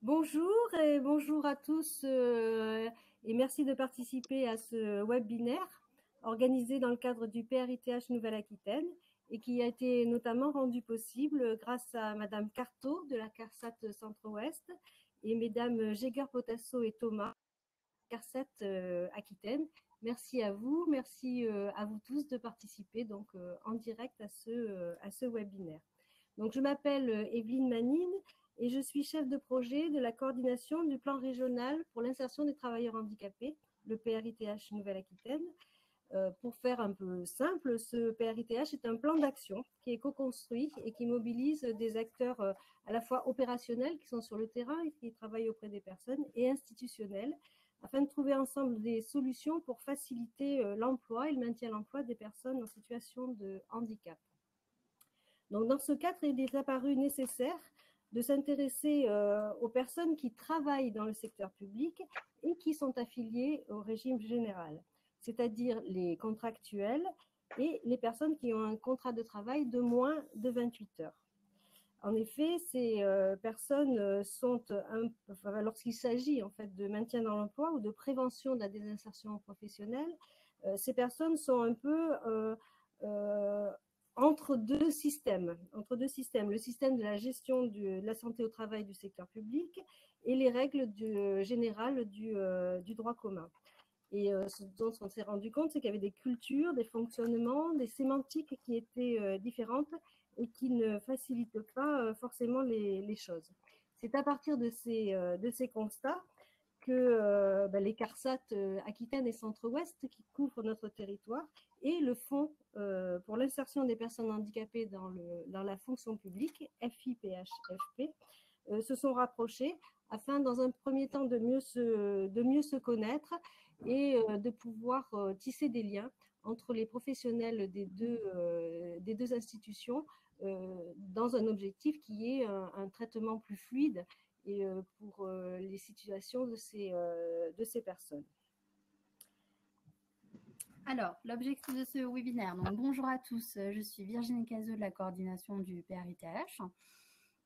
Bonjour et bonjour à tous et merci de participer à ce webinaire organisé dans le cadre du PRITH Nouvelle-Aquitaine et qui a été notamment rendu possible grâce à Madame Carto de la CARSAT Centre-Ouest et Mesdames Jéguer-Potasso et Thomas de la CARSAT Aquitaine. Merci à vous tous de participer donc en direct à ce webinaire. Donc je m'appelle Evelyne Manine et je suis chef de projet de la coordination du plan régional pour l'insertion des travailleurs handicapés, le PRITH Nouvelle-Aquitaine. Pour faire un peu simple, ce PRITH est un plan d'action qui est co-construit et qui mobilise des acteurs à la fois opérationnels qui sont sur le terrain et qui travaillent auprès des personnes et institutionnels afin de trouver ensemble des solutions pour faciliter l'emploi et le maintien de l'emploi des personnes en situation de handicap. Donc, dans ce cadre, il est apparu nécessaire de s'intéresser aux personnes qui travaillent dans le secteur public et qui sont affiliées au régime général, c'est-à-dire les contractuels et les personnes qui ont un contrat de travail de moins de 28 heures. En effet, ces personnes sont, lorsqu'il s'agit en fait de maintien dans l'emploi ou de prévention de la désinsertion professionnelle, ces personnes sont un peu entre deux systèmes, le système de la gestion de la santé au travail du secteur public et les règles générales du droit commun. Et ce dont on s'est rendu compte, c'est qu'il y avait des cultures, des fonctionnements, des sémantiques qui étaient différentes et qui ne facilitent pas forcément les choses. C'est à partir de ces constats que les CARSAT Aquitaine et Centre-Ouest qui couvrent notre territoire et le Fonds pour l'insertion des personnes handicapées dans la fonction publique, FIPHFP, se sont rapprochés afin, dans un premier temps, de mieux se connaître et de pouvoir tisser des liens entre les professionnels des deux institutions dans un objectif qui est un traitement plus fluide et pour les situations de ces personnes. Alors, l'objectif de ce webinaire, donc bonjour à tous, je suis Virginie Cazot de la coordination du PRITH.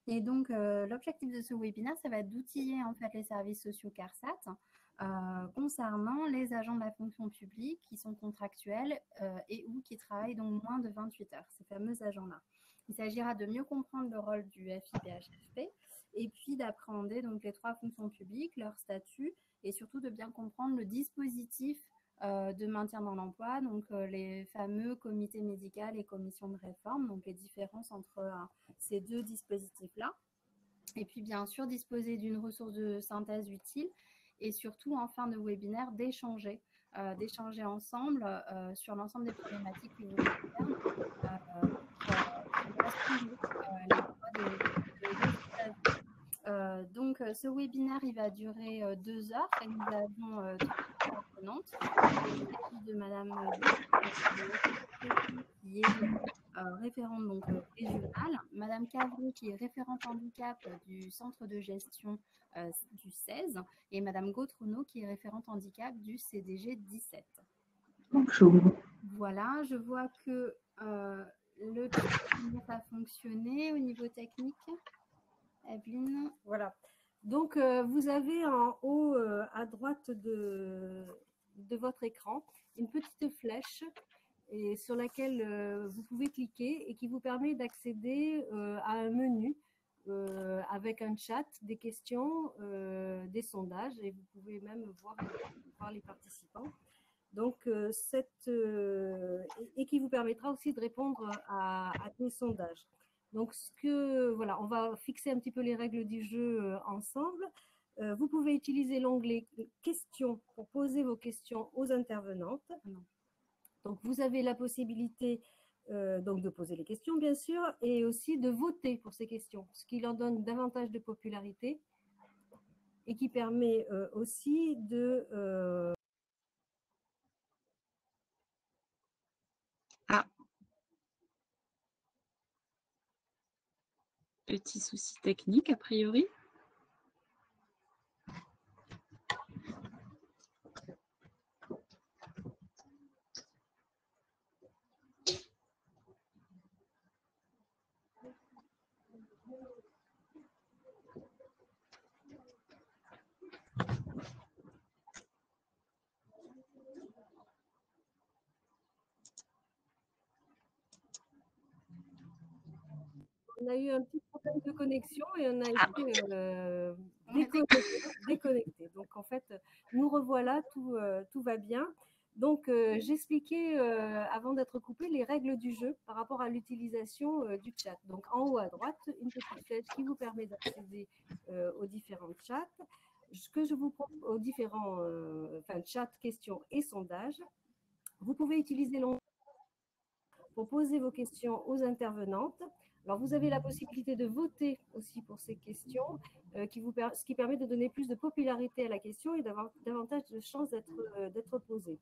Et donc, l'objectif de ce webinaire, ça va être d'outiller en fait les services sociaux CARSAT concernant les agents de la fonction publique qui sont contractuels et ou qui travaillent donc moins de 28 heures, ces fameux agents-là. Il s'agira de mieux comprendre le rôle du FIPHFP et puis d'appréhender donc les trois fonctions publiques, leur statut et surtout de bien comprendre le dispositif de maintien dans l'emploi, donc les fameux comités médicaux et commissions de réforme, donc les différences entre ces deux dispositifs-là. Et puis bien sûr, disposer d'une ressource de synthèse utile et surtout en fin de webinaire d'échanger ensemble sur l'ensemble des problématiques qui vous concernent pour assurer les droits de vos donc, ce webinaire, il va durer 2 heures et nous avons 3 intervenantes. Il s'agit de Madame qui est référente donc, régionale, Madame Cavroux qui est référente handicap du centre de gestion du 16 et Madame Gautronot qui est référente handicap du CDG 17. Bonjour. Voilà, je vois que le chat commence à fonctionner au niveau technique. Evelyne. Voilà. Donc, vous avez en haut à droite de votre écran une petite flèche et sur laquelle vous pouvez cliquer et qui vous permet d'accéder à un menu avec un chat, des questions, des sondages et vous pouvez même voir les participants. Donc, et qui vous permettra aussi de répondre à des sondages. Donc, voilà, on va fixer un petit peu les règles du jeu ensemble. Vous pouvez utiliser l'onglet questions pour poser vos questions aux intervenantes. Donc, vous avez la possibilité donc de poser les questions, bien sûr, et aussi de voter pour ces questions, ce qui leur donne davantage de popularité et qui permet aussi de... Petit souci technique, a priori. a eu un petit problème de connexion et on a été déconnecté. Donc, en fait, nous revoilà, tout va bien. Donc, j'expliquais avant d'être coupée les règles du jeu par rapport à l'utilisation du chat. Donc, en haut à droite, une petite flèche qui vous permet d'accéder aux différents chats. Ce que je vous propose aux différents chats, questions et sondages. Vous pouvez utiliser l'onglet pour poser vos questions aux intervenantes. Alors, vous avez la possibilité de voter aussi pour ces questions, ce qui permet de donner plus de popularité à la question et d'avoir davantage de chances d'être posée.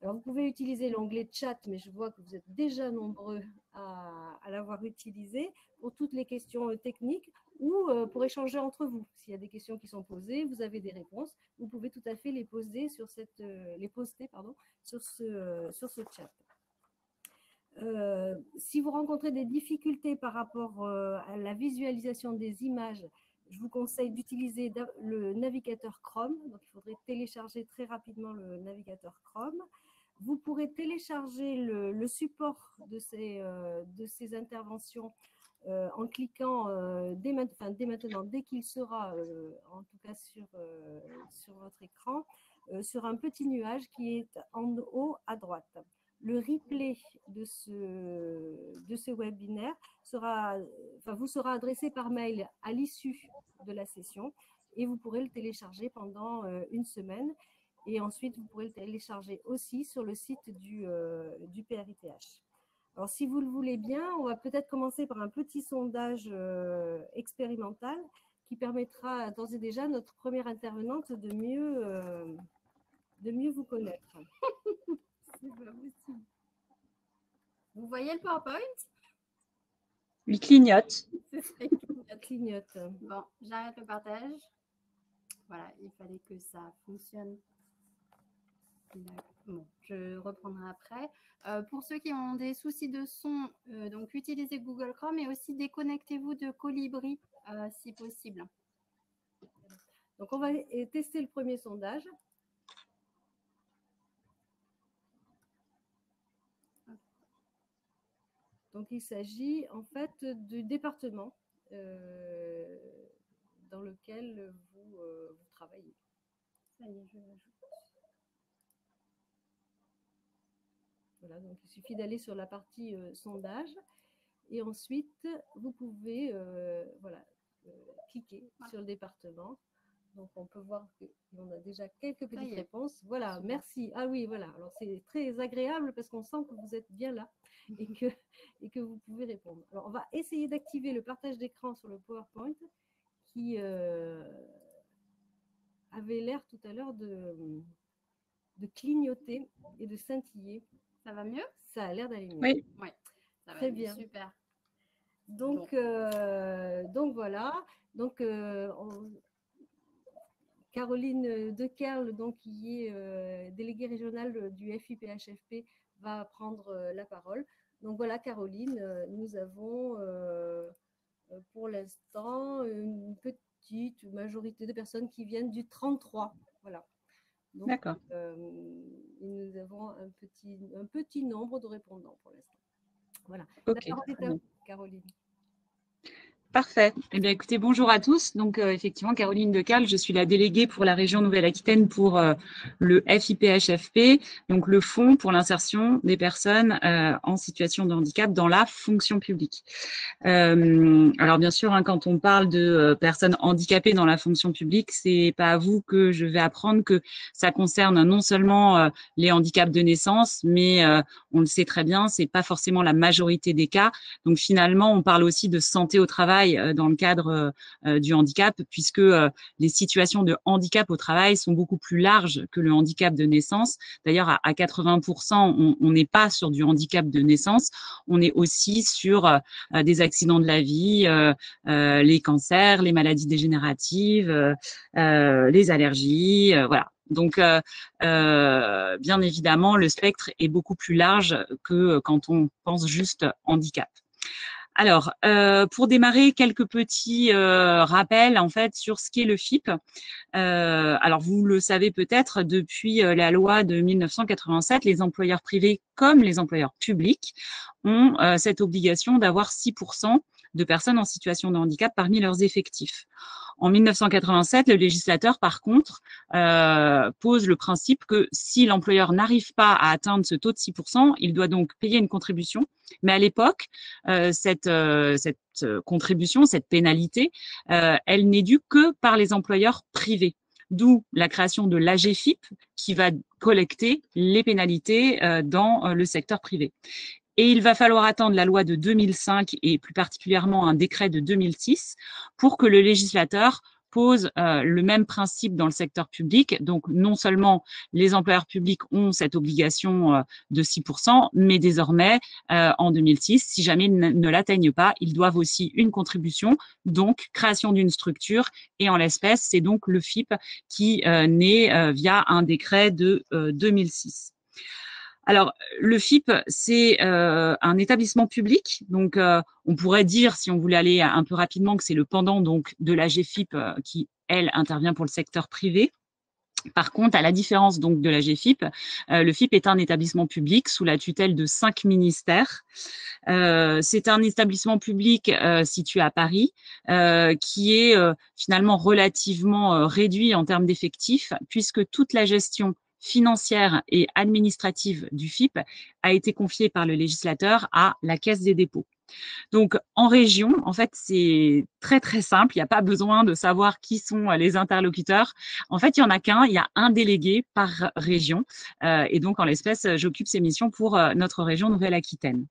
Alors, vous pouvez utiliser l'onglet chat, mais je vois que vous êtes déjà nombreux à l'avoir utilisé pour toutes les questions techniques ou pour échanger entre vous. S'il y a des questions qui sont posées, vous avez des réponses, vous pouvez tout à fait les poster sur ce chat. Si vous rencontrez des difficultés par rapport à la visualisation des images, je vous conseille d'utiliser le navigateur Chrome. Donc, il faudrait télécharger très rapidement le navigateur Chrome. Vous pourrez télécharger le support de ces interventions en cliquant dès maintenant, dès qu'il sera, en tout cas sur votre écran, sur un petit nuage qui est en haut à droite. Le replay de ce webinaire vous sera adressé par mail à l'issue de la session et vous pourrez le télécharger pendant une semaine. Et ensuite, vous pourrez le télécharger aussi sur le site du PRITH. Alors, si vous le voulez bien, on va peut-être commencer par un petit sondage expérimental qui permettra d'ores et déjà à notre première intervenante de mieux vous connaître. C'est pas possible. Vous voyez le PowerPoint? Il clignote. C'est ça, il clignote. Bon, j'arrête le partage. Voilà, il fallait que ça fonctionne. Bon, je reprendrai après. Pour ceux qui ont des soucis de son, donc utilisez Google Chrome et aussi déconnectez-vous de Colibri si possible. Donc, on va tester le premier sondage. Donc, il s'agit en fait du département dans lequel vous travaillez. Ça y est, je l'ajoute. Voilà, donc il suffit d'aller sur la partie sondage et ensuite vous pouvez cliquer sur le département. Donc on peut voir qu'on a déjà quelques petites réponses. Voilà, super. Merci. Ah oui, voilà. Alors c'est très agréable parce qu'on sent que vous êtes bien là et que vous pouvez répondre. Alors on va essayer d'activer le partage d'écran sur le PowerPoint qui avait l'air tout à l'heure de clignoter et de scintiller. Ça va mieux? Ça a l'air d'aller mieux. Oui. Ouais, ça va très mieux. Bien. Super. Donc, donc voilà. Donc, Caroline Dekerle, donc, qui est déléguée régionale du FIPHFP, va prendre la parole. Donc voilà, Caroline, nous avons pour l'instant une petite majorité de personnes qui viennent du 33. Voilà. D'accord. Nous avons un petit nombre de répondants pour l'instant. Voilà. Okay, la parole est à vous, Caroline. Parfait. Eh bien, écoutez, bonjour à tous. Donc, effectivement, Caroline Dekerle, je suis la déléguée pour la région Nouvelle-Aquitaine pour le FIPHFP, donc le Fonds pour l'insertion des personnes en situation de handicap dans la fonction publique. Alors, bien sûr, hein, quand on parle de personnes handicapées dans la fonction publique, c'est pas à vous que je vais apprendre que ça concerne non seulement les handicaps de naissance, mais on le sait très bien, c'est pas forcément la majorité des cas. Donc, finalement, on parle aussi de santé au travail dans le cadre du handicap, puisque les situations de handicap au travail sont beaucoup plus larges que le handicap de naissance. D'ailleurs, à 80%, on n'est pas sur du handicap de naissance, on est aussi sur des accidents de la vie, les cancers, les maladies dégénératives, les allergies, voilà. Donc, bien évidemment, le spectre est beaucoup plus large que quand on pense juste handicap. Alors, pour démarrer, quelques petits rappels en fait sur ce qu'est le FIP. Alors, vous le savez peut-être, depuis la loi de 1987, les employeurs privés comme les employeurs publics ont cette obligation d'avoir 6% de personnes en situation de handicap parmi leurs effectifs. En 1987, le législateur, par contre, pose le principe que si l'employeur n'arrive pas à atteindre ce taux de 6%, il doit donc payer une contribution. Mais à l'époque, cette contribution, cette pénalité, elle n'est due que par les employeurs privés. D'où la création de l'AGFIP qui va collecter les pénalités dans le secteur privé. Et il va falloir attendre la loi de 2005 et plus particulièrement un décret de 2006 pour que le législateur pose le même principe dans le secteur public. Donc, non seulement les employeurs publics ont cette obligation de 6%, mais désormais, en 2006, si jamais ils ne l'atteignent pas, ils doivent aussi une contribution, donc création d'une structure. Et en l'espèce, c'est donc le FIP qui naît via un décret de 2006. Alors, le FIP, c'est un établissement public. Donc, on pourrait dire, si on voulait aller un peu rapidement, que c'est le pendant donc de l'AGFIP qui, elle, intervient pour le secteur privé. Par contre, à la différence donc de l'AGFIP, le FIP est un établissement public sous la tutelle de 5 ministères. C'est un établissement public situé à Paris qui est finalement relativement réduit en termes d'effectifs puisque toute la gestion financière et administrative du FIP a été confiée par le législateur à la Caisse des dépôts. Donc, en région, en fait, c'est très, très simple. Il n'y a pas besoin de savoir qui sont les interlocuteurs. En fait, il n'y en a qu'un. Il y a un délégué par région. Et donc, en l'espèce, j'occupe ces missions pour notre région Nouvelle-Aquitaine.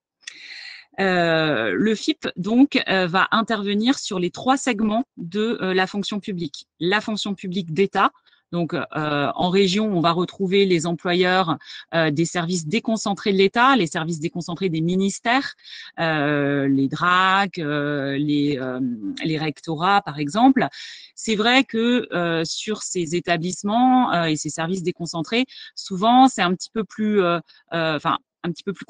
Le FIP, donc, va intervenir sur les 3 segments de la fonction publique. La fonction publique d'État. Donc, en région, on va retrouver les employeurs des services déconcentrés de l'État, les services déconcentrés des ministères, les DRAC, les rectorats, par exemple. C'est vrai que sur ces établissements et ces services déconcentrés, souvent, c'est un petit peu plus, un petit peu plus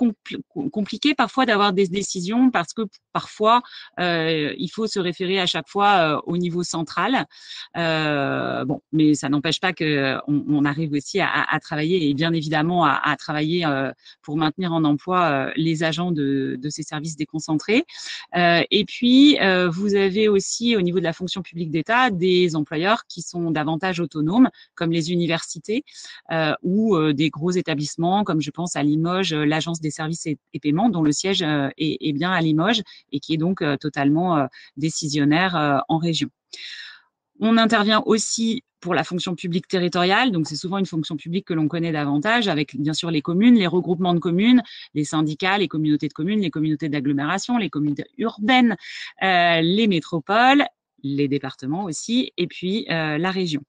compliqué parfois d'avoir des décisions parce que parfois, il faut se référer à chaque fois au niveau central. Bon, mais ça n'empêche pas qu'on arrive aussi à travailler et bien évidemment à travailler pour maintenir en emploi les agents de ces services déconcentrés. Et puis, vous avez aussi au niveau de la fonction publique d'État des employeurs qui sont davantage autonomes, comme les universités ou des gros établissements, comme je pense à Limoges, l'Agence des services et paiements, dont le siège est bien à Limoges et qui est donc totalement décisionnaire en région. On intervient aussi pour la fonction publique territoriale, donc c'est souvent une fonction publique que l'on connaît davantage, avec bien sûr les communes, les regroupements de communes, les syndicats, les communautés de communes, les communautés d'agglomération, les communautés urbaines, les métropoles, les départements aussi, et puis la région.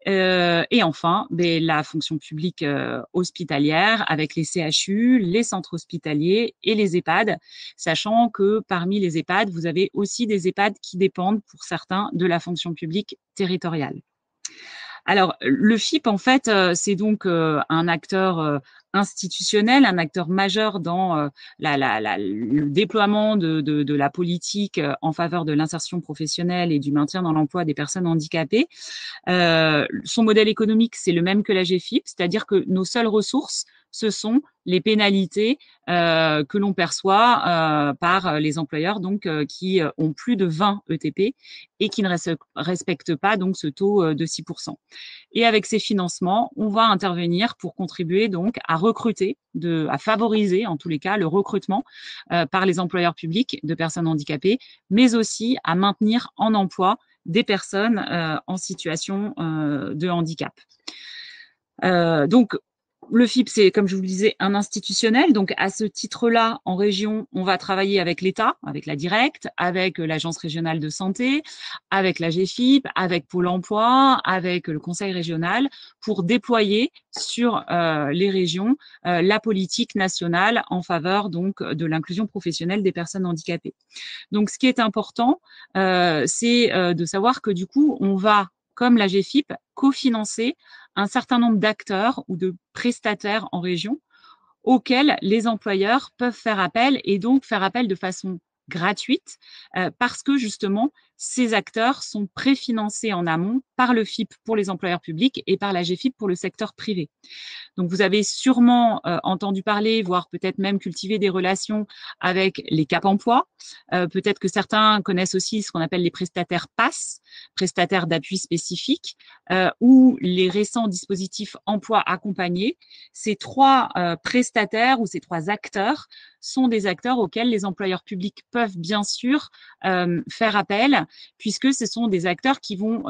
Et enfin, la fonction publique hospitalière avec les CHU, les centres hospitaliers et les EHPAD, sachant que parmi les EHPAD, vous avez aussi des EHPAD qui dépendent pour certains de la fonction publique territoriale. Alors, le FIP, en fait, c'est donc un acteur institutionnel, un acteur majeur dans le déploiement de la politique en faveur de l'insertion professionnelle et du maintien dans l'emploi des personnes handicapées. Son modèle économique, c'est le même que la GFIP, c'est-à-dire que nos seules ressources, ce sont les pénalités que l'on perçoit par les employeurs donc qui ont plus de 20 ETP et qui ne respectent pas donc ce taux de 6%. Et avec ces financements, on va intervenir pour contribuer donc à recruter, à favoriser en tous les cas le recrutement par les employeurs publics de personnes handicapées, mais aussi à maintenir en emploi des personnes en situation de handicap. Donc, le FIP, c'est, comme je vous le disais, un institutionnel. Donc, à ce titre-là, en région, on va travailler avec l'État, avec la Directe, avec l'Agence régionale de santé, avec la GFIP, avec Pôle emploi, avec le Conseil régional, pour déployer sur les régions la politique nationale en faveur donc de l'inclusion professionnelle des personnes handicapées. Donc, ce qui est important, c'est de savoir que du coup, on va, comme la GFIP, cofinancer un certain nombre d'acteurs ou de prestataires en région auxquels les employeurs peuvent faire appel et donc faire appel de façon gratuite parce que justement, ces acteurs sont préfinancés en amont par le FIP pour les employeurs publics et par la GFIP pour le secteur privé. Donc, vous avez sûrement entendu parler, voire peut-être même cultivé des relations avec les Cap Emploi. Peut-être que certains connaissent aussi ce qu'on appelle les prestataires PASS, prestataires d'appui spécifiques, ou les récents dispositifs emploi accompagné. Ces trois prestataires ou ces trois acteurs sont des acteurs auxquels les employeurs publics peuvent bien sûr faire appel, puisque ce sont des acteurs qui vont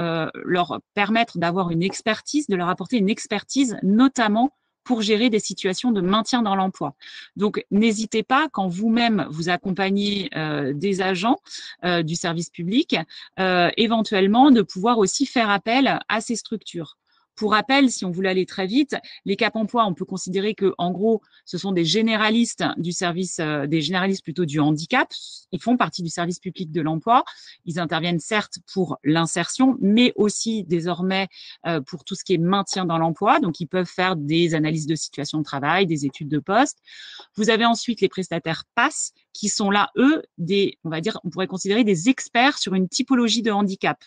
leur permettre d'avoir une expertise, de leur apporter une expertise, notamment pour gérer des situations de maintien dans l'emploi. Donc, n'hésitez pas, quand vous-même vous accompagnez des agents du service public, éventuellement de pouvoir aussi faire appel à ces structures. Pour rappel, si on voulait aller très vite, les Cap Emploi, on peut considérer que, en gros, ce sont des généralistes du service, des généralistes plutôt du handicap. Ils font partie du service public de l'emploi. Ils interviennent certes pour l'insertion, mais aussi désormais pour tout ce qui est maintien dans l'emploi. Donc, ils peuvent faire des analyses de situation de travail, des études de poste. Vous avez ensuite les prestataires PASS, qui sont là, eux, on va dire, on pourrait considérer des experts sur une typologie de handicap.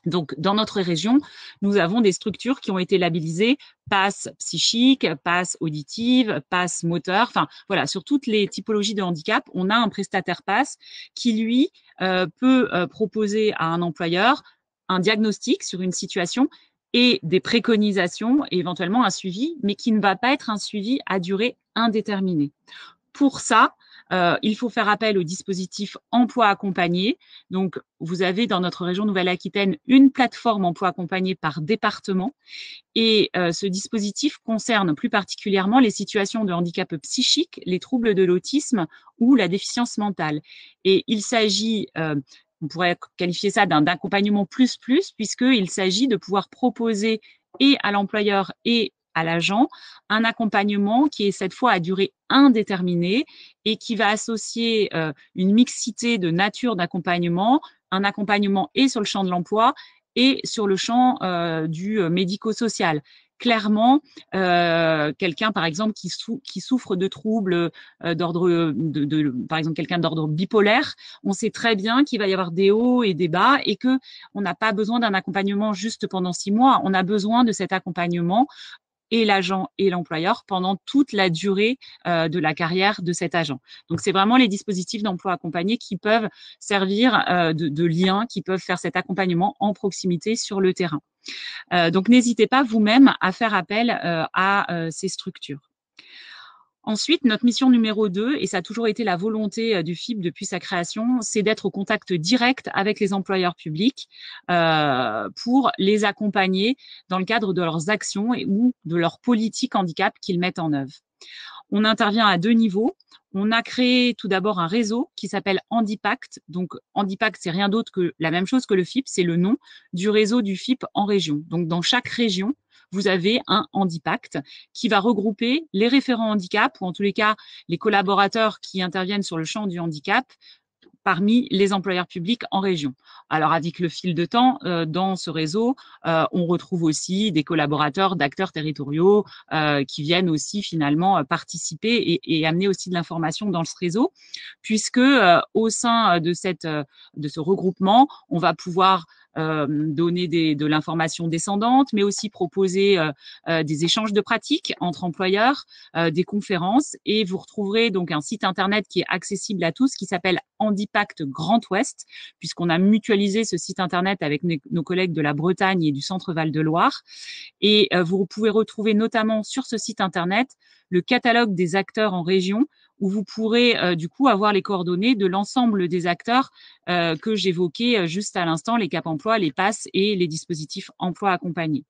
Donc, dans notre région, nous avons des structures qui ont été labellisées PASS psychique, PASS auditive, PASS moteur. Enfin, voilà, sur toutes les typologies de handicap, on a un prestataire PASS qui, lui, peut proposer à un employeur un diagnostic sur une situation et des préconisations et éventuellement un suivi, mais qui ne va pas être un suivi à durée indéterminée. Pour ça, il faut faire appel au dispositif emploi accompagné. Donc, vous avez dans notre région Nouvelle-Aquitaine une plateforme emploi accompagné par département. Et ce dispositif concerne plus particulièrement les situations de handicap psychique, les troubles de l'autisme ou la déficience mentale. Et il s'agit, on pourrait qualifier ça d'un accompagnement plus, puisqu'il s'agit de pouvoir proposer et à l'employeur et à l'agent un accompagnement qui est cette fois à durée indéterminée et qui va associer une mixité de nature d'accompagnement, un accompagnement et sur le champ de l'emploi et sur le champ du médico-social. Clairement, quelqu'un, par exemple, qui souffre de troubles d'ordre, par exemple, quelqu'un d'ordre bipolaire, on sait très bien qu'il va y avoir des hauts et des bas et que on n'a pas besoin d'un accompagnement juste pendant 6 mois. On a besoin de cet accompagnement et l'agent et l'employeur pendant toute la durée de la carrière de cet agent. Donc, c'est vraiment les dispositifs d'emploi accompagné qui peuvent servir de lien, qui peuvent faire cet accompagnement en proximité sur le terrain. Donc, n'hésitez pas vous-même à faire appel à ces structures. Ensuite, notre mission numéro 2, et ça a toujours été la volonté du FIP depuis sa création, c'est d'être au contact direct avec les employeurs publics pour les accompagner dans le cadre de leurs actions ou de leur politique handicap qu'ils mettent en œuvre. On intervient à 2 niveaux. On a créé tout d'abord un réseau qui s'appelle Handipact. Donc, Handipact, c'est rien d'autre que la même chose que le FIP, c'est le nom du réseau du FIP en région. Donc, dans chaque région, vous avez un Handipact qui va regrouper les référents handicap, ou en tous les cas, les collaborateurs qui interviennent sur le champ du handicap, parmi les employeurs publics en région. Alors, avec le fil de temps, dans ce réseau, on retrouve aussi des collaborateurs d'acteurs territoriaux qui viennent aussi finalement participer et amener aussi de l'information dans ce réseau, puisque au sein de ce regroupement, on va pouvoir donner de l'information descendante, mais aussi proposer des échanges de pratiques entre employeurs, des conférences, et vous retrouverez donc un site internet qui est accessible à tous, qui s'appelle Handipact Grand Ouest, puisqu'on a mutualisé ce site internet avec nos collègues de la Bretagne et du Centre Val-de-Loire. Et vous pouvez retrouver notamment sur ce site internet le catalogue des acteurs en région, où vous pourrez du coup avoir les coordonnées de l'ensemble des acteurs que j'évoquais juste à l'instant, les Cap Emploi, les PASS et les dispositifs emploi accompagnés.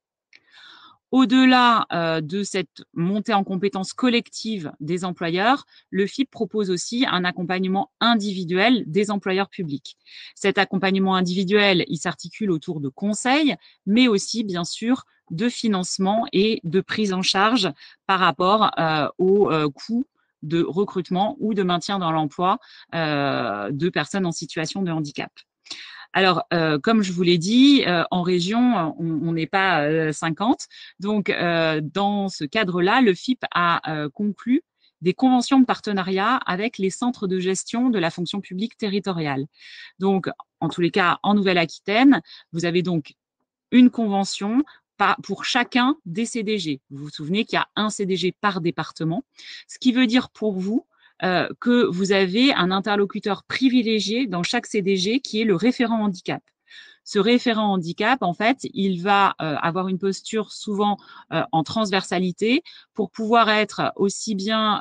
Au-delà de cette montée en compétences collective des employeurs, le FIP propose aussi un accompagnement individuel des employeurs publics. Cet accompagnement individuel, il s'articule autour de conseils, mais aussi, bien sûr, de financement et de prise en charge par rapport aux coûts de recrutement ou de maintien dans l'emploi de personnes en situation de handicap. Alors, comme je vous l'ai dit, en région, on n'est pas 50. Donc, dans ce cadre-là, le FIP a conclu des conventions de partenariat avec les centres de gestion de la fonction publique territoriale. Donc, en tous les cas, en Nouvelle-Aquitaine, vous avez donc une convention pour chacun des CDG. Vous vous souvenez qu'il y a un CDG par département, ce qui veut dire pour vous que vous avez un interlocuteur privilégié dans chaque CDG qui est le référent handicap. Ce référent handicap, en fait, il va avoir une posture souvent en transversalité pour pouvoir être aussi bien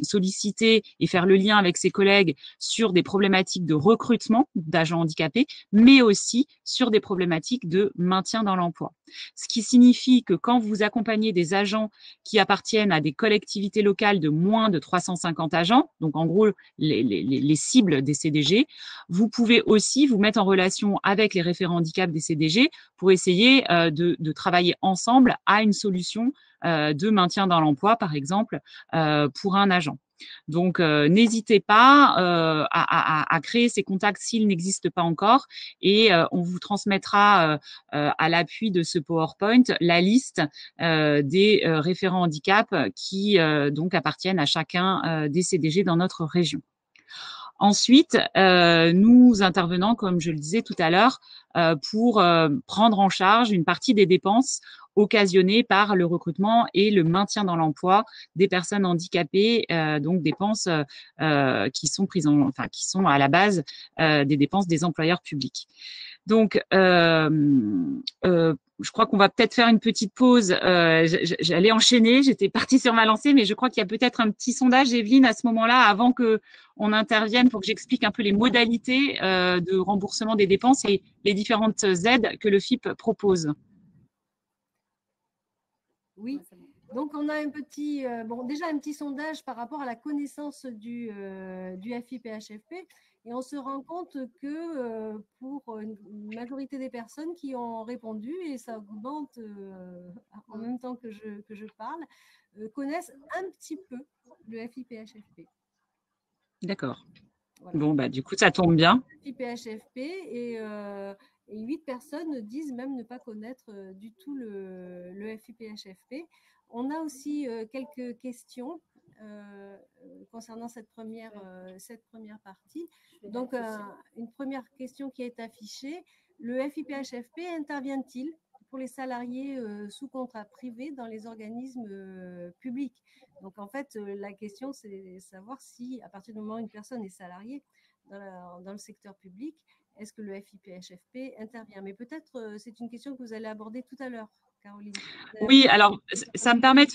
sollicité et faire le lien avec ses collègues sur des problématiques de recrutement d'agents handicapés, mais aussi sur des problématiques de maintien dans l'emploi. Ce qui signifie que quand vous accompagnez des agents qui appartiennent à des collectivités locales de moins de 350 agents, donc en gros les cibles des CDG, vous pouvez aussi vous mettre en relation avec les référents handicap des CDG pour essayer de travailler ensemble à une solution de maintien dans l'emploi, par exemple, pour un agent. Donc, n'hésitez pas à créer ces contacts s'ils n'existent pas encore et on vous transmettra à l'appui de ce PowerPoint la liste des référents handicap qui donc appartiennent à chacun des CDG dans notre région. Ensuite, nous intervenons, comme je le disais tout à l'heure, pour prendre en charge une partie des dépenses occasionnées par le recrutement et le maintien dans l'emploi des personnes handicapées, donc dépenses qui sont qui sont à la base des dépenses des employeurs publics. Donc, je crois qu'on va peut-être faire une petite pause. J'allais enchaîner, j'étais partie sur ma lancée, mais je crois qu'il y a peut-être un petit sondage, Evelyne, à ce moment-là, avant qu'on intervienne, pour que j'explique un peu les modalités de remboursement des dépenses et les différentes aides que le FIP propose. Oui, donc on a un petit, déjà un petit sondage par rapport à la connaissance du FIPHFP. Et on se rend compte que pour une majorité des personnes qui ont répondu, et ça augmente en même temps que je parle, connaissent un petit peu le FIPHFP. D'accord. Voilà. Bon, bah, du coup, ça tombe bien. FIPHFP et 8 personnes disent même ne pas connaître du tout le FIPHFP. On a aussi quelques questions concernant cette première partie. Donc, une première question qui est affichée. Le FIPHFP intervient-il pour les salariés sous contrat privé dans les organismes publics? Donc, en fait, la question, c'est de savoir si, à partir du moment où une personne est salariée dans le secteur public, est-ce que le FIPHFP intervient? Mais peut-être, c'est une question que vous allez aborder tout à l'heure, Caroline. Oui, alors, ça me permet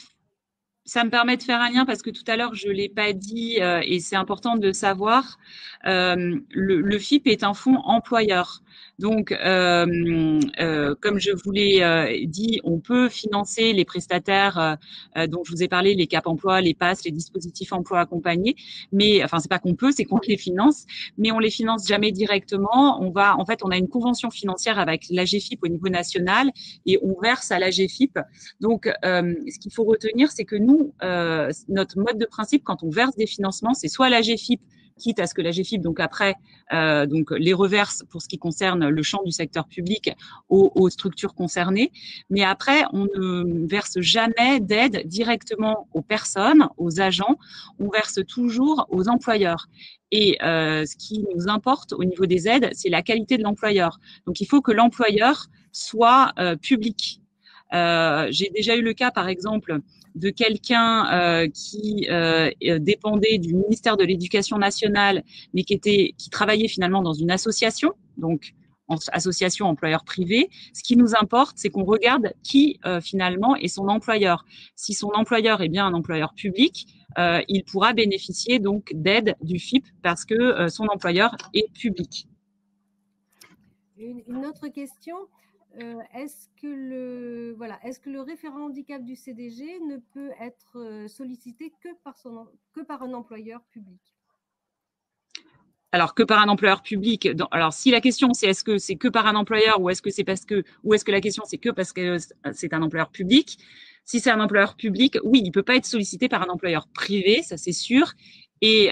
de faire un lien parce que tout à l'heure, je ne l'ai pas dit et c'est important de savoir, le FIP est un fonds employeur. Donc, comme je vous l'ai dit, on peut financer les prestataires dont je vous ai parlé, les Cap Emploi, les PASS, les dispositifs emploi accompagnés. Mais, enfin, c'est pas qu'on peut, c'est qu'on les finance, mais on les finance jamais directement. En fait, on a une convention financière avec l'AGFIP au niveau national et on verse à l'AGFIP. Donc, ce qu'il faut retenir, c'est que nous, notre mode de principe, quand on verse des financements, c'est soit l'AGFIP, quitte à ce que l'AGFIP, donc après, donc les reverse pour ce qui concerne le champ du secteur public aux structures concernées. Mais après, on ne verse jamais d'aide directement aux personnes, aux agents. On verse toujours aux employeurs. Et ce qui nous importe au niveau des aides, c'est la qualité de l'employeur. Donc, il faut que l'employeur soit public. J'ai déjà eu le cas, par exemple, de quelqu'un qui dépendait du ministère de l'Éducation nationale, mais qui travaillait finalement dans une association, donc association employeur privé. Ce qui nous importe, c'est qu'on regarde qui finalement est son employeur. Si son employeur est bien un employeur public, il pourra bénéficier donc d'aide du FIP parce que son employeur est public. Une autre question. Est-ce que le référent handicap du CDG ne peut être sollicité que par un employeur public? Alors, que par un employeur public. Alors, si la question, c'est est-ce que c'est que par un employeur ou est-ce que la question, c'est que parce que c'est un employeur public? Si c'est un employeur public, oui, il peut pas être sollicité par un employeur privé, ça c'est sûr. Et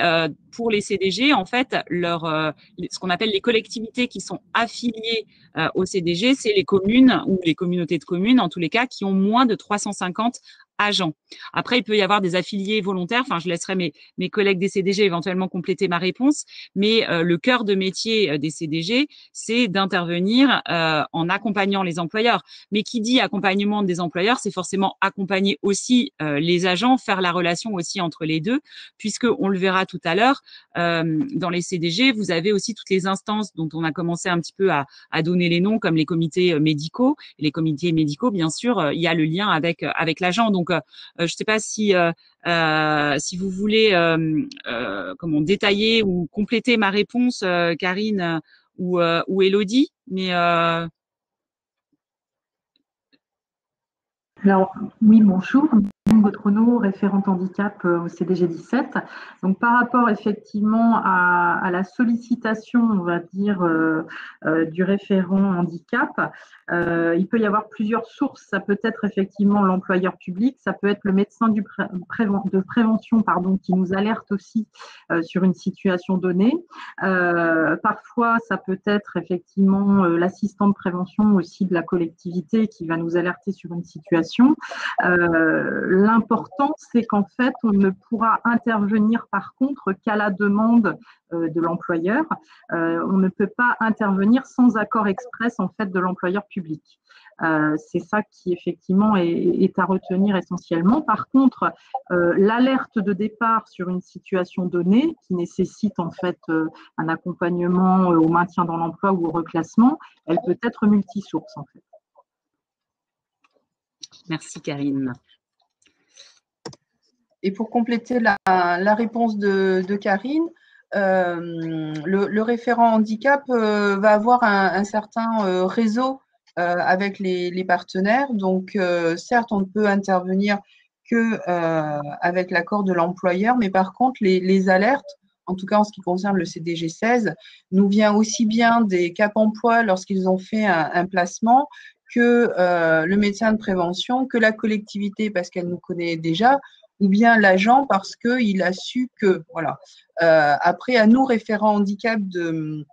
pour les CDG, en fait, ce qu'on appelle les collectivités qui sont affiliées au CDG, c'est les communes ou les communautés de communes, en tous les cas, qui ont moins de 350 agents. Après, il peut y avoir des affiliés volontaires. Enfin, je laisserai mes collègues des CDG éventuellement compléter ma réponse. Mais le cœur de métier des CDG, c'est d'intervenir en accompagnant les employeurs. Mais qui dit accompagnement des employeurs, c'est forcément accompagner aussi les agents, faire la relation aussi entre les deux, puisque on le verra tout à l'heure, dans les CDG, vous avez aussi toutes les instances dont on a commencé un petit peu à donner les noms, comme les comités médicaux. Et les comités médicaux, bien sûr, il y a le lien avec l'agent. Donc, je ne sais pas si vous voulez comment détailler ou compléter ma réponse, Karine ou Elodie, mais Alors, oui, bonjour. Gautrono, référente handicap au CDG 17. Donc, par rapport effectivement à la sollicitation, on va dire, du référent handicap, il peut y avoir plusieurs sources. Ça peut être effectivement l'employeur public, ça peut être le médecin de prévention qui nous alerte aussi sur une situation donnée. Parfois, ça peut être effectivement l'assistant de prévention aussi de la collectivité qui va nous alerter sur une situation. L'important, c'est qu'en fait, on ne pourra intervenir par contre qu'à la demande de l'employeur. On ne peut pas intervenir sans accord express en fait de l'employeur public. C'est ça qui effectivement est à retenir essentiellement. Par contre, l'alerte de départ sur une situation donnée qui nécessite en fait un accompagnement au maintien dans l'emploi ou au reclassement, elle peut être multisource en fait. Merci Karine. Et pour compléter la réponse de Karine, le référent handicap va avoir un certain réseau avec les partenaires. Donc, certes, on ne peut intervenir que avec l'accord de l'employeur, mais par contre, les alertes, en tout cas en ce qui concerne le CDG 16, nous vient aussi bien des Cap Emploi lorsqu'ils ont fait un placement, que le médecin de prévention, que la collectivité parce qu'elle nous connaît déjà, ou bien l'agent parce qu'il a su que, voilà. Après, à nous, référents handicap, de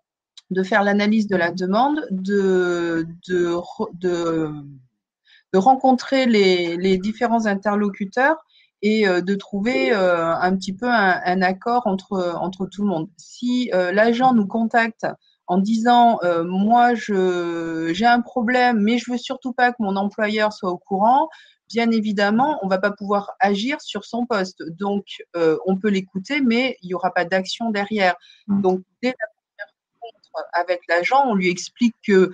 faire l'analyse de la demande, de rencontrer les différents interlocuteurs et de trouver un petit peu un accord entre tout le monde. Si l'agent nous contacte en disant moi j'ai un problème mais je veux surtout pas que mon employeur soit au courant, bien évidemment on va pas pouvoir agir sur son poste. Donc on peut l'écouter mais il y aura pas d'action derrière. Donc dès la première rencontre avec l'agent, on lui explique que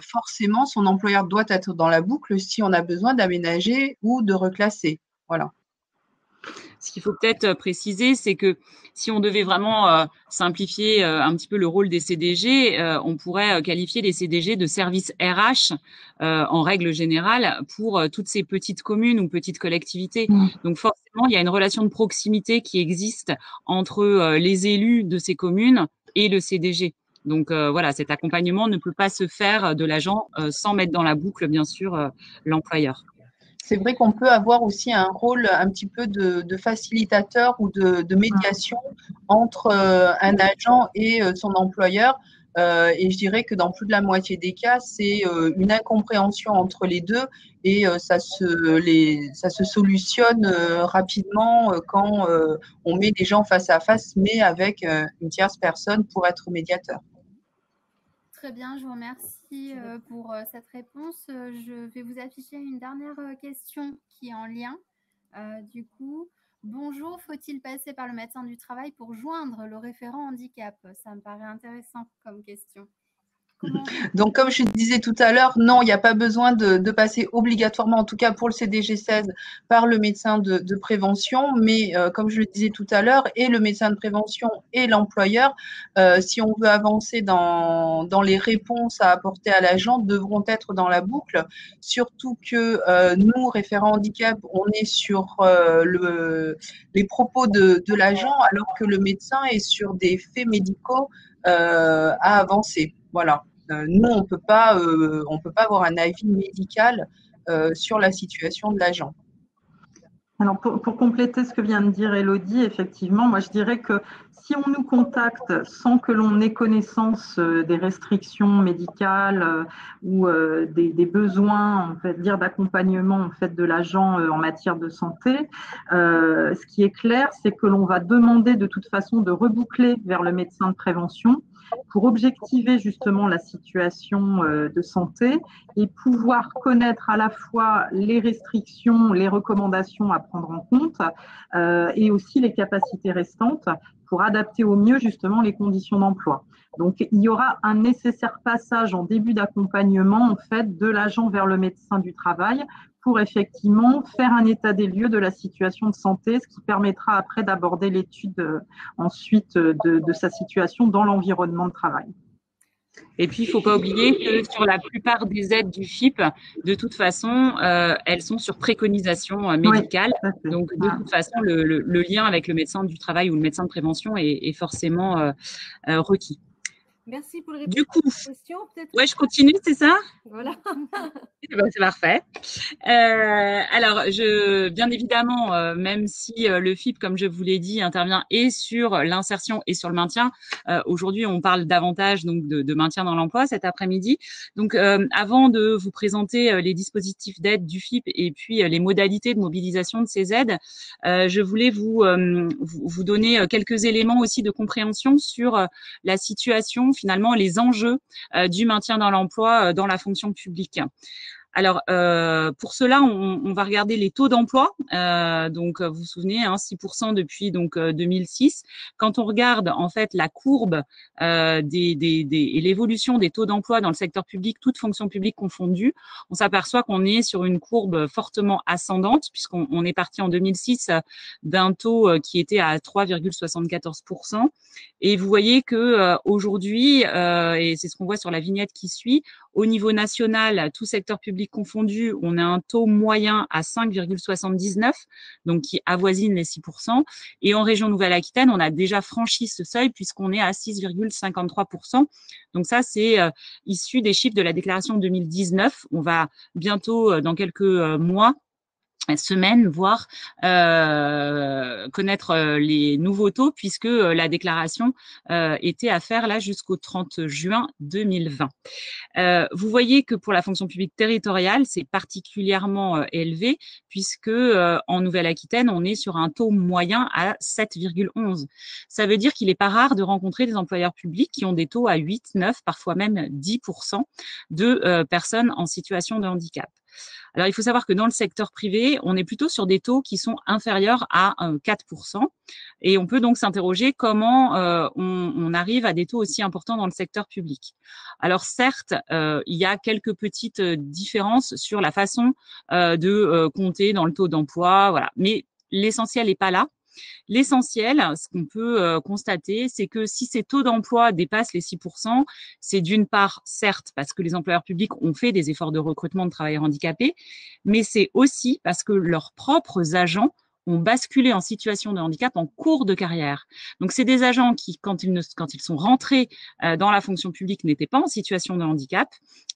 forcément son employeur doit être dans la boucle si on a besoin d'aménager ou de reclasser. Voilà. Ce qu'il faut peut-être préciser, c'est que si on devait vraiment simplifier un petit peu le rôle des CDG, on pourrait qualifier les CDG de services RH en règle générale pour toutes ces petites communes ou petites collectivités. Donc forcément, il y a une relation de proximité qui existe entre les élus de ces communes et le CDG. Donc voilà, cet accompagnement ne peut pas se faire de l'agent sans mettre dans la boucle, bien sûr, l'employeur. C'est vrai qu'on peut avoir aussi un rôle un petit peu de facilitateur ou de médiation entre un agent et son employeur. Et je dirais que dans plus de la moitié des cas, c'est une incompréhension entre les deux et ça se solutionne rapidement quand on met des gens face à face, mais avec une tierce personne pour être médiateur. Très bien, je vous remercie pour cette réponse. Je vais vous afficher une dernière question qui est en lien. Du coup, bonjour, faut-il passer par le médecin du travail pour joindre le référent handicap? Ça me paraît intéressant comme question. Donc, comme je disais tout à l'heure, non, il n'y a pas besoin de passer obligatoirement, en tout cas pour le CDG 16, par le médecin de prévention. Mais comme je le disais tout à l'heure, et le médecin de prévention et l'employeur, si on veut avancer dans les réponses à apporter à l'agent, devront être dans la boucle. Surtout que nous, référents handicap, on est sur les propos de l'agent, alors que le médecin est sur des faits médicaux à avancer. Voilà. Nous, on peut pas avoir un avis médical sur la situation de l'agent. Alors, pour compléter ce que vient de dire Elodie, effectivement, moi je dirais que si on nous contacte sans que l'on ait connaissance des restrictions médicales ou des besoins, en fait, dire d'accompagnement en fait de l'agent en matière de santé, ce qui est clair, c'est que l'on va demander de toute façon de reboucler vers le médecin de prévention pour objectiver justement la situation de santé et pouvoir connaître à la fois les restrictions, les recommandations à prendre en compte et aussi les capacités restantes pour adapter au mieux justement les conditions d'emploi. Donc, il y aura un nécessaire passage en début d'accompagnement en fait de l'agent vers le médecin du travail pour effectivement faire un état des lieux de la situation de santé, ce qui permettra après d'aborder l'étude ensuite de sa situation dans l'environnement de travail. Et puis, il ne faut pas oublier que sur la plupart des aides du FIP, de toute façon, elles sont sur préconisation médicale. Oui, donc, de toute façon, le lien avec le médecin du travail ou le médecin de prévention est forcément requis. Merci pour les Du coup, questions. Ouais, je continue, c'est ça? Voilà. C'est parfait. Alors, bien évidemment, même si le FIP, comme je vous l'ai dit, intervient et sur l'insertion et sur le maintien, aujourd'hui, on parle davantage donc de maintien dans l'emploi cet après-midi. Donc, avant de vous présenter les dispositifs d'aide du FIP et puis les modalités de mobilisation de ces aides, je voulais vous donner quelques éléments aussi de compréhension sur la situation, finalement, les enjeux du maintien dans l'emploi dans la fonction publique. Alors, pour cela, on va regarder les taux d'emploi. Donc, vous vous souvenez, 6% depuis 2006. Quand on regarde en fait la courbe et l'évolution des taux d'emploi dans le secteur public, toutes fonctions publiques confondues, on s'aperçoit qu'on est sur une courbe fortement ascendante puisqu'on est parti en 2006 d'un taux qui était à 3,74%. Et vous voyez que aujourd'hui, et c'est ce qu'on voit sur la vignette qui suit, au niveau national, tout secteur public confondu, on a un taux moyen à 5,79, donc qui avoisine les 6%. Et en région Nouvelle-Aquitaine, on a déjà franchi ce seuil puisqu'on est à 6,53%. Donc ça, c'est issu des chiffres de la déclaration 2019. On va bientôt, dans quelques mois, semaines, voire connaître les nouveaux taux puisque la déclaration était à faire là jusqu'au 30 juin 2020. Vous voyez que pour la fonction publique territoriale, c'est particulièrement élevé puisque en Nouvelle-Aquitaine, on est sur un taux moyen à 7,11. Ça veut dire qu'il n'est pas rare de rencontrer des employeurs publics qui ont des taux à 8, 9, parfois même 10% de personnes en situation de handicap. Alors, il faut savoir que dans le secteur privé, on est plutôt sur des taux qui sont inférieurs à 4%. Et on peut donc s'interroger comment on arrive à des taux aussi importants dans le secteur public. Alors, certes, il y a quelques petites différences sur la façon de compter dans le taux d'emploi, voilà. Mais l'essentiel n'est pas là. L'essentiel, ce qu'on peut constater, c'est que si ces taux d'emploi dépassent les 6%, c'est d'une part, certes, parce que les employeurs publics ont fait des efforts de recrutement de travailleurs handicapés, mais c'est aussi parce que leurs propres agents ont basculé en situation de handicap en cours de carrière. Donc, c'est des agents qui, quand ils sont rentrés dans la fonction publique, n'étaient pas en situation de handicap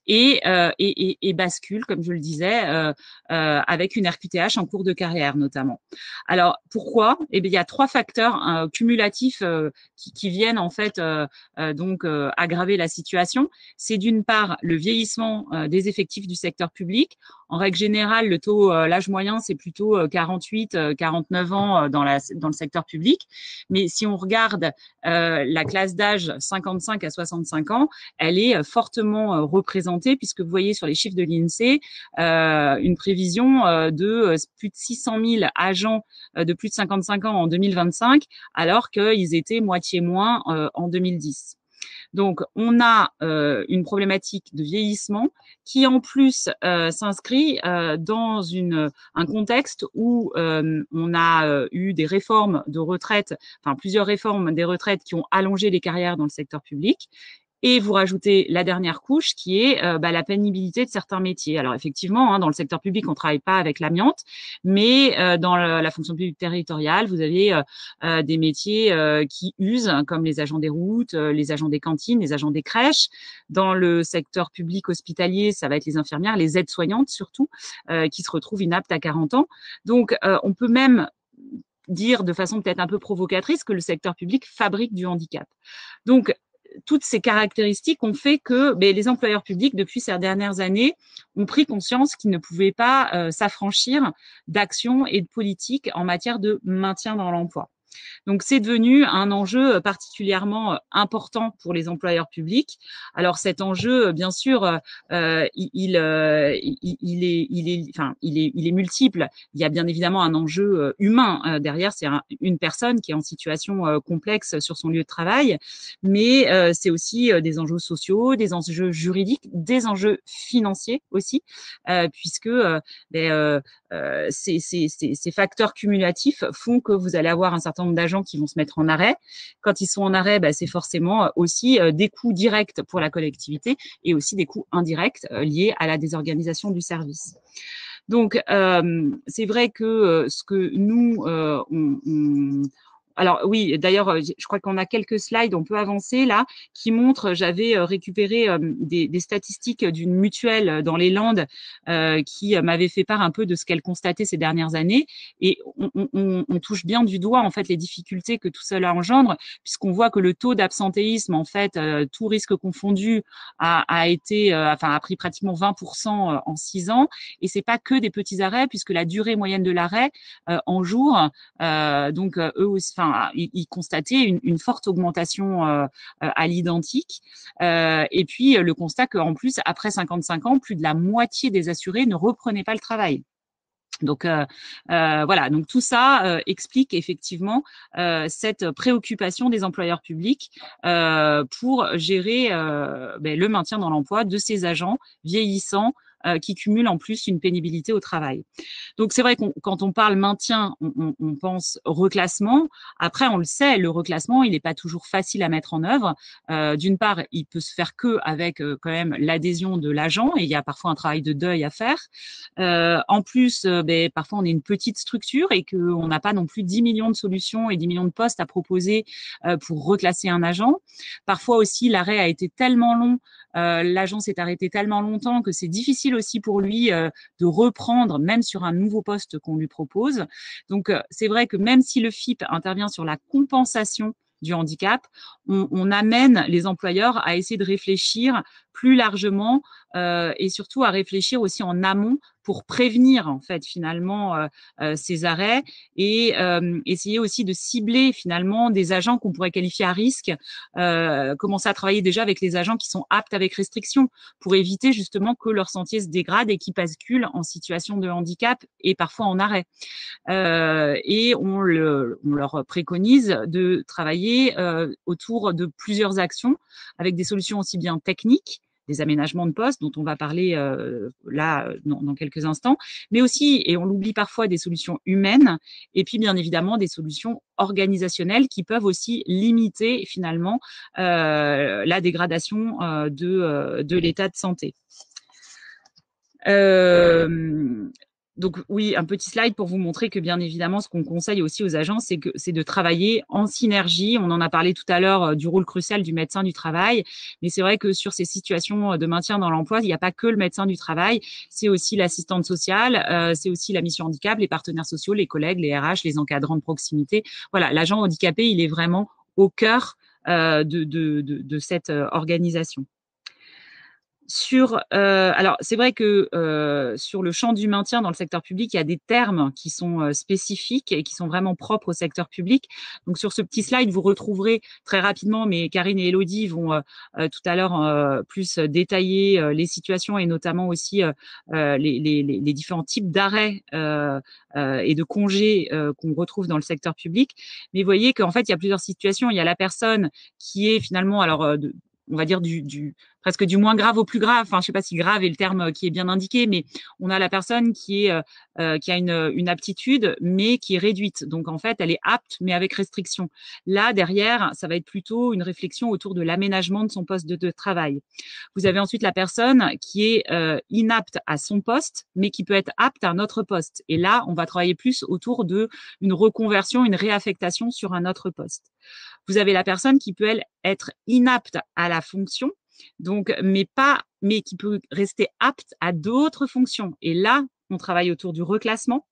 et basculent, comme je le disais, avec une RQTH en cours de carrière notamment. Alors, pourquoi? Eh bien, il y a 3 facteurs cumulatifs qui viennent en fait aggraver la situation. C'est d'une part le vieillissement des effectifs du secteur public. En règle générale, le taux, l'âge moyen, c'est plutôt 48, 49 ans dans le secteur public. Mais si on regarde la classe d'âge 55 à 65 ans, elle est fortement représentée puisque vous voyez sur les chiffres de l'INSEE une prévision de plus de 600 000 agents de plus de 55 ans en 2025, alors qu'ils étaient moitié moins en 2010. Donc, on a une problématique de vieillissement qui, en plus, s'inscrit dans un contexte où on a eu des réformes de retraite, enfin plusieurs réformes des retraites qui ont allongé les carrières dans le secteur public. Et vous rajoutez la dernière couche qui est la pénibilité de certains métiers. Alors effectivement, dans le secteur public, on ne travaille pas avec l'amiante, mais dans la fonction publique territoriale, vous avez des métiers qui usent, comme les agents des routes, les agents des cantines, les agents des crèches. Dans le secteur public hospitalier, ça va être les infirmières, les aides-soignantes surtout, qui se retrouvent inaptes à 40 ans. Donc, on peut même dire de façon peut-être un peu provocatrice que le secteur public fabrique du handicap. Donc, toutes ces caractéristiques ont fait que les employeurs publics, depuis ces dernières années, ont pris conscience qu'ils ne pouvaient pas s'affranchir d'actions et de politiques en matière de maintien dans l'emploi. Donc, c'est devenu un enjeu particulièrement important pour les employeurs publics. Alors, cet enjeu, bien sûr, il est multiple. Il y a bien évidemment un enjeu humain derrière. C'est une personne qui est en situation complexe sur son lieu de travail, mais c'est aussi des enjeux sociaux, des enjeux juridiques, des enjeux financiers aussi, puisque ces facteurs cumulatifs font que vous allez avoir un certain nombre d'agents qui vont se mettre en arrêt. Quand ils sont en arrêt, c'est forcément aussi des coûts directs pour la collectivité et aussi des coûts indirects liés à la désorganisation du service. Donc, c'est vrai que ce que nous, alors oui, d'ailleurs, je crois qu'on a quelques slides, on peut avancer là, qui montrent, j'avais récupéré des statistiques d'une mutuelle dans les Landes qui m'avait fait part un peu de ce qu'elle constatait ces dernières années. Et on touche bien du doigt en fait les difficultés que tout cela engendre, puisqu'on voit que le taux d'absentéisme, en fait, tout risque confondu, a pris pratiquement 20% en 6 ans. Et c'est pas que des petits arrêts, puisque la durée moyenne de l'arrêt en jours, donc eux aussi, ils constataient une forte augmentation à l'identique. Et puis, le constat qu'en plus, après 55 ans, plus de la moitié des assurés ne reprenaient pas le travail. Donc voilà, donc tout ça explique effectivement cette préoccupation des employeurs publics pour gérer le maintien dans l'emploi de ces agents vieillissants qui cumulent en plus une pénibilité au travail. Donc c'est vrai que quand on parle maintien, on pense reclassement. Après, on le sait, le reclassement, il n'est pas toujours facile à mettre en œuvre. D'une part, il peut se faire que avec quand même l'adhésion de l'agent et il y a parfois un travail de deuil à faire. En plus, parfois on est une petite structure et qu'on n'a pas non plus 10 millions de solutions et 10 millions de postes à proposer pour reclasser un agent. Parfois aussi, l'arrêt a été tellement long, l'agent s'est arrêté tellement longtemps que c'est difficile aussi pour lui de reprendre, même sur un nouveau poste qu'on lui propose. Donc, c'est vrai que même si le FIP intervient sur la compensation du handicap, on amène les employeurs à essayer de réfléchir plus largement et surtout à réfléchir aussi en amont pour prévenir en fait finalement ces arrêts et essayer aussi de cibler finalement des agents qu'on pourrait qualifier à risque, commencer à travailler déjà avec les agents qui sont aptes avec restriction pour éviter justement que leur santé se dégrade et qu'ils basculent en situation de handicap et parfois en arrêt. Et on leur préconise de travailler autour de plusieurs actions avec des solutions aussi bien techniques, des aménagements de postes dont on va parler là dans quelques instants, mais aussi, et on l'oublie parfois, des solutions humaines et puis bien évidemment des solutions organisationnelles qui peuvent aussi limiter finalement la dégradation de l'état de santé. Donc oui, un petit slide pour vous montrer que bien évidemment, ce qu'on conseille aussi aux agents, c'est de travailler en synergie. On en a parlé tout à l'heure du rôle crucial du médecin du travail, mais c'est vrai que sur ces situations de maintien dans l'emploi, il n'y a pas que le médecin du travail, c'est aussi l'assistante sociale, c'est aussi la mission handicap, les partenaires sociaux, les collègues, les RH, les encadrants de proximité. Voilà, l'agent handicapé, il est vraiment au cœur de cette organisation. Alors, c'est vrai que sur le champ du maintien dans le secteur public, il y a des termes qui sont spécifiques et qui sont vraiment propres au secteur public. Donc, sur ce petit slide, vous retrouverez très rapidement, mais Karine et Élodie vont tout à l'heure plus détailler les situations et notamment aussi les différents types d'arrêts et de congés qu'on retrouve dans le secteur public. Mais vous voyez qu'en fait, il y a plusieurs situations. Il y a la personne qui est finalement, alors, on va dire presque du moins grave au plus grave. Enfin, je sais pas si grave est le terme qui est bien indiqué, mais on a la personne qui a une aptitude, mais qui est réduite. Donc, en fait, elle est apte, mais avec restriction. Là, derrière, ça va être plutôt une réflexion autour de l'aménagement de son poste de travail. Vous avez ensuite la personne qui est inapte à son poste, mais qui peut être apte à un autre poste. Et là, on va travailler plus autour d'une reconversion, une réaffectation sur un autre poste. Vous avez la personne qui peut, elle, être inapte à la fonction, donc, mais qui peut rester apte à d'autres fonctions. Et là, on travaille autour du reclassement.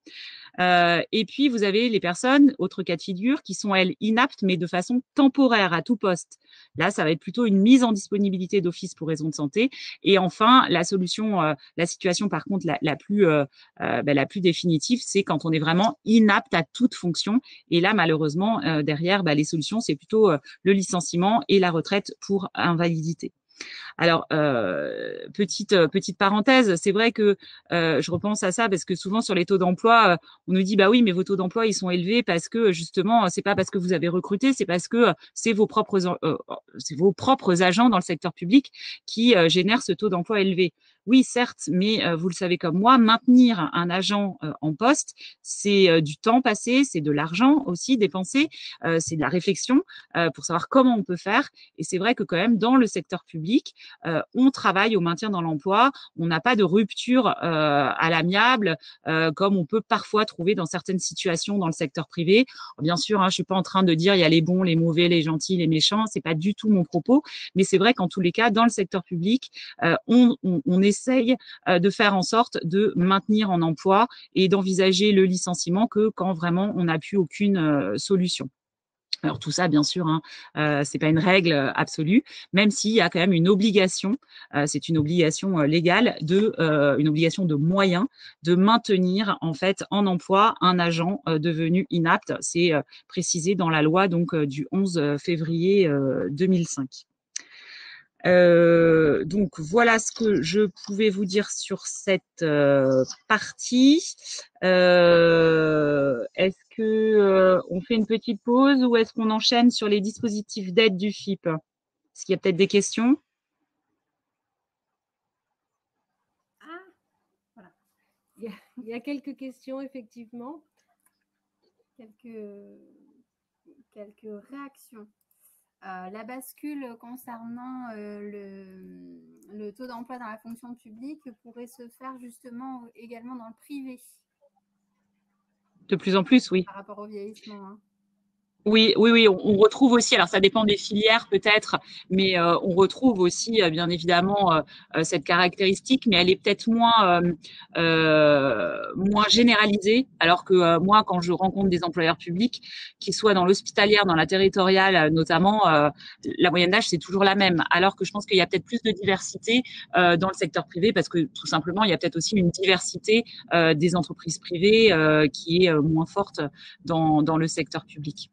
Et puis, vous avez les personnes, autre cas de figure, qui sont, elles, inaptes, mais de façon temporaire à tout poste. Là, ça va être plutôt une mise en disponibilité d'office pour raison de santé. Et enfin, la situation, par contre, la plus définitive, c'est quand on est vraiment inapte à toute fonction. Et là, malheureusement, derrière, les solutions, c'est plutôt le licenciement et la retraite pour invalidité. Alors, petite parenthèse, c'est vrai que je repense à ça parce que souvent sur les taux d'emploi, on nous dit bah oui, mais vos taux d'emploi ils sont élevés parce que justement c'est pas parce que vous avez recruté, c'est parce que c'est vos propres agents dans le secteur public qui génèrent ce taux d'emploi élevé. Oui, certes, mais vous le savez comme moi, maintenir un agent en poste, c'est du temps passé, c'est de l'argent aussi dépensé, c'est de la réflexion pour savoir comment on peut faire. Et c'est vrai que quand même dans le secteur public, on travaille au maintien dans l'emploi, on n'a pas de rupture à l'amiable comme on peut parfois trouver dans certaines situations dans le secteur privé. Bien sûr, je suis pas en train de dire il y a les bons, les mauvais, les gentils, les méchants, c'est pas du tout mon propos, mais c'est vrai qu'en tous les cas, dans le secteur public, on essaye de faire en sorte de maintenir en emploi et d'envisager le licenciement que quand vraiment on n'a plus aucune solution. Alors tout ça, bien sûr, c'est pas une règle absolue, même s'il y a quand même une obligation, c'est une obligation légale une obligation de moyens de maintenir en fait en emploi un agent devenu inapte. C'est précisé dans la loi donc du 11 février 2005. Donc voilà ce que je pouvais vous dire sur cette partie. Est-ce que on fait une petite pause ou est-ce qu'on enchaîne sur les dispositifs d'aide du FIP? Est-ce qu'il y a peut-être des questions? Voilà. Il y a quelques questions, effectivement. Quelques réactions. La bascule concernant le taux d'emploi dans la fonction publique pourrait se faire justement également dans le privé. De plus en plus, oui. Par rapport au vieillissement. Oui, on retrouve aussi, alors ça dépend des filières peut-être, mais on retrouve aussi bien évidemment cette caractéristique, mais elle est peut-être moins généralisée, alors que moi, quand je rencontre des employeurs publics, qu'ils soient dans l'hospitalière, dans la territoriale notamment, la moyenne d'âge, c'est toujours la même, alors que je pense qu'il y a peut-être plus de diversité dans le secteur privé, parce que tout simplement, il y a peut-être aussi une diversité des entreprises privées qui est moins forte dans le secteur public.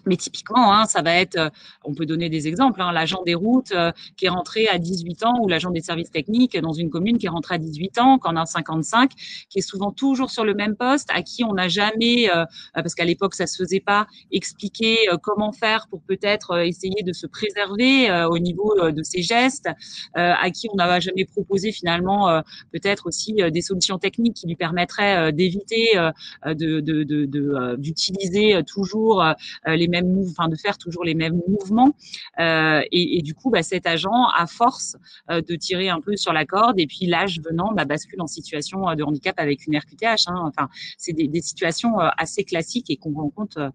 Mais typiquement, ça va être, on peut donner des exemples, l'agent des routes qui est rentré à 18 ans ou l'agent des services techniques dans une commune qui est rentré à 18 ans, qui en a 55, qui est souvent toujours sur le même poste, à qui on n'a jamais, parce qu'à l'époque ça se faisait pas, expliqué comment faire pour peut-être essayer de se préserver au niveau de ses gestes, à qui on n'a jamais proposé finalement peut-être aussi des solutions techniques qui lui permettraient d'éviter d'utiliser toujours les mêmes de faire toujours les mêmes mouvements. Et du coup, cet agent, à force de tirer un peu sur la corde, et puis l'âge venant, bascule en situation de handicap avec une RQTH. Enfin, c'est des situations assez classiques et qu'on rencontre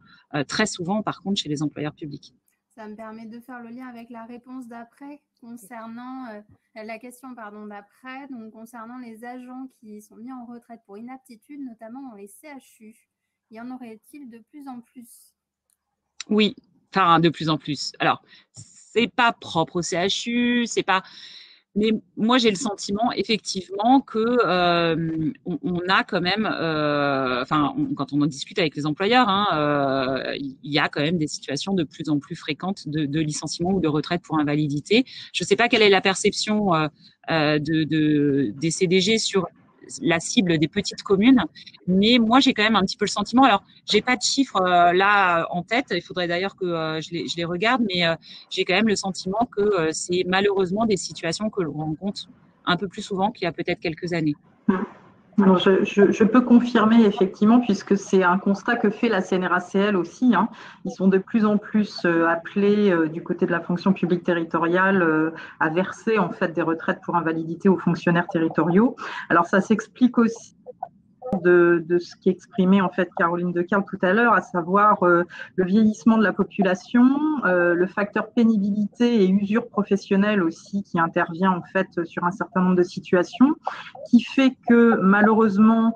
très souvent, par contre, chez les employeurs publics. Ça me permet de faire le lien avec la réponse d'après concernant la question d'après, donc concernant les agents qui sont mis en retraite pour inaptitude, notamment dans les CHU. Y en aurait-il de plus en plus? Oui, enfin de plus en plus. Alors, c'est pas propre au CHU, c'est pas. Mais moi, j'ai le sentiment effectivement que on a quand même, quand on en discute avec les employeurs, il y a quand même des situations de plus en plus fréquentes de licenciement ou de retraite pour invalidité. Je ne sais pas quelle est la perception des CDG sur la cible des petites communes. Mais moi, j'ai quand même un petit peu le sentiment, alors j'ai pas de chiffres là en tête, il faudrait d'ailleurs que je les regarde, mais j'ai quand même le sentiment que c'est malheureusement des situations que l'on rencontre un peu plus souvent qu'il y a peut-être quelques années. Alors, je peux confirmer effectivement, puisque c'est un constat que fait la CNRACL aussi. Hein. Ils sont de plus en plus appelés du côté de la fonction publique territoriale à verser en fait des retraites pour invalidité aux fonctionnaires territoriaux. Alors ça s'explique aussi de ce qu'exprimait en fait Caroline Decarle tout à l'heure, à savoir le vieillissement de la population, le facteur pénibilité et usure professionnelle aussi qui intervient en fait sur un certain nombre de situations, qui fait que malheureusement,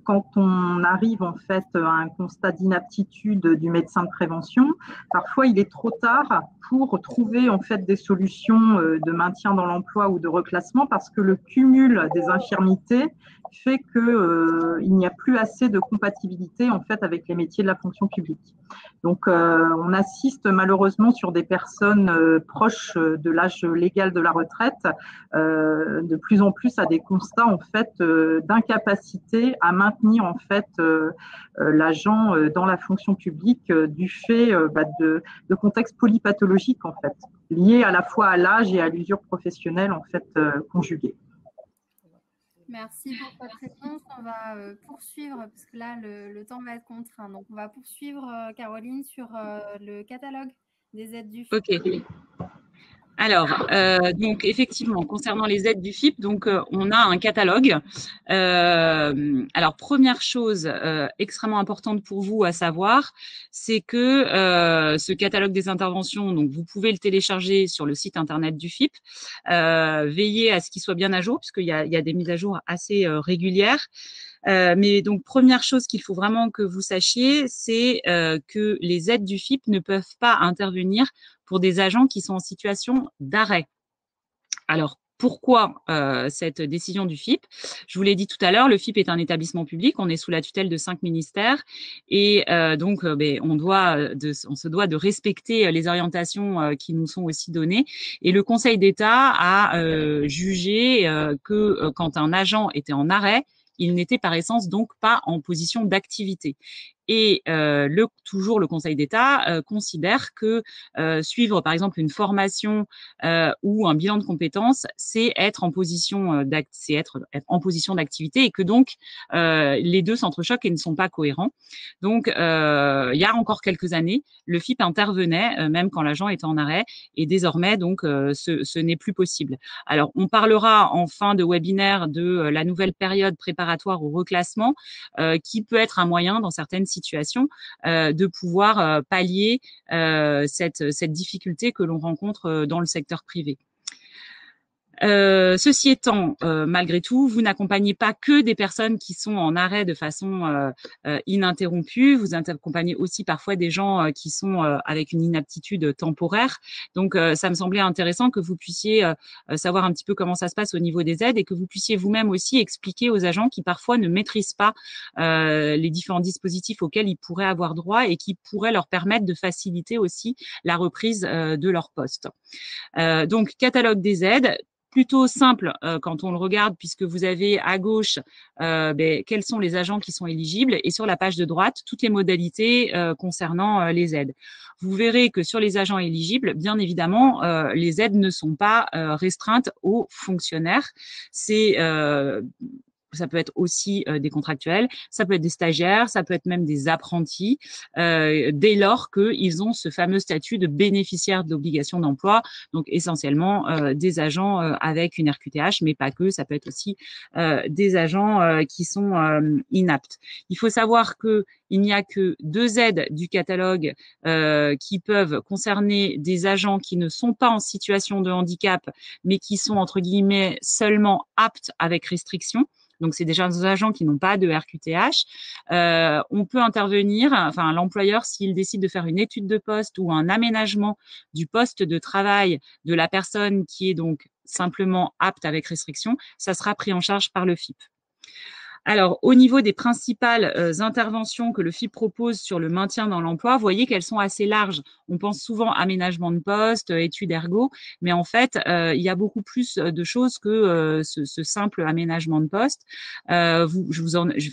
quand on arrive en fait à un constat d'inaptitude du médecin de prévention, parfois il est trop tard pour trouver en fait des solutions de maintien dans l'emploi ou de reclassement, parce que le cumul des infirmités fait qu'il n'y a plus assez de compatibilité en fait avec les métiers de la fonction publique. Donc, on assiste malheureusement sur des personnes proches de l'âge légal de la retraite de plus en plus à des constats en fait d'incapacité à maintenir en fait l'agent dans la fonction publique du fait de contextes polypathologiques en fait liés à la fois à l'âge et à l'usure professionnelle en fait conjuguée. Merci pour votre réponse. On va poursuivre, parce que là, le temps va être contraint. Donc, on va poursuivre, Caroline, sur le catalogue des aides du FIP. Ok. Alors, donc effectivement, concernant les aides du FIP, donc on a un catalogue. Alors, première chose extrêmement importante pour vous à savoir, c'est que ce catalogue des interventions, donc vous pouvez le télécharger sur le site internet du FIP. Veillez à ce qu'il soit bien à jour, puisqu'il y a des mises à jour assez régulières. Mais donc, première chose qu'il faut vraiment que vous sachiez, c'est que les aides du FIP ne peuvent pas intervenir pour des agents qui sont en situation d'arrêt. Alors, pourquoi cette décision du FIP? Je vous l'ai dit tout à l'heure, le FIP est un établissement public, on est sous la tutelle de 5 ministères et donc on se doit de respecter les orientations qui nous sont aussi données. Et le Conseil d'État a jugé que quand un agent était en arrêt, il n'était par essence donc pas en position d'activité. Et toujours le Conseil d'État considère que suivre par exemple une formation ou un bilan de compétences, c'est être en position d'activité et que donc les deux s'entrechoquent et ne sont pas cohérents. Donc il y a encore quelques années, le FIP intervenait même quand l'agent était en arrêt et désormais donc ce n'est plus possible. Alors on parlera en fin de webinaire de la nouvelle période préparatoire au reclassement qui peut être un moyen dans certaines situations de pouvoir pallier cette difficulté que l'on rencontre dans le secteur privé. Ceci étant, malgré tout, vous n'accompagnez pas que des personnes qui sont en arrêt de façon ininterrompue, vous accompagnez aussi parfois des gens qui sont avec une inaptitude temporaire. Donc, ça me semblait intéressant que vous puissiez savoir un petit peu comment ça se passe au niveau des aides et que vous puissiez vous-même aussi expliquer aux agents qui parfois ne maîtrisent pas les différents dispositifs auxquels ils pourraient avoir droit et qui pourraient leur permettre de faciliter aussi la reprise de leur poste. Donc, catalogue des aides. Plutôt simple quand on le regarde, puisque vous avez à gauche quels sont les agents qui sont éligibles et sur la page de droite, toutes les modalités concernant les aides. Vous verrez que sur les agents éligibles, bien évidemment, les aides ne sont pas restreintes aux fonctionnaires. Ça peut être aussi des contractuels, ça peut être des stagiaires, ça peut être même des apprentis, dès lors qu'ils ont ce fameux statut de bénéficiaire de l'obligation d'emploi, donc essentiellement des agents avec une RQTH, mais pas que, ça peut être aussi des agents qui sont inaptes. Il faut savoir qu'il n'y a que 2 aides du catalogue qui peuvent concerner des agents qui ne sont pas en situation de handicap, mais qui sont, entre guillemets, seulement aptes avec restriction. Donc, c'est déjà des agents qui n'ont pas de RQTH. On peut intervenir, enfin, l'employeur, s'il décide de faire une étude de poste ou un aménagement du poste de travail de la personne qui est donc simplement apte avec restriction, ça sera pris en charge par le FIP. Alors, au niveau des principales interventions que le FIP propose sur le maintien dans l'emploi, vous voyez qu'elles sont assez larges. On pense souvent aménagement de poste, études ergo, mais en fait, il y a beaucoup plus de choses que ce simple aménagement de poste. Je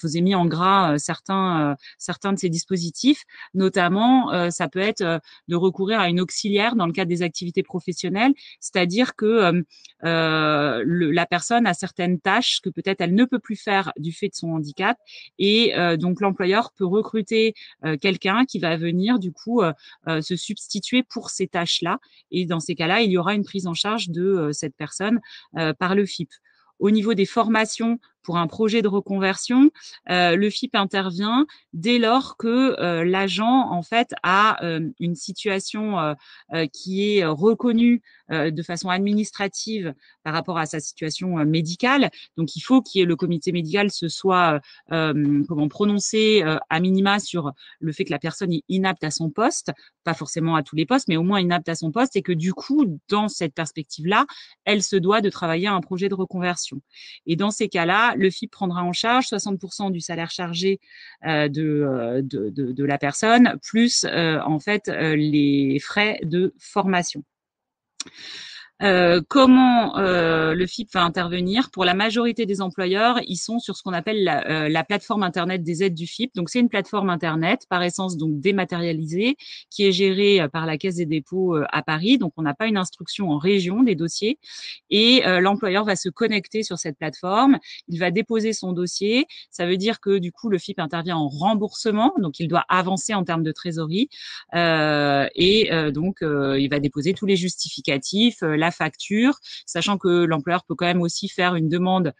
vous ai mis en gras certains de ces dispositifs, notamment, ça peut être de recourir à une auxiliaire dans le cadre des activités professionnelles, c'est-à-dire que la personne a certaines tâches que peut-être elle ne peut plus faire du fait de son handicap et donc l'employeur peut recruter quelqu'un qui va venir du coup se substituer pour ces tâches-là et dans ces cas-là, il y aura une prise en charge de cette personne par le FIP. Au niveau des formations pour un projet de reconversion, le FIP intervient dès lors que l'agent en fait a une situation qui est reconnue de façon administrative par rapport à sa situation médicale. Donc, il faut que le comité médical se soit prononcé à minima sur le fait que la personne est inapte à son poste, pas forcément à tous les postes, mais au moins inapte à son poste et que du coup, dans cette perspective-là, elle se doit de travailler à un projet de reconversion. Et dans ces cas-là, le FIP prendra en charge 60% du salaire chargé de la personne, plus en fait les frais de formation. Comment le FIP va intervenir? Pour la majorité des employeurs, ils sont sur ce qu'on appelle la plateforme Internet des aides du FIP. Donc, c'est une plateforme Internet, par essence donc dématérialisée, qui est gérée par la Caisse des dépôts à Paris. Donc, on n'a pas une instruction en région des dossiers. Et l'employeur va se connecter sur cette plateforme. Il va déposer son dossier. Ça veut dire que, du coup, le FIP intervient en remboursement. Donc, il doit avancer en termes de trésorerie. Donc, il va déposer tous les justificatifs, la facture, sachant que l'employeur peut quand même aussi faire une demande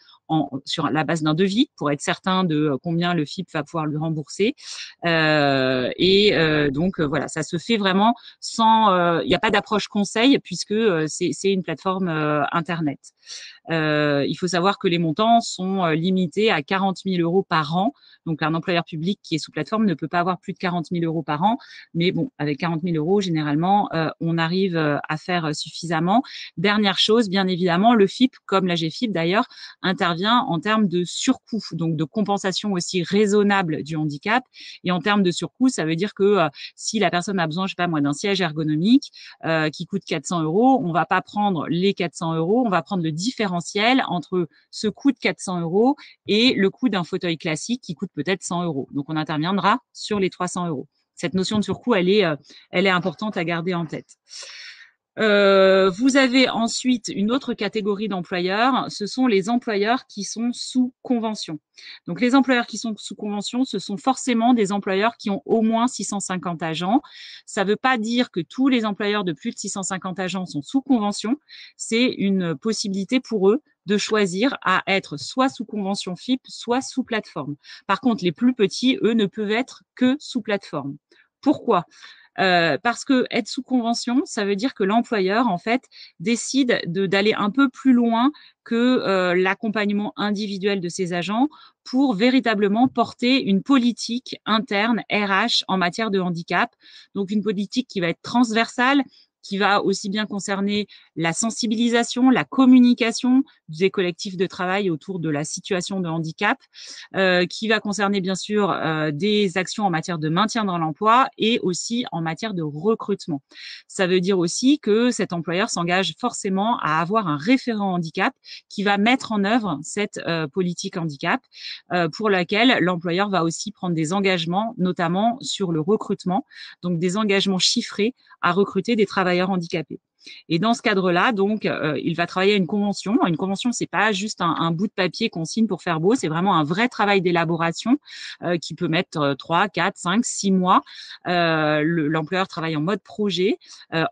sur la base d'un devis pour être certain de combien le FIP va pouvoir lui rembourser. Donc, voilà, ça se fait vraiment sans… il n'y a pas d'approche conseil puisque c'est une plateforme Internet. Il faut savoir que les montants sont limités à 40 000 € par an. Donc, un employeur public qui est sous plateforme ne peut pas avoir plus de 40 000 € par an. Mais bon, avec 40 000 €, généralement, on arrive à faire suffisamment. Dernière chose, bien évidemment, le FIP, comme la GFIP d'ailleurs, intervient en termes de surcoût, donc de compensation aussi raisonnable du handicap. Et en termes de surcoût, ça veut dire que si la personne a besoin, je sais pas moi, d'un siège ergonomique qui coûte 400 €, on va pas prendre les 400 €, on va prendre le différentiel entre ce coût de 400 € et le coût d'un fauteuil classique qui coûte peut-être 100 €. Donc, on interviendra sur les 300 €. Cette notion de surcoût, elle est importante à garder en tête. Vous avez ensuite une autre catégorie d'employeurs, ce sont les employeurs qui sont sous convention. Donc, les employeurs qui sont sous convention, ce sont forcément des employeurs qui ont au moins 650 agents. Ça ne veut pas dire que tous les employeurs de plus de 650 agents sont sous convention. C'est une possibilité pour eux de choisir à être soit sous convention FIP, soit sous plateforme. Par contre, les plus petits, eux, ne peuvent être que sous plateforme. Pourquoi ? Parce que être sous convention, ça veut dire que l'employeur, en fait, décide d'aller un peu plus loin que l'accompagnement individuel de ses agents pour véritablement porter une politique interne RH en matière de handicap. Donc, une politique qui va être transversale, qui va aussi bien concerner la sensibilisation, la communication des collectifs de travail autour de la situation de handicap, qui va concerner bien sûr des actions en matière de maintien dans l'emploi et aussi en matière de recrutement. Ça veut dire aussi que cet employeur s'engage forcément à avoir un référent handicap qui va mettre en œuvre cette politique handicap pour laquelle l'employeur va aussi prendre des engagements, notamment sur le recrutement, donc des engagements chiffrés à recruter des travailleurs handicapés. Et dans ce cadre-là, donc, il va travailler à une convention. Une convention, c'est pas juste un bout de papier qu'on signe pour faire beau, c'est vraiment un vrai travail d'élaboration qui peut mettre 3, 4, 5, 6 mois. L'employeur travaille en mode projet,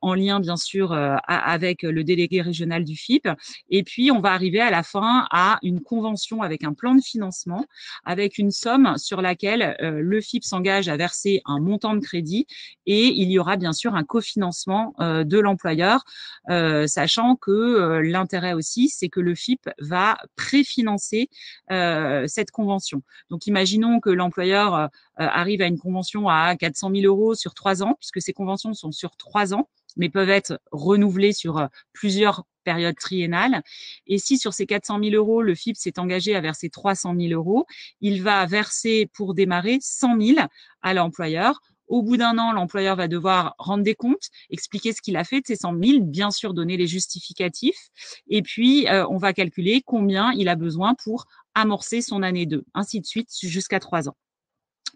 en lien bien sûr avec le délégué régional du FIP. Et puis, on va arriver à la fin à une convention avec un plan de financement, avec une somme sur laquelle le FIP s'engage à verser un montant de crédit et il y aura bien sûr un cofinancement de l'employeur sachant que l'intérêt aussi, c'est que le FIP va préfinancer cette convention. Donc, imaginons que l'employeur arrive à une convention à 400 000 € sur 3 ans, puisque ces conventions sont sur 3 ans, mais peuvent être renouvelées sur plusieurs périodes triennales. Et si sur ces 400 000 €, le FIP s'est engagé à verser 300 000 €, il va verser pour démarrer 100 000 à l'employeur. Au bout d'un an, l'employeur va devoir rendre des comptes, expliquer ce qu'il a fait de ces 100 000, bien sûr donner les justificatifs. Et puis, on va calculer combien il a besoin pour amorcer son année 2, ainsi de suite jusqu'à 3 ans.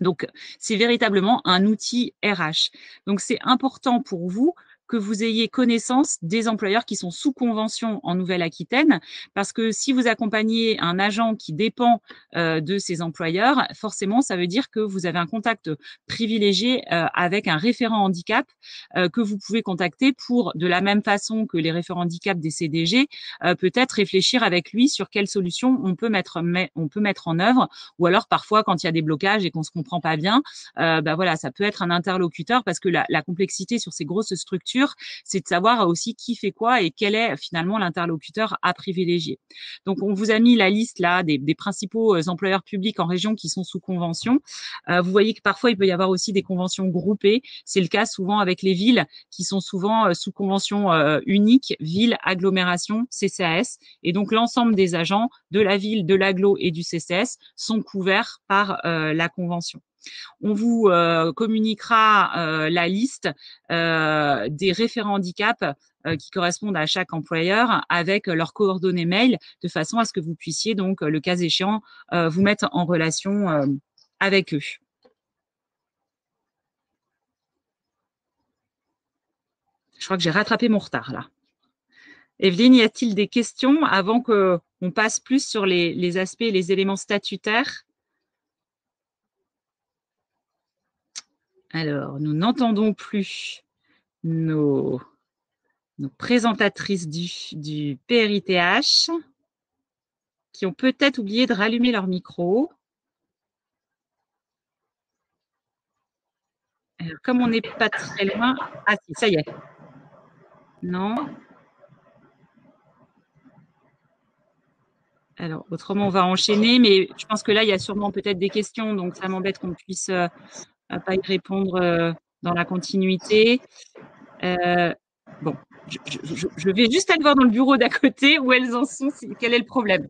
Donc, c'est véritablement un outil RH. Donc, c'est important pour vous que vous ayez connaissance des employeurs qui sont sous convention en Nouvelle-Aquitaine, parce que si vous accompagnez un agent qui dépend de ces employeurs, forcément, ça veut dire que vous avez un contact privilégié avec un référent handicap que vous pouvez contacter pour, de la même façon que les référents handicap des CDG, peut-être réfléchir avec lui sur quelle solution on peut mettre en œuvre, ou alors parfois quand il y a des blocages et qu'on se comprend pas bien, voilà, ça peut être un interlocuteur, parce que la complexité sur ces grosses structures, c'est de savoir aussi qui fait quoi et quel est finalement l'interlocuteur à privilégier. Donc, on vous a mis la liste là des principaux employeurs publics en région qui sont sous convention. Vous voyez que parfois, il peut y avoir aussi des conventions groupées. C'est le cas souvent avec les villes qui sont souvent sous convention unique, ville, agglomération, CCAS. Et donc, l'ensemble des agents de la ville, de l'agglo et du CCS sont couverts par la convention. On vous communiquera la liste des référents handicap qui correspondent à chaque employeur avec leurs coordonnées mail, de façon à ce que vous puissiez donc, le cas échéant, vous mettre en relation avec eux. Je crois que j'ai rattrapé mon retard là. Evelyne, y a-t-il des questions avant qu'on passe plus sur les aspects et les éléments statutaires ? Alors, nous n'entendons plus nos présentatrices du PRITH qui ont peut-être oublié de rallumer leur micro. Alors, comme on n'est pas très loin… Ah si, ça y est. Non. Alors, autrement, on va enchaîner, mais je pense que là, il y a sûrement peut-être des questions, donc ça m'embête qu'on ne puisse pas y répondre dans la continuité. Bon, je vais juste aller voir dans le bureau d'à côté où elles en sont, quel est le problème.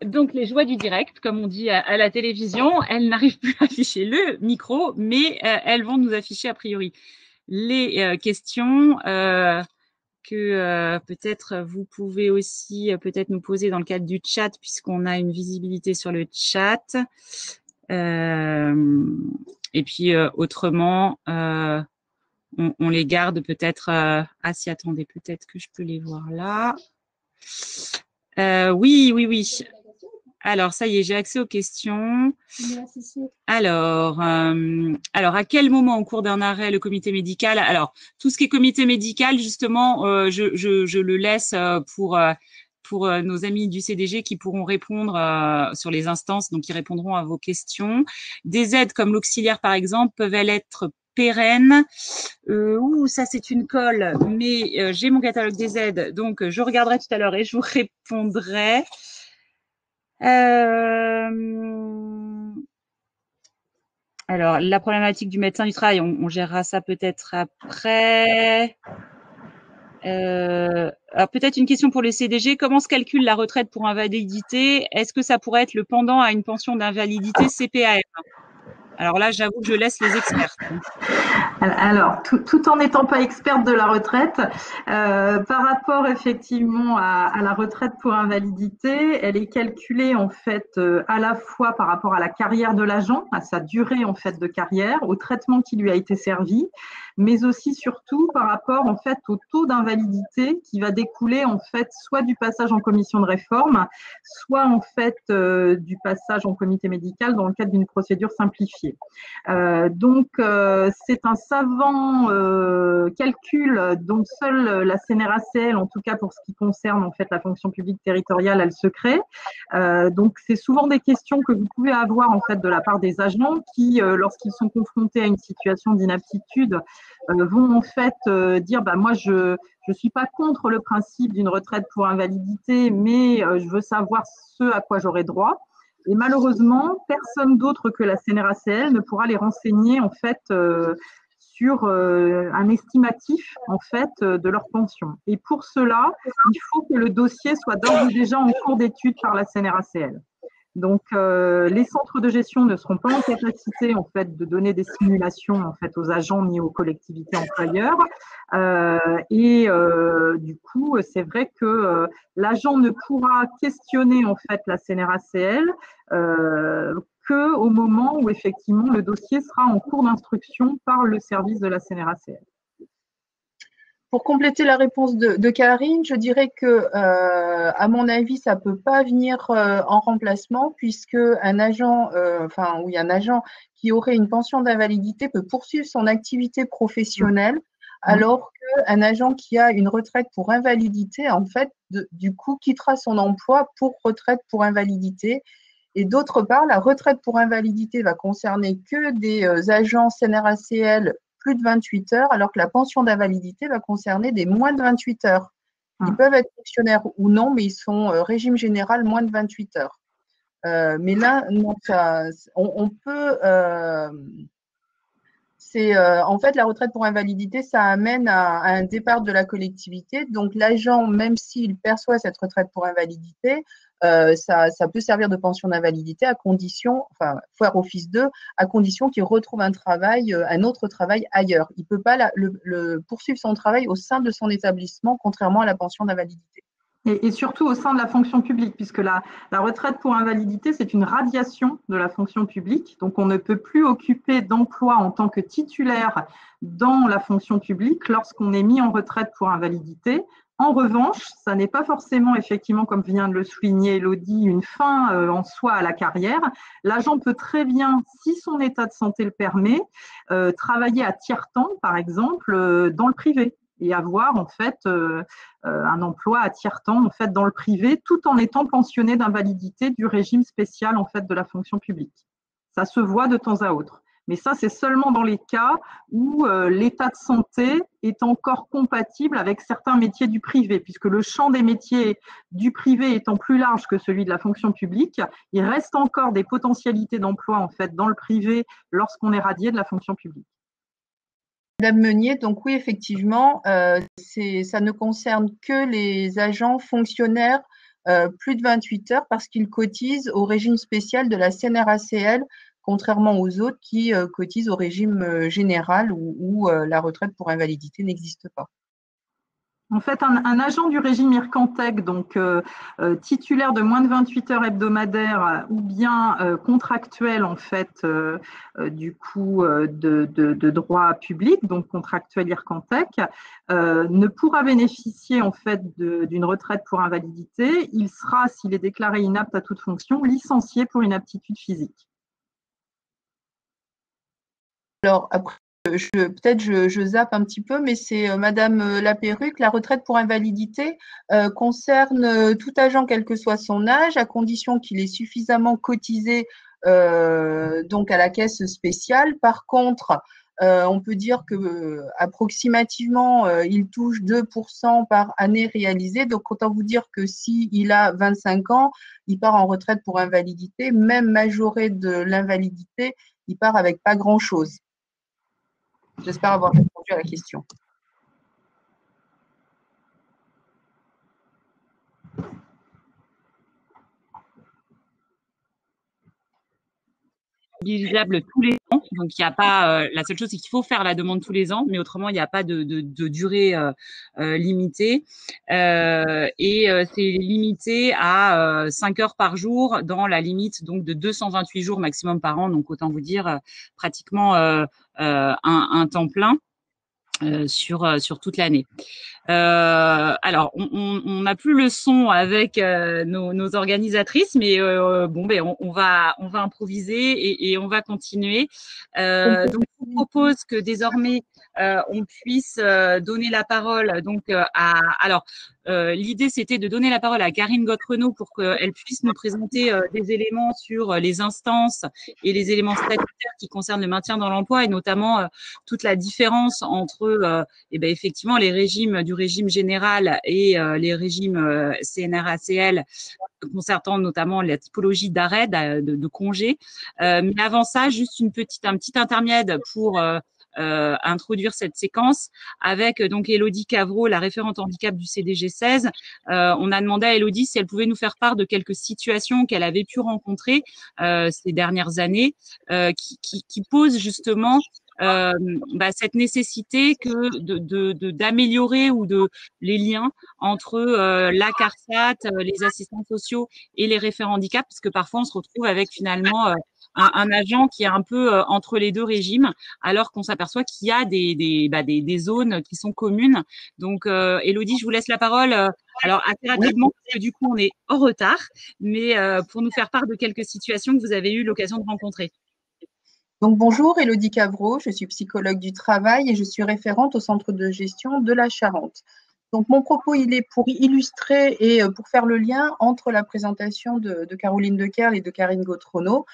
Donc, les joies du direct, comme on dit à la télévision, elles n'arrivent plus à afficher le micro, mais elles vont nous afficher a priori les questions que peut-être vous pouvez aussi peut-être nous poser dans le cadre du chat, puisqu'on a une visibilité sur le chat. Et puis, autrement, on les garde peut-être… ah si, attendez, peut-être que je peux les voir là. Oui. Alors, ça y est, j'ai accès aux questions. Alors, à quel moment au cours d'un arrêt le comité médical… Alors, tout ce qui est comité médical, justement, je le laisse pour nos amis du CDG qui pourront répondre sur les instances, donc ils répondront à vos questions. Des aides comme l'auxiliaire, par exemple, peuvent-elles être pérennes? Ça c'est une colle, mais j'ai mon catalogue des aides, donc je regarderai tout à l'heure et je vous répondrai. Alors, la problématique du médecin du travail, on gérera ça peut-être après. Alors, peut-être une question pour le CDG. Comment se calcule la retraite pour invalidité? Est-ce que ça pourrait être le pendant à une pension d'invalidité CPAM? Alors là, j'avoue que je laisse les experts. Alors, tout en n'étant pas experte de la retraite, par rapport effectivement à la retraite pour invalidité, elle est calculée en fait à la fois par rapport à la carrière de l'agent, à sa durée en fait de carrière, au traitement qui lui a été servi, mais aussi surtout par rapport en fait au taux d'invalidité qui va découler en fait soit du passage en commission de réforme, soit en fait du passage en comité médical dans le cadre d'une procédure simplifiée. Donc c'est un savant calcul dont seule la CNRACL, en tout cas pour ce qui concerne en fait la fonction publique territoriale, elle se crée. Donc c'est souvent des questions que vous pouvez avoir en fait de la part des agents qui, lorsqu'ils sont confrontés à une situation d'inaptitude, vont en fait dire bah moi je suis pas contre le principe d'une retraite pour invalidité, mais je veux savoir ce à quoi j'aurai droit. Et malheureusement, personne d'autre que la CNRACL ne pourra les renseigner en fait sur un estimatif en fait de leur pension. Et pour cela, il faut que le dossier soit d'ores et déjà en cours d'étude par la CNRACL. Donc, les centres de gestion ne seront pas en capacité en fait de donner des simulations en fait aux agents ni aux collectivités employeurs. Du coup, c'est vrai que l'agent ne pourra questionner en fait la CNRACL que au moment où effectivement le dossier sera en cours d'instruction par le service de la CNRACL. Pour compléter la réponse de Karine, je dirais que, à mon avis, ça ne peut pas venir en remplacement puisque un agent, un agent qui aurait une pension d'invalidité peut poursuivre son activité professionnelle, alors qu'un agent qui a une retraite pour invalidité, en fait, du coup, quittera son emploi pour retraite pour invalidité. Et d'autre part, la retraite pour invalidité va concerner que des agents CNRACL plus de 28 heures, alors que la pension d'invalidité va concerner des moins de 28 heures. Ils peuvent être fonctionnaires ou non, mais ils sont régime général moins de 28 heures. Mais là, non, on peut… en fait, la retraite pour invalidité, ça amène à un départ de la collectivité. Donc, l'agent, même s'il perçoit cette retraite pour invalidité, ça peut servir de pension d'invalidité à condition, enfin, faire office d'eux, à condition qu'il retrouve un travail, un autre travail ailleurs. Il ne peut pas poursuivre son travail au sein de son établissement, contrairement à la pension d'invalidité. Et surtout au sein de la fonction publique, puisque la retraite pour invalidité, c'est une radiation de la fonction publique. Donc, on ne peut plus occuper d'emploi en tant que titulaire dans la fonction publique lorsqu'on est mis en retraite pour invalidité. En revanche, ça n'est pas forcément, effectivement, comme vient de le souligner Elodie, une fin en soi à la carrière. L'agent peut très bien, si son état de santé le permet, travailler à tiers-temps, par exemple, dans le privé et avoir en fait un emploi à tiers-temps en fait dans le privé, tout en étant pensionné d'invalidité du régime spécial en fait de la fonction publique. Ça se voit de temps à autre. Mais ça, c'est seulement dans les cas où l'état de santé est encore compatible avec certains métiers du privé, puisque le champ des métiers du privé étant plus large que celui de la fonction publique, il reste encore des potentialités d'emploi en fait dans le privé lorsqu'on est radié de la fonction publique. Madame Meunier, donc oui, effectivement, ça ne concerne que les agents fonctionnaires plus de 28 heures parce qu'ils cotisent au régime spécial de la CNRACL, contrairement aux autres qui cotisent au régime général où la retraite pour invalidité n'existe pas. En fait, un agent du régime Ircantec, donc titulaire de moins de 28 heures hebdomadaires ou bien contractuel en fait du coup de droit public, donc contractuel Ircantec, ne pourra bénéficier en fait d'une retraite pour invalidité. Il sera, s'il est déclaré inapte à toute fonction, licencié pour inaptitude physique. Alors après, peut-être je zappe un petit peu, mais c'est Madame Lapéruc. La retraite pour invalidité concerne tout agent, quel que soit son âge, à condition qu'il ait suffisamment cotisé donc à la caisse spéciale. Par contre, on peut dire que approximativement, il touche 2% par année réalisée. Donc, autant vous dire que s'il a 25 ans, il part en retraite pour invalidité, même majoré de l'invalidité, il part avec pas grand-chose. J'espère avoir répondu à la question. Éligible tous les ans, donc il n'y a pas. La seule chose, c'est qu'il faut faire la demande tous les ans, mais autrement, il n'y a pas de durée limitée. C'est limité à 5 heures par jour dans la limite donc de 228 jours maximum par an. Donc autant vous dire pratiquement un temps plein. sur toute l'année. Alors, on n'a plus le son avec nos organisatrices, mais on va improviser et on va continuer. Donc, je vous propose que désormais on puisse donner la parole l'idée, c'était de donner la parole à Karine Gautre-Renaud pour qu'elle puisse nous présenter des éléments sur les instances et les éléments statutaires qui concernent le maintien dans l'emploi et notamment toute la différence entre effectivement les régimes du régime général et les régimes CNRACL concernant notamment la typologie d'arrêt, de congé. Mais avant ça, juste un petit intermède pour introduire cette séquence avec donc Élodie Cavreau, la référente handicap du CDG 16. On a demandé à Élodie si elle pouvait nous faire part de quelques situations qu'elle avait pu rencontrer ces dernières années qui posent justement cette nécessité d'améliorer ou les liens entre la CARSAT, les assistants sociaux et les référents handicap, parce que parfois on se retrouve avec finalement un agent qui est un peu entre les deux régimes, alors qu'on s'aperçoit qu'il y a des zones qui sont communes. Donc, Élodie, je vous laisse la parole. Alors, assez rapidement, parce que du coup, on est en retard, mais pour nous faire part de quelques situations que vous avez eu l'occasion de rencontrer. Donc, bonjour, Élodie Cavreau, je suis psychologue du travail et je suis référente au centre de gestion de la Charente. Donc, mon propos, il est pour illustrer et pour faire le lien entre la présentation de Caroline Dekerle et de Karine Gautre-Renaud.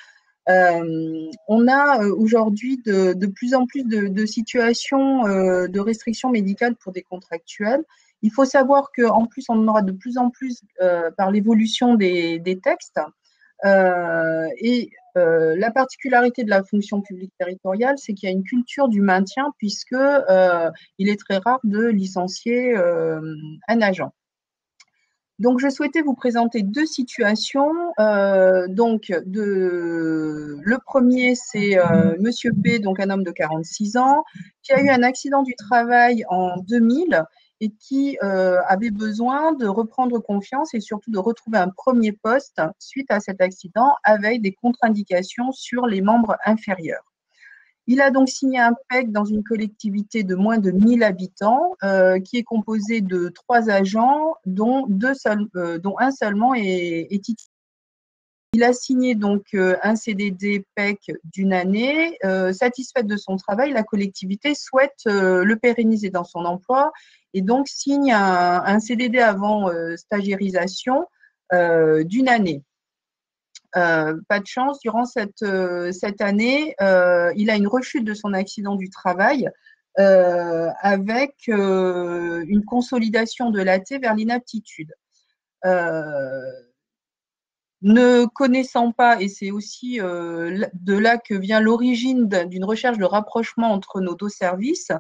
On a aujourd'hui de plus en plus de situations de restrictions médicales pour des contractuels. Il faut savoir qu'en plus, on en aura de plus en plus par l'évolution des textes. La particularité de la fonction publique territoriale, c'est qu'il y a une culture du maintien puisque il est très rare de licencier un agent. Donc, je souhaitais vous présenter deux situations. Le premier, c'est Monsieur P, donc un homme de 46 ans, qui a eu un accident du travail en 2000 et qui avait besoin de reprendre confiance et surtout de retrouver un premier poste suite à cet accident avec des contre-indications sur les membres inférieurs. Il a donc signé un PEC dans une collectivité de moins de 1000 habitants qui est composée de 3 agents, dont un seulement est titulaire. Il a signé donc un CDD PEC d'une année. Satisfaite de son travail, la collectivité souhaite le pérenniser dans son emploi et donc signe un CDD avant stagiairisation d'une année. Pas de chance, durant cette année, il a une rechute de son accident du travail avec une consolidation de l'AT vers l'inaptitude. Ne connaissant pas, et c'est aussi de là que vient l'origine d'une recherche de rapprochement entre nos deux services,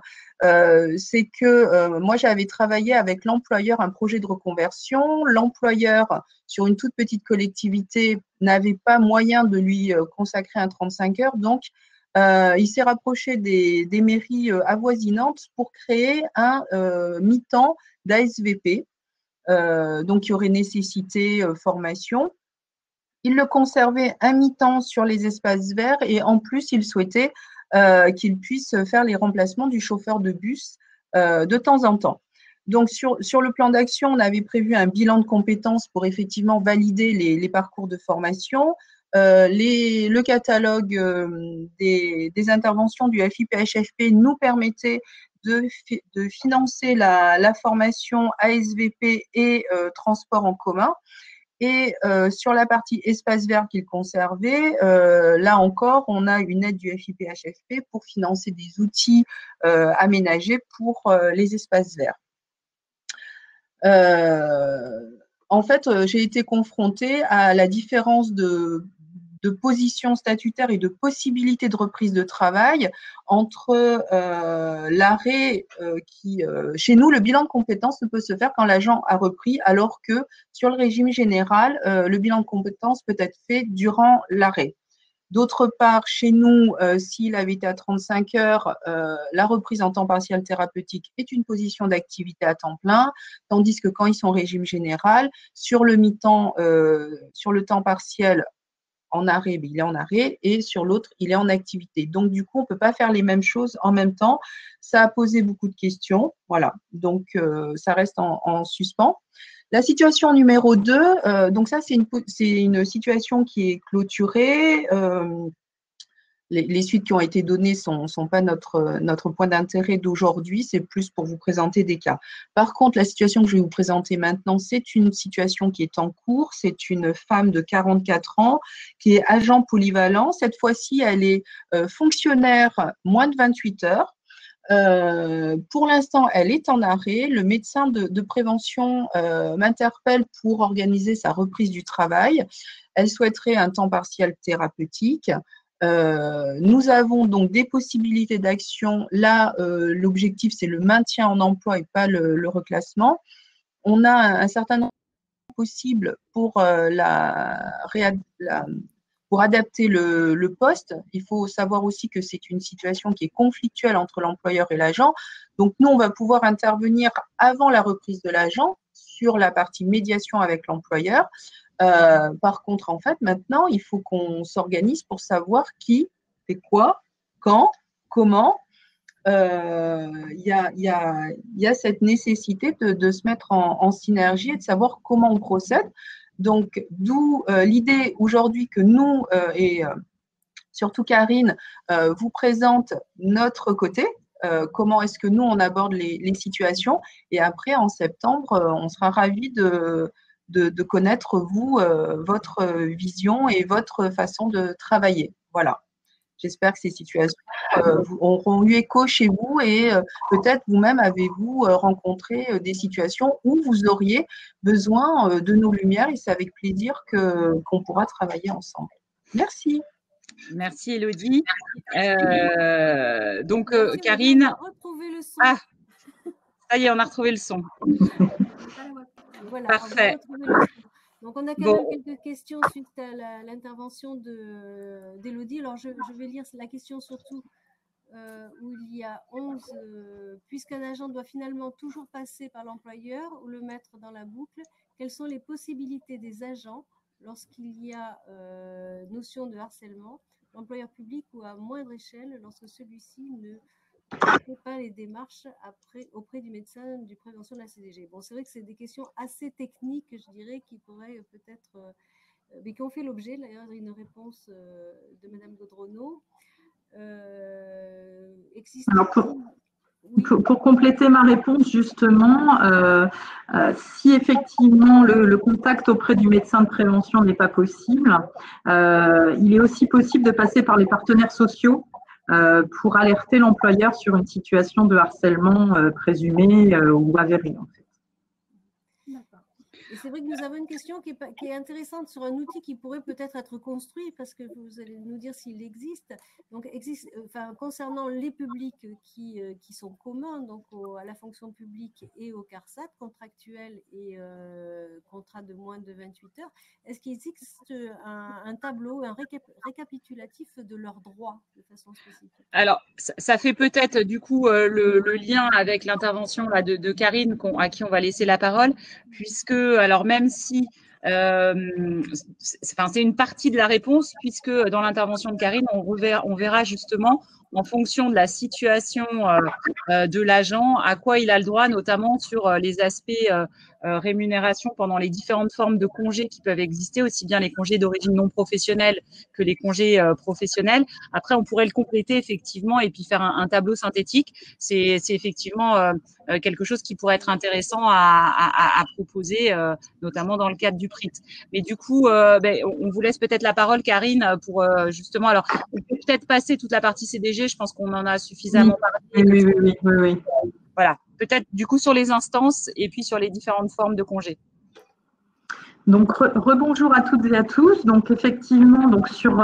c'est que moi, j'avais travaillé avec l'employeur un projet de reconversion. L'employeur, sur une toute petite collectivité, n'avait pas moyen de lui consacrer un 35 heures. Donc, il s'est rapproché des mairies avoisinantes pour créer un mi-temps d'ASVP, donc qui aurait nécessité formation. Il le conservait un mi-temps sur les espaces verts et en plus, il souhaitait qu'il puisse faire les remplacements du chauffeur de bus de temps en temps. Donc, sur le plan d'action, on avait prévu un bilan de compétences pour effectivement valider les parcours de formation. Le catalogue des interventions du FIPHFP nous permettait de financer la formation ASVP et transport en commun. Et sur la partie espace vert qu'il conservait, là encore, on a une aide du FIPHFP pour financer des outils aménagés pour les espaces verts. En fait, j'ai été confrontée à la différence de position statutaire et de possibilité de reprise de travail entre l'arrêt chez nous, le bilan de compétences ne peut se faire quand l'agent a repris, alors que sur le régime général, le bilan de compétences peut être fait durant l'arrêt. D'autre part, chez nous, s'il avait été à 35 heures, la reprise en temps partiel thérapeutique est une position d'activité à temps plein, tandis que quand ils sont au régime général, sur le mi-temps, sur le temps partiel, en arrêt, il est en arrêt, et sur l'autre, il est en activité. Donc, du coup, on ne peut pas faire les mêmes choses en même temps. Ça a posé beaucoup de questions. Voilà, donc ça reste en suspens. La situation numéro 2, donc ça, c'est une situation qui est clôturée. Les suites qui ont été données ne sont pas notre point d'intérêt d'aujourd'hui, c'est plus pour vous présenter des cas. Par contre, la situation que je vais vous présenter maintenant, c'est une situation qui est en cours. C'est une femme de 44 ans qui est agent polyvalent. Cette fois-ci, elle est fonctionnaire moins de 28 heures. Pour l'instant, elle est en arrêt. Le médecin de prévention m'interpelle pour organiser sa reprise du travail. Elle souhaiterait un temps partiel thérapeutique. Nous avons donc des possibilités d'action. Là, l'objectif, c'est le maintien en emploi et pas le reclassement. On a un certain nombre possible pour, pour adapter le poste. Il faut savoir aussi que c'est une situation qui est conflictuelle entre l'employeur et l'agent. Donc, nous, on va pouvoir intervenir avant la reprise de l'agent sur la partie médiation avec l'employeur. Par contre, en fait, maintenant, il faut qu'on s'organise pour savoir qui fait quoi, quand, comment. Il y a cette nécessité de se mettre en synergie et de savoir comment on procède. Donc, d'où l'idée aujourd'hui que nous, et surtout Karine, vous présente notre côté, comment est-ce que nous, on aborde les situations. Et après, en septembre, on sera ravis de connaître, vous, votre vision et votre façon de travailler. Voilà. J'espère que ces situations auront eu écho chez vous et peut-être vous-même avez-vous rencontré des situations où vous auriez besoin de nos lumières et c'est avec plaisir qu'on pourra travailler ensemble. Merci. Merci Élodie. Donc Merci, Karine. on a retrouvé le son. Ah, ça y est, on a retrouvé le son. Voilà, parfait. On a retrouvé le son. Donc, on a quand même quelques questions suite à l'intervention d'Élodie. Alors, je vais lire la question surtout où il y a 11. Puisqu'un agent doit finalement toujours passer par l'employeur ou le mettre dans la boucle, quelles sont les possibilités des agents lorsqu'il y a notion de harcèlement, l'employeur public ou à moindre échelle lorsque celui-ci ne fait pas les démarches auprès du médecin du prévention de la CDG. Bon, c'est vrai que c'est des questions assez techniques, je dirais, qui pourraient peut-être, mais qui ont fait l'objet d'ailleurs d'une réponse de Madame Gaudronneau. Alors pour compléter ma réponse, justement, si effectivement le contact auprès du médecin de prévention n'est pas possible, il est aussi possible de passer par les partenaires sociaux pour alerter l'employeur sur une situation de harcèlement présumé ou avéré, en fait. D'accord. Et c'est vrai que nous avons une question qui est intéressante sur un outil qui pourrait peut-être être construit, parce que vous allez nous dire s'il existe. Donc, concernant les publics qui sont communs, donc à la fonction publique et au CARSAT, contractuel et contrat de moins de 28 heures, est-ce qu'il existe un tableau, un récapitulatif de leurs droits de façon spécifique? Alors, ça fait peut-être du coup le lien avec l'intervention de Karine à qui on va laisser la parole, puisque, alors même si c'est une partie de la réponse, puisque dans l'intervention de Karine, on verra justement en fonction de la situation de l'agent, à quoi il a le droit, notamment sur les aspects rémunération pendant les différentes formes de congés qui peuvent exister, aussi bien les congés d'origine non professionnelle que les congés professionnels. Après, on pourrait le compléter effectivement et puis faire un tableau synthétique. C'est effectivement quelque chose qui pourrait être intéressant à proposer, notamment dans le cadre du PRIT. Mais du coup, on vous laisse peut-être la parole, Karine, pour justement, alors, on peut peut-être passer toute la partie CDG, je pense qu'on en a suffisamment parlé. Oui. Voilà, peut-être du coup sur les instances et puis sur les différentes formes de congés. Donc, rebonjour à toutes et à tous. Donc, effectivement, donc sur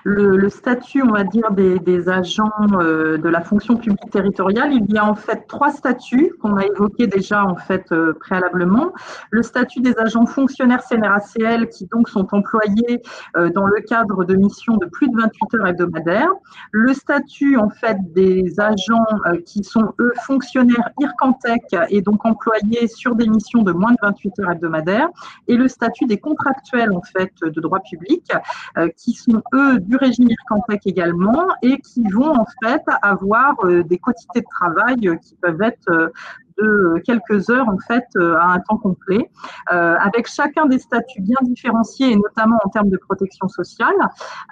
le statut, on va dire, des agents de la fonction publique territoriale, il y a en fait 3 statuts qu'on a évoqués déjà en fait préalablement. Le statut des agents fonctionnaires CNRACL qui donc sont employés dans le cadre de missions de plus de 28 heures hebdomadaires. Le statut en fait des agents qui sont eux fonctionnaires IRCANTEC et donc employés sur des missions de moins de 28 heures hebdomadaires. Et le le statut des contractuels en fait de droit public, qui sont eux du régime Ircantec également et qui vont en fait avoir des quotités de travail qui peuvent être de quelques heures en fait à un temps complet, avec chacun des statuts bien différenciés et notamment en termes de protection sociale.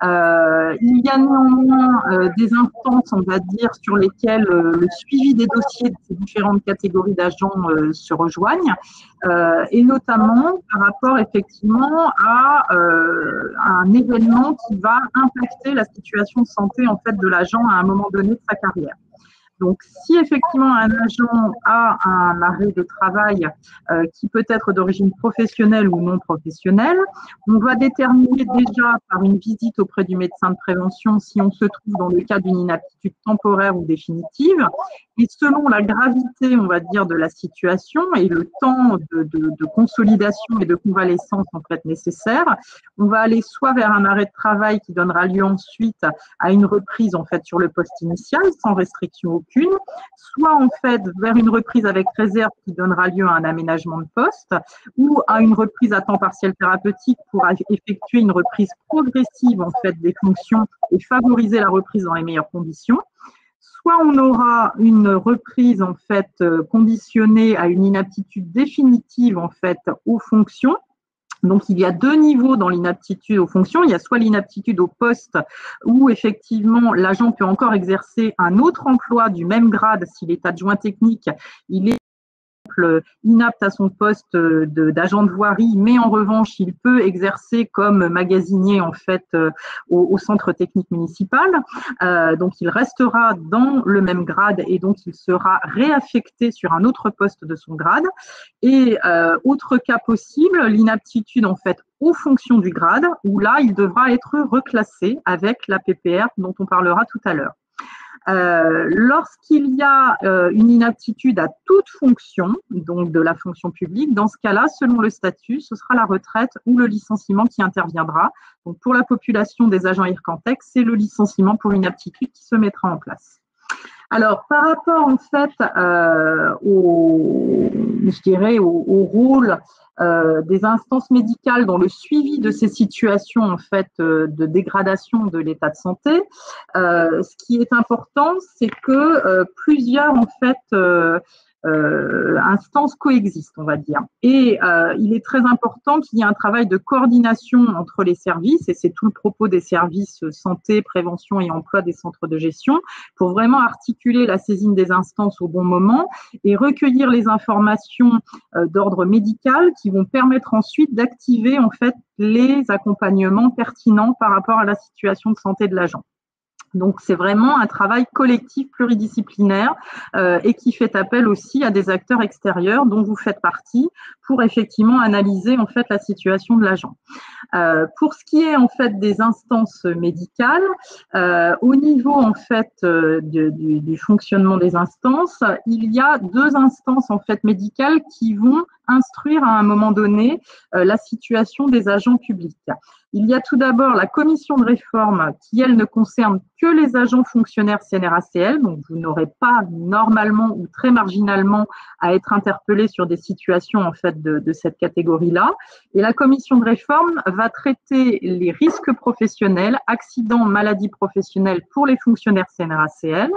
Il y a néanmoins des instances, on va dire, sur lesquelles le suivi des dossiers de ces différentes catégories d'agents se rejoignent, et notamment par rapport effectivement à un événement qui va impacter la situation de santé en fait de l'agent à un moment donné de sa carrière. Donc, si effectivement un agent a un arrêt de travail qui peut être d'origine professionnelle ou non professionnelle, on va déterminer déjà par une visite auprès du médecin de prévention si on se trouve dans le cas d'une inaptitude temporaire ou définitive. Et selon la gravité, on va dire, de la situation et le temps de consolidation et de convalescence en fait nécessaire, on va aller soit vers un arrêt de travail qui donnera lieu ensuite à une reprise en fait sur le poste initial sans restriction aucune, soit en fait vers une reprise avec réserve qui donnera lieu à un aménagement de poste ou à une reprise à temps partiel thérapeutique pour effectuer une reprise progressive en fait des fonctions et favoriser la reprise dans les meilleures conditions. Soit on aura une reprise en fait conditionnée à une inaptitude définitive en fait aux fonctions. Donc, il y a deux niveaux dans l'inaptitude aux fonctions. Il y a soit l'inaptitude au poste où effectivement l'agent peut encore exercer un autre emploi du même grade s'il est adjoint technique, il est inapte à son poste d'agent de voirie, mais en revanche, il peut exercer comme magasinier en fait au centre technique municipal. Donc, il restera dans le même grade et donc il sera réaffecté sur un autre poste de son grade. Et autre cas possible, l'inaptitude en fait aux fonctions du grade, où là, il devra être reclassé avec la PPR dont on parlera tout à l'heure. Lorsqu'il y a une inaptitude à toute fonction, donc de la fonction publique, dans ce cas-là, selon le statut, ce sera la retraite ou le licenciement qui interviendra. Donc, pour la population des agents Ircantec, c'est le licenciement pour inaptitude qui se mettra en place. Alors, par rapport en fait au rôle des instances médicales dans le suivi de ces situations en fait de dégradation de l'état de santé, ce qui est important, c'est que plusieurs en fait instances coexistent, on va dire. Et il est très important qu'il y ait un travail de coordination entre les services, et c'est tout le propos des services santé, prévention et emploi des centres de gestion, pour vraiment articuler la saisine des instances au bon moment et recueillir les informations d'ordre médical qui vont permettre ensuite d'activer en fait les accompagnements pertinents par rapport à la situation de santé de l'agent. Donc, c'est vraiment un travail collectif pluridisciplinaire et qui fait appel aussi à des acteurs extérieurs dont vous faites partie pour effectivement analyser en fait la situation de l'agent. Pour ce qui est en fait des instances médicales, au niveau en fait du fonctionnement des instances, il y a deux instances en fait médicales qui vont instruire à un moment donné la situation des agents publics. Il y a tout d'abord la commission de réforme qui, elle, ne concerne que les agents fonctionnaires CNRACL, donc vous n'aurez pas normalement ou très marginalement à être interpellé sur des situations en fait de cette catégorie-là. Et la commission de réforme va traiter les risques professionnels, accidents, maladies professionnelles pour les fonctionnaires CNRACL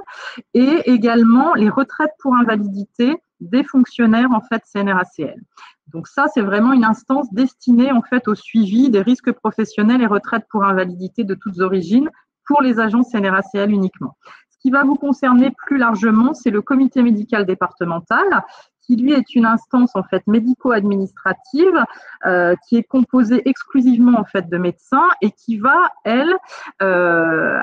et également les retraites pour invalidité des fonctionnaires en fait CNRACL. Donc ça, c'est vraiment une instance destinée en fait au suivi des risques professionnels et retraites pour invalidité de toutes origines pour les agents CNRACL uniquement. Ce qui va vous concerner plus largement, c'est le comité médical départemental, qui lui est une instance en fait médico-administrative qui est composée exclusivement en fait de médecins et qui va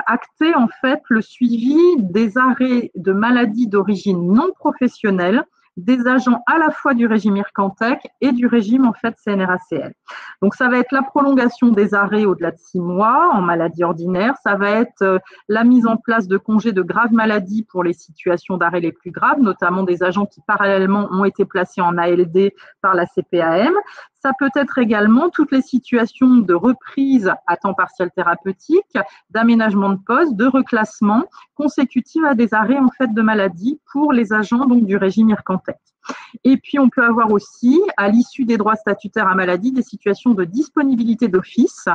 acter en fait le suivi des arrêts de maladies d'origine non professionnelle des agents à la fois du régime Ircantec et du régime en fait CNRACL. Donc ça va être la prolongation des arrêts au-delà de 6 mois en maladie ordinaire, ça va être la mise en place de congés de graves maladies pour les situations d'arrêt les plus graves, notamment des agents qui parallèlement ont été placés en ALD par la CPAM. Ça peut être également toutes les situations de reprise à temps partiel thérapeutique, d'aménagement de poste, de reclassement consécutives à des arrêts en fait de maladie pour les agents donc du régime IRCANTEC. Et puis, on peut avoir aussi, à l'issue des droits statutaires à maladie, des situations de disponibilité d'office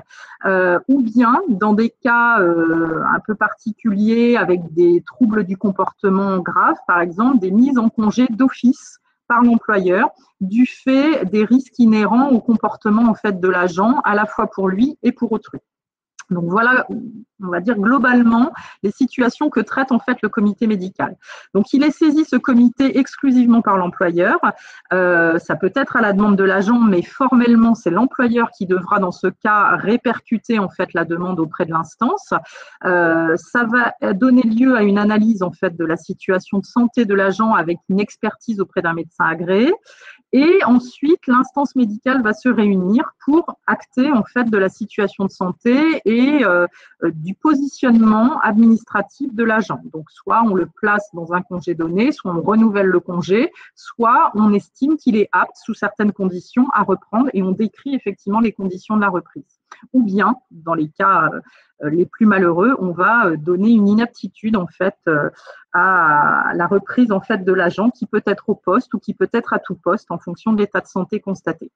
ou bien, dans des cas un peu particuliers avec des troubles du comportement graves, par exemple, des mises en congé d'office par l'employeur du fait des risques inhérents au comportement en fait de l'agent, à la fois pour lui et pour autrui. Donc voilà, on va dire globalement les situations que traite en fait le comité médical. Donc il est saisi ce comité exclusivement par l'employeur. Ça peut être à la demande de l'agent, mais formellement c'est l'employeur qui devra dans ce cas répercuter en fait la demande auprès de l'instance. Ça va donner lieu à une analyse en fait de la situation de santé de l'agent avec une expertise auprès d'un médecin agréé. Et ensuite, l'instance médicale va se réunir pour acter en fait de la situation de santé et du positionnement administratif de l'agent. Donc, soit on le place dans un congé donné, soit on renouvelle le congé, soit on estime qu'il est apte, sous certaines conditions, à reprendre et on décrit effectivement les conditions de la reprise. Ou bien, dans les cas les plus malheureux, on va donner une inaptitude en fait à la reprise en fait de l'agent qui peut être au poste ou qui peut être à tout poste en fonction de l'état de santé constaté.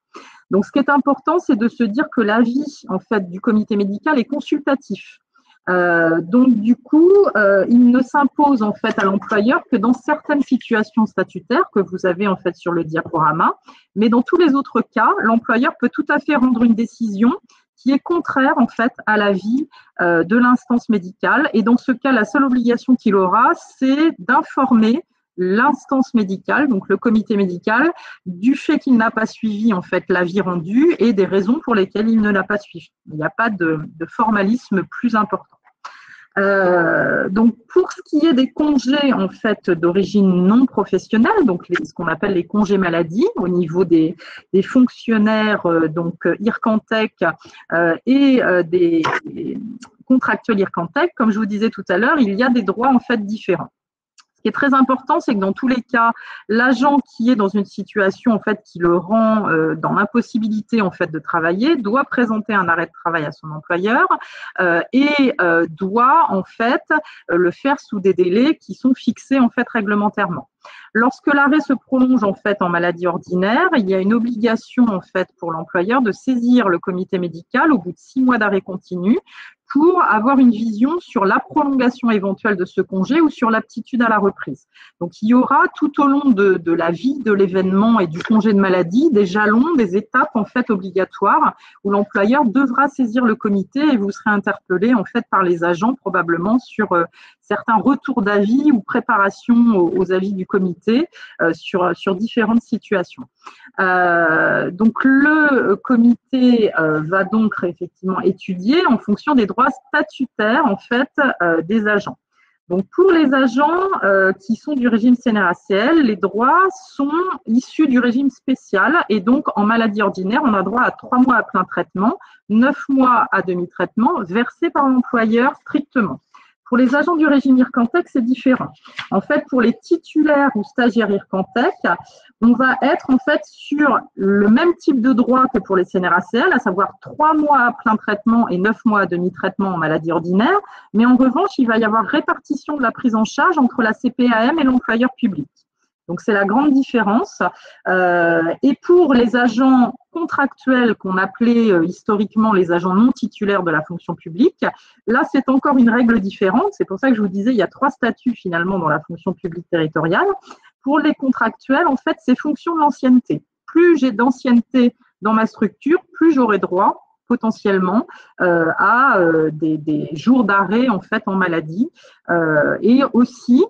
Donc, ce qui est important, c'est de se dire que l'avis en fait du comité médical est consultatif. Donc, du coup, il ne s'impose en fait à l'employeur que dans certaines situations statutaires que vous avez en fait sur le diaporama, mais dans tous les autres cas, l'employeur peut tout à fait rendre une décision qui est contraire en fait à l'avis de l'instance médicale. Et dans ce cas, la seule obligation qu'il aura, c'est d'informer l'instance médicale, donc le comité médical, du fait qu'il n'a pas suivi en fait l'avis rendu et des raisons pour lesquelles il ne l'a pas suivi. Il n'y a pas de formalisme plus important. Donc, pour ce qui est des congés en fait d'origine non professionnelle, donc ce qu'on appelle les congés maladie au niveau des fonctionnaires donc IRCANTEC et des contractuels IRCANTEC, comme je vous disais tout à l'heure, il y a des droits en fait différents. Ce qui est très important, c'est que dans tous les cas, l'agent qui est dans une situation en fait qui le rend dans l'impossibilité en fait de travailler doit présenter un arrêt de travail à son employeur et doit en fait le faire sous des délais qui sont fixés en fait réglementairement. Lorsque l'arrêt se prolonge en fait en maladie ordinaire, il y a une obligation en fait pour l'employeur de saisir le comité médical au bout de 6 mois d'arrêt continu pour avoir une vision sur la prolongation éventuelle de ce congé ou sur l'aptitude à la reprise. Donc, il y aura tout au long de la vie de l'événement et du congé de maladie des jalons, des étapes en fait obligatoires où l'employeur devra saisir le comité et vous serez interpellé en fait par les agents probablement sur certains retours d'avis ou préparation aux avis du comité sur différentes situations. Donc, le comité va donc effectivement étudier en fonction des droits statutaires en fait des agents. Donc, pour les agents qui sont du régime CNRACL, les droits sont issus du régime spécial et donc en maladie ordinaire, on a droit à 3 mois à plein traitement, 9 mois à demi-traitement versés par l'employeur strictement. Pour les agents du régime IRCANTEC, c'est différent. En fait, pour les titulaires ou stagiaires IRCANTEC, on va être en fait sur le même type de droit que pour les CNRACL, à savoir 3 mois à plein traitement et 9 mois à demi-traitement en maladie ordinaire. Mais en revanche, il va y avoir répartition de la prise en charge entre la CPAM et l'employeur public. Donc, c'est la grande différence. Et pour les agents contractuels qu'on appelait historiquement les agents non titulaires de la fonction publique, là, c'est encore une règle différente. C'est pour ça que je vous disais, il y a 3 statuts finalement dans la fonction publique territoriale. Pour les contractuels, en fait, c'est fonction de l'ancienneté. Plus j'ai d'ancienneté dans ma structure, plus j'aurai droit potentiellement à des jours d'arrêt en fait en maladie et aussi,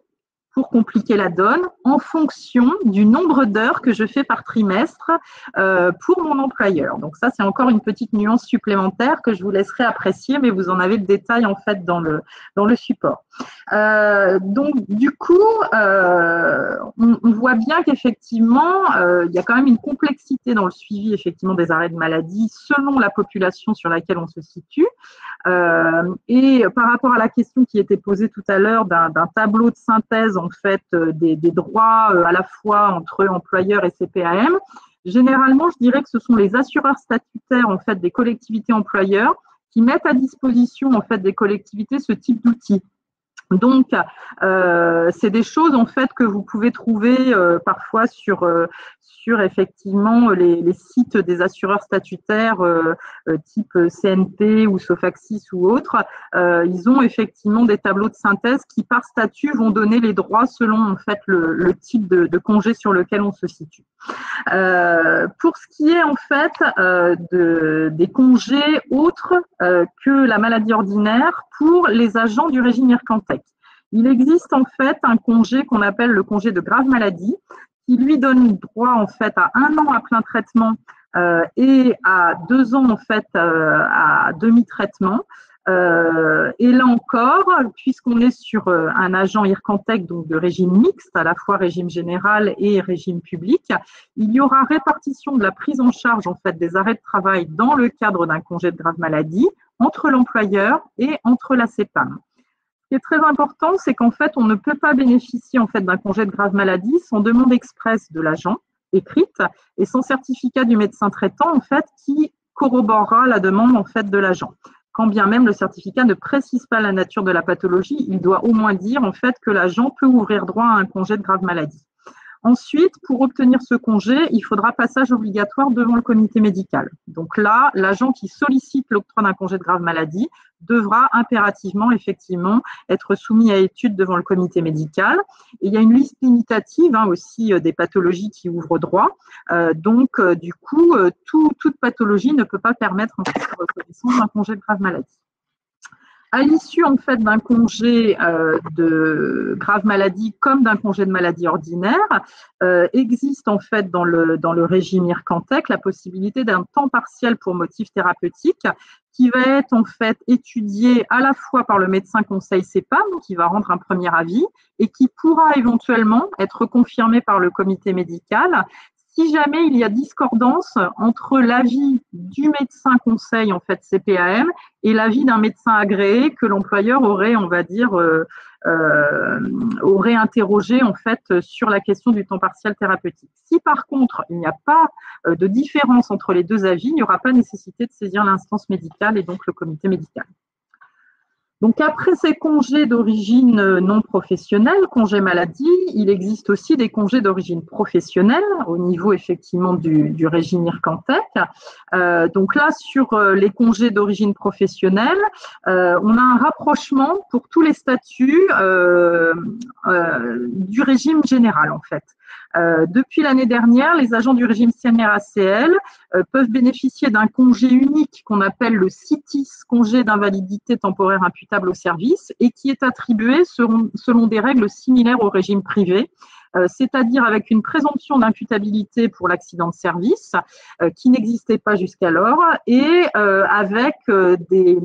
pour compliquer la donne, en fonction du nombre d'heures que je fais par trimestre pour mon employeur. Donc ça, c'est encore une petite nuance supplémentaire que je vous laisserai apprécier, mais vous en avez le détail en fait dans le support. Donc du coup, on voit bien qu'effectivement, il y a quand même une complexité dans le suivi effectivement des arrêts de maladie selon la population sur laquelle on se situe. Et par rapport à la question qui était posée tout à l'heure d'un tableau de synthèse en fait des droits à la fois entre employeurs et CPAM, Généralement, je dirais que ce sont les assureurs statutaires en fait des collectivités employeurs qui mettent à disposition en fait des collectivités ce type d'outils. Donc, c'est des choses en fait que vous pouvez trouver parfois sur effectivement les sites des assureurs statutaires type CNP ou Sofaxis ou autres. Ils ont effectivement des tableaux de synthèse qui par statut vont donner les droits selon en fait le type de congé sur lequel on se situe. Pour ce qui est en fait des congés autres que la maladie ordinaire pour les agents du régime Ircantec. Il existe en fait un congé qu'on appelle le congé de grave maladie qui lui donne droit en fait à 1 an à plein traitement et à 2 ans en fait à demi-traitement. Et là encore, puisqu'on est sur un agent Ircantec donc de régime mixte, à la fois régime général et régime public, il y aura répartition de la prise en charge en fait des arrêts de travail dans le cadre d'un congé de grave maladie entre l'employeur et entre la CPAM. Ce qui est très important, c'est qu'en fait, on ne peut pas bénéficier en fait d'un congé de grave maladie sans demande expresse de l'agent écrite et sans certificat du médecin traitant en fait qui corroborera la demande en fait de l'agent. Quand bien même le certificat ne précise pas la nature de la pathologie, il doit au moins dire en fait que l'agent peut ouvrir droit à un congé de grave maladie. Ensuite, pour obtenir ce congé, il faudra passage obligatoire devant le comité médical. Donc là, l'agent qui sollicite l'octroi d'un congé de grave maladie devra impérativement, effectivement, être soumis à étude devant le comité médical. Et il y a une liste limitative aussi des pathologies qui ouvrent droit. Du coup, toute pathologie ne peut pas permettre en fait, la reconnaissance d'un congé de grave maladie. À l'issue en fait d'un congé de grave maladie comme d'un congé de maladie ordinaire, existe en fait dans le régime Ircantec la possibilité d'un temps partiel pour motif thérapeutique qui va être en fait étudié à la fois par le médecin conseil CPAM qui va rendre un premier avis et qui pourra éventuellement être confirmé par le comité médical si jamais il y a discordance entre l'avis du médecin conseil en fait CPAM et l'avis d'un médecin agréé que l'employeur aurait, on va dire, aurait interrogé en fait sur la question du temps partiel thérapeutique. Si par contre il n'y a pas de différence entre les deux avis, il n'y aura pas nécessité de saisir l'instance médicale et donc le comité médical. Donc, après ces congés d'origine non professionnelle, congés maladie, il existe aussi des congés d'origine professionnelle au niveau effectivement du régime Ircantec. Donc là, sur les congés d'origine professionnelle, on a un rapprochement pour tous les statuts du régime général en fait. Depuis l'année dernière, les agents du régime CNRACL peuvent bénéficier d'un congé unique qu'on appelle le CITIS, congé d'invalidité temporaire imputable au service, et qui est attribué selon des règles similaires au régime privé, c'est-à-dire avec une présomption d'imputabilité pour l'accident de service qui n'existait pas jusqu'alors, et avec des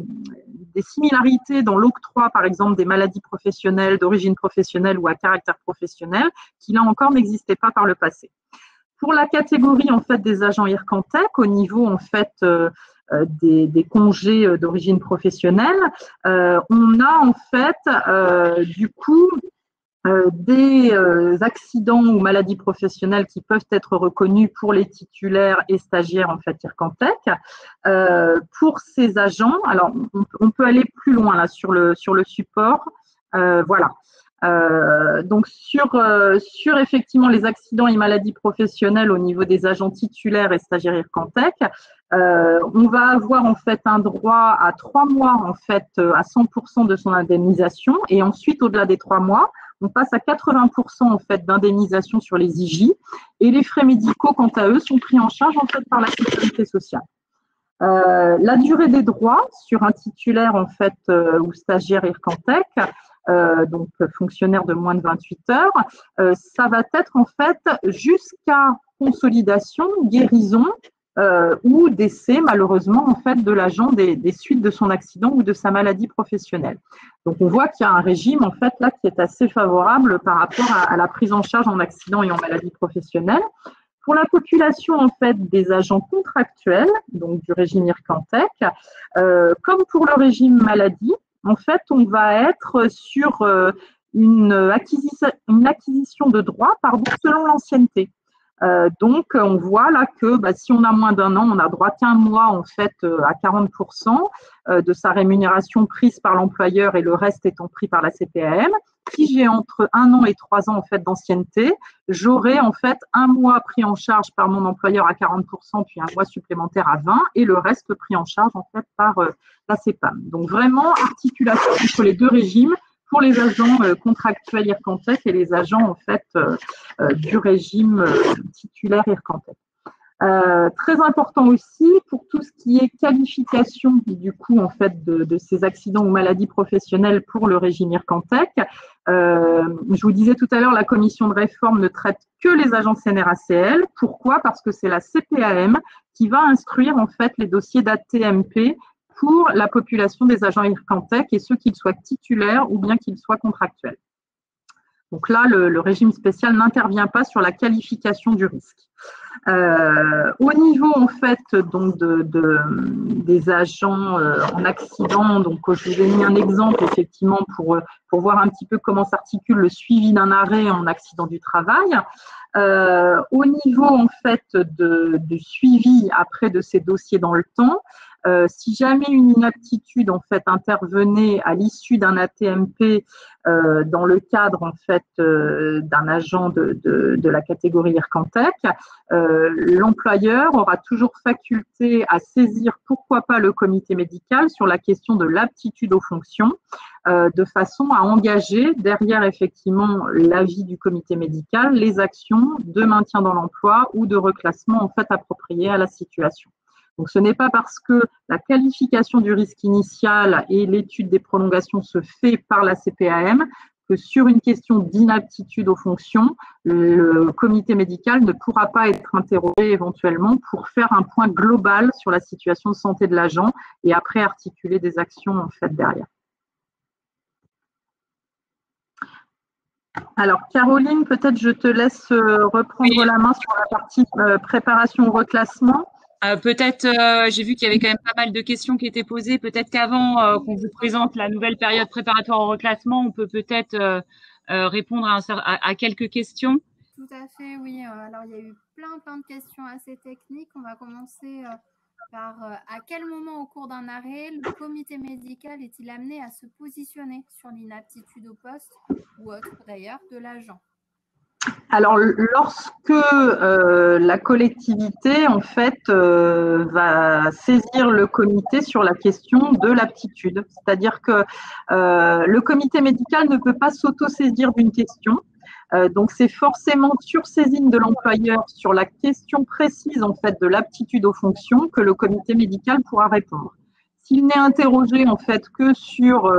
similarités dans l'octroi, par exemple, des maladies professionnelles, d'origine professionnelle ou à caractère professionnel, qui là encore n'existaient pas par le passé. Pour la catégorie en fait des agents Ircantec, au niveau en fait des congés d'origine professionnelle, on a en fait du coup des accidents ou maladies professionnelles qui peuvent être reconnus pour les titulaires et stagiaires en fait Ircantec. Pour ces agents, alors on peut aller plus loin là sur le support. Voilà. Donc sur effectivement les accidents et maladies professionnelles au niveau des agents titulaires et stagiaires Ircantec, on va avoir en fait un droit à 3 mois en fait à 100% de son indemnisation et ensuite au-delà des 3 mois, on passe à 80% en fait d'indemnisation sur les IJ et les frais médicaux quant à eux sont pris en charge en fait par la sécurité sociale. La durée des droits sur un titulaire en fait ou stagiaire Ircantec, donc fonctionnaire de moins de 28 heures, ça va être en fait jusqu'à consolidation, guérison ou décès malheureusement en fait de l'agent des suites de son accident ou de sa maladie professionnelle. Donc on voit qu'il y a un régime en fait là qui est assez favorable par rapport à la prise en charge en accident et en maladie professionnelle. Pour la population en fait des agents contractuels, donc du régime Ircantec, comme pour le régime maladie, en fait on va être sur une acquisition de droits selon l'ancienneté. Donc, on voit là que si on a moins d'1 an, on a droit qu'un mois en fait à 40% de sa rémunération prise par l'employeur et le reste étant pris par la CPAM. Si j'ai entre 1 an et 3 ans en fait d'ancienneté, j'aurai en fait un mois pris en charge par mon employeur à 40%, puis un mois supplémentaire à 20% et le reste pris en charge en fait par la CPAM. Donc vraiment articulation entre les deux régimes pour les agents contractuels IRCANTEC et les agents en fait du régime titulaire IRCANTEC. Très important aussi pour tout ce qui est qualification du coup en fait de ces accidents ou maladies professionnelles pour le régime IRCANTEC. Je vous disais tout à l'heure, la commission de réforme ne traite que les agents CNRACL. Pourquoi? Parce que c'est la CPAM qui va instruire en fait les dossiers d'ATMP pour la population des agents IRCANTEC et ceux qu'ils soient titulaires ou bien qu'ils soient contractuels. Donc là, le régime spécial n'intervient pas sur la qualification du risque. Au niveau en fait donc des agents en accident, donc je vous ai mis un exemple effectivement pour voir un petit peu comment s'articule le suivi d'un arrêt en accident du travail. Au niveau en fait du suivi après de ces dossiers dans le temps, si jamais une inaptitude en fait intervenait à l'issue d'un ATMP dans le cadre en fait d'un agent de la catégorie IRCANTEC, l'employeur aura toujours faculté à saisir pourquoi pas le comité médical sur la question de l'aptitude aux fonctions, de façon à engager derrière effectivement l'avis du comité médical les actions de maintien dans l'emploi ou de reclassement en fait appropriées à la situation. Donc, ce n'est pas parce que la qualification du risque initial et l'étude des prolongations se fait par la CPAM que sur une question d'inaptitude aux fonctions, le comité médical ne pourra pas être interrogé éventuellement pour faire un point global sur la situation de santé de l'agent et après articuler des actions en fait derrière. Alors, Caroline, peut-être je te laisse reprendre la main sur la partie préparation au reclassement. Peut-être, j'ai vu qu'il y avait quand même pas mal de questions qui étaient posées. Peut-être qu'avant qu'on vous présente la nouvelle période préparatoire au reclassement, on peut peut-être répondre à quelques questions. Tout à fait, oui. Alors, il y a eu plein de questions assez techniques. On va commencer par à quel moment au cours d'un arrêt, le comité médical est-il amené à se positionner sur l'inaptitude au poste ou autre d'ailleurs de l'agent? Alors, lorsque la collectivité, en fait, va saisir le comité sur la question de l'aptitude, c'est-à-dire que le comité médical ne peut pas s'auto-saisir d'une question. Donc, c'est forcément sur saisine de l'employeur sur la question précise, en fait, de l'aptitude aux fonctions que le comité médical pourra répondre. S'il n'est interrogé en fait que sur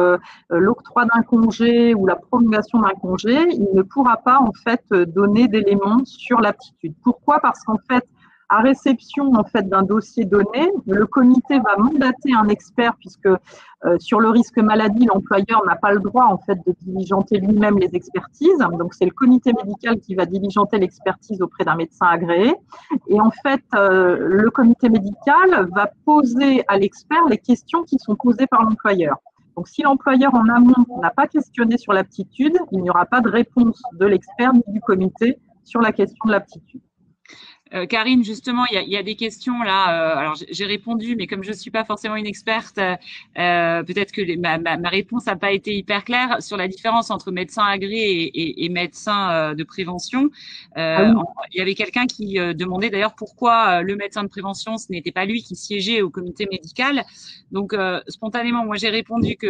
l'octroi d'un congé ou la prolongation d'un congé, il ne pourra pas en fait donner d'éléments sur l'aptitude. Pourquoi? Parce qu'en fait, à réception en fait d'un dossier donné, le comité va mandater un expert puisque sur le risque maladie, l'employeur n'a pas le droit en fait de diligenter lui-même les expertises. Donc c'est le comité médical qui va diligenter l'expertise auprès d'un médecin agréé. Et en fait, le comité médical va poser à l'expert les questions qui sont posées par l'employeur. Donc si l'employeur en amont n'a pas questionné sur l'aptitude, il n'y aura pas de réponse de l'expert ni du comité sur la question de l'aptitude. Karine, justement, il y a des questions là. Alors, j'ai répondu, mais comme je suis pas forcément une experte, peut-être que ma réponse n'a pas été hyper claire sur la différence entre médecin agréé et médecin de prévention. Il y avait quelqu'un qui demandait d'ailleurs pourquoi le médecin de prévention, ce n'était pas lui qui siégeait au comité médical. Donc, spontanément, moi, j'ai répondu que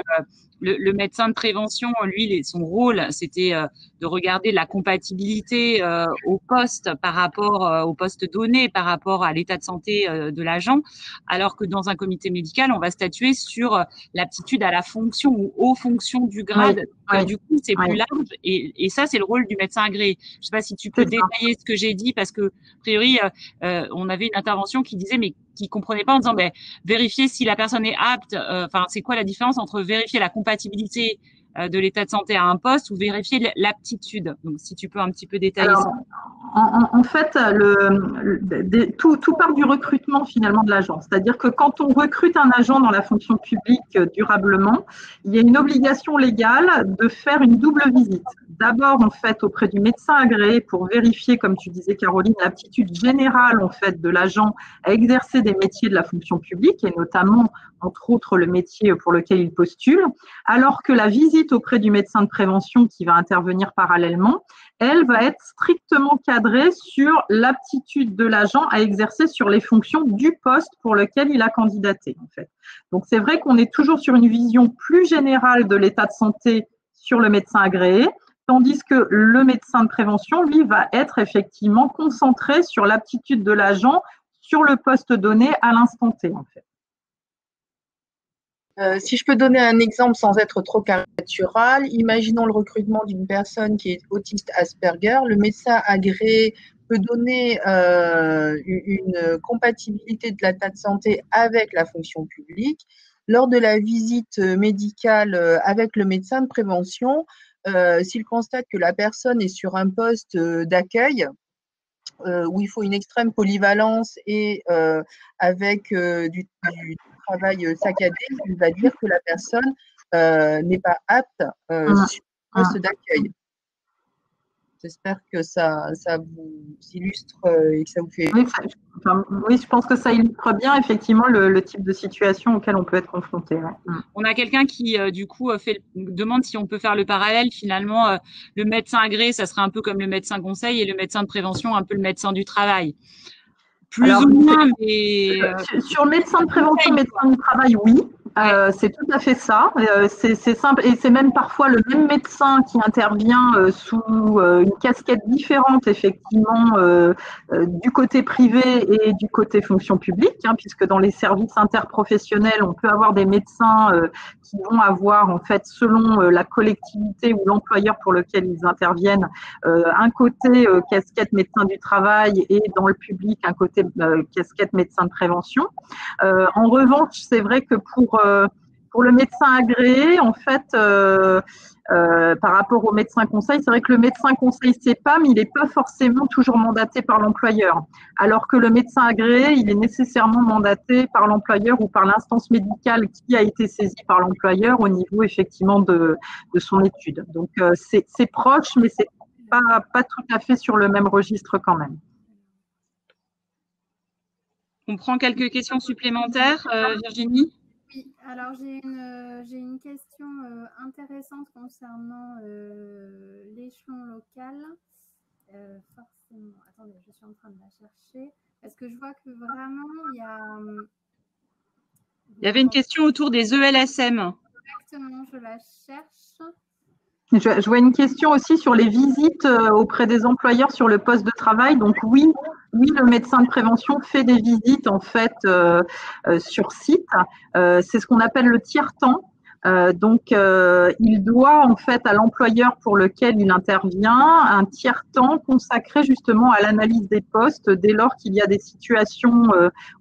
le médecin de prévention, lui, son rôle, c'était de regarder la compatibilité au poste par rapport au poste donné, par rapport à l'état de santé de l'agent, alors que dans un comité médical, on va statuer sur l'aptitude à la fonction ou aux fonctions du grade. Oui. Du coup, c'est plus large et ça, c'est le rôle du médecin agréé. Je ne sais pas si tu peux détailler ce que j'ai dit parce que, a priori, on avait une intervention qui disait, mais qui comprenait pas en disant, vérifier si la personne est apte. Enfin, c'est quoi la différence entre vérifier la compatibilité de l'état de santé à un poste ou vérifier l'aptitude. Donc, si tu peux un petit peu détailler ça. En fait, tout part du recrutement finalement de l'agent. C'est-à-dire que quand on recrute un agent dans la fonction publique durablement, il y a une obligation légale de faire une double visite. D'abord, en fait, auprès du médecin agréé pour vérifier, comme tu disais, Caroline, l'aptitude générale en fait de l'agent à exercer des métiers de la fonction publique et notamment, entre autres, le métier pour lequel il postule. Alors que la visite auprès du médecin de prévention qui va intervenir parallèlement, elle va être strictement cadrée sur l'aptitude de l'agent à exercer sur les fonctions du poste pour lequel il a candidaté, en fait. Donc, c'est vrai qu'on est toujours sur une vision plus générale de l'état de santé sur le médecin agréé, tandis que le médecin de prévention, lui, va être effectivement concentré sur l'aptitude de l'agent sur le poste donné à l'instant T, en fait. Si je peux donner un exemple sans être trop caricatural, imaginons le recrutement d'une personne qui est autiste Asperger. Le médecin agréé peut donner une compatibilité de l'état de santé avec la fonction publique. Lors de la visite médicale avec le médecin de prévention, s'il constate que la personne est sur un poste d'accueil, où il faut une extrême polyvalence et avec du travail saccadé, il va dire que la personne n'est pas apte sur le poste d'accueil. J'espère que ça vous illustre et que ça vous fait… Oui, je pense que ça illustre bien effectivement le type de situation auquel on peut être confronté. Ouais. On a quelqu'un qui, du coup, demande si on peut faire le parallèle. Finalement, le médecin agréé, ça serait un peu comme le médecin conseil et le médecin de prévention, un peu le médecin du travail. Plus ou moins, mais… Sur le médecin de prévention, médecin du travail, oui. C'est tout à fait ça. C'est simple et c'est même parfois le même médecin qui intervient sous une casquette différente, effectivement, du côté privé et du côté fonction publique, hein, puisque dans les services interprofessionnels, on peut avoir des médecins qui vont avoir, en fait, selon la collectivité ou l'employeur pour lequel ils interviennent, un côté casquette médecin du travail et dans le public, un côté casquette médecin de prévention. En revanche, c'est vrai que pour le médecin agréé, en fait, par rapport au médecin conseil, c'est vrai que le médecin conseil CEPAM, il n'est pas forcément toujours mandaté par l'employeur, alors que le médecin agréé, il est nécessairement mandaté par l'employeur ou par l'instance médicale qui a été saisie par l'employeur au niveau effectivement de son étude. Donc, c'est proche, mais c'est pas tout à fait sur le même registre quand même. On prend quelques questions supplémentaires, Virginie? Oui, alors j'ai une question intéressante concernant l'échelon local. Forcément, attendez, je suis en train de la chercher. Parce que je vois que vraiment, il y a… Il y avait une question autour des ELSM. Exactement, je la cherche. Je vois une question aussi sur les visites auprès des employeurs sur le poste de travail. Donc oui, le médecin de prévention fait des visites en fait sur site. C'est ce qu'on appelle le tiers-temps. Donc, il doit en fait à l'employeur pour lequel il intervient un tiers-temps consacré justement à l'analyse des postes dès lors qu'il y a des situations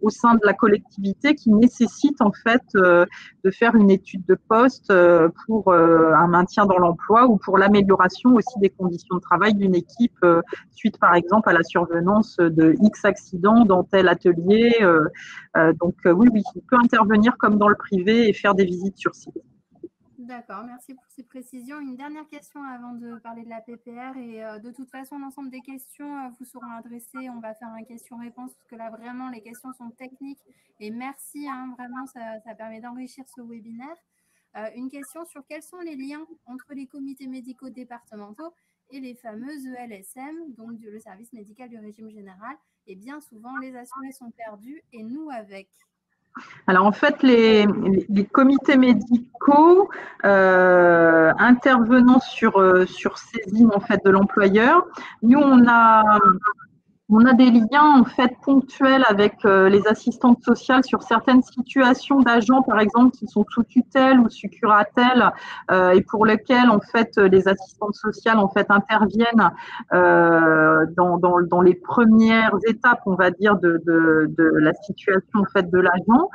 au sein de la collectivité qui nécessitent en fait de faire une étude de poste pour un maintien dans l'emploi ou pour l'amélioration aussi des conditions de travail d'une équipe suite par exemple à la survenance de X accidents dans tel atelier. Donc oui, il peut intervenir comme dans le privé et faire des visites sur site. D'accord, merci pour ces précisions. Une dernière question avant de parler de la PPR et de toute façon, l'ensemble des questions vous seront adressées. On va faire un question-réponse parce que là, vraiment, les questions sont techniques et merci, hein, vraiment, ça permet d'enrichir ce webinaire. Une question sur quels sont les liens entre les comités médicaux départementaux et les fameuses ELSM, donc le service médical du régime général. Et bien souvent, les assurés sont perdus et nous avec. Alors en fait, les comités médicaux intervenant sur saisine en fait de l'employeur, nous on a On a des liens en fait ponctuels avec les assistantes sociales sur certaines situations d'agents, par exemple, qui sont sous tutelle ou sous curatelle, et pour lesquels en fait les assistantes sociales en fait interviennent dans les premières étapes, on va dire, de la situation en fait de l'agent.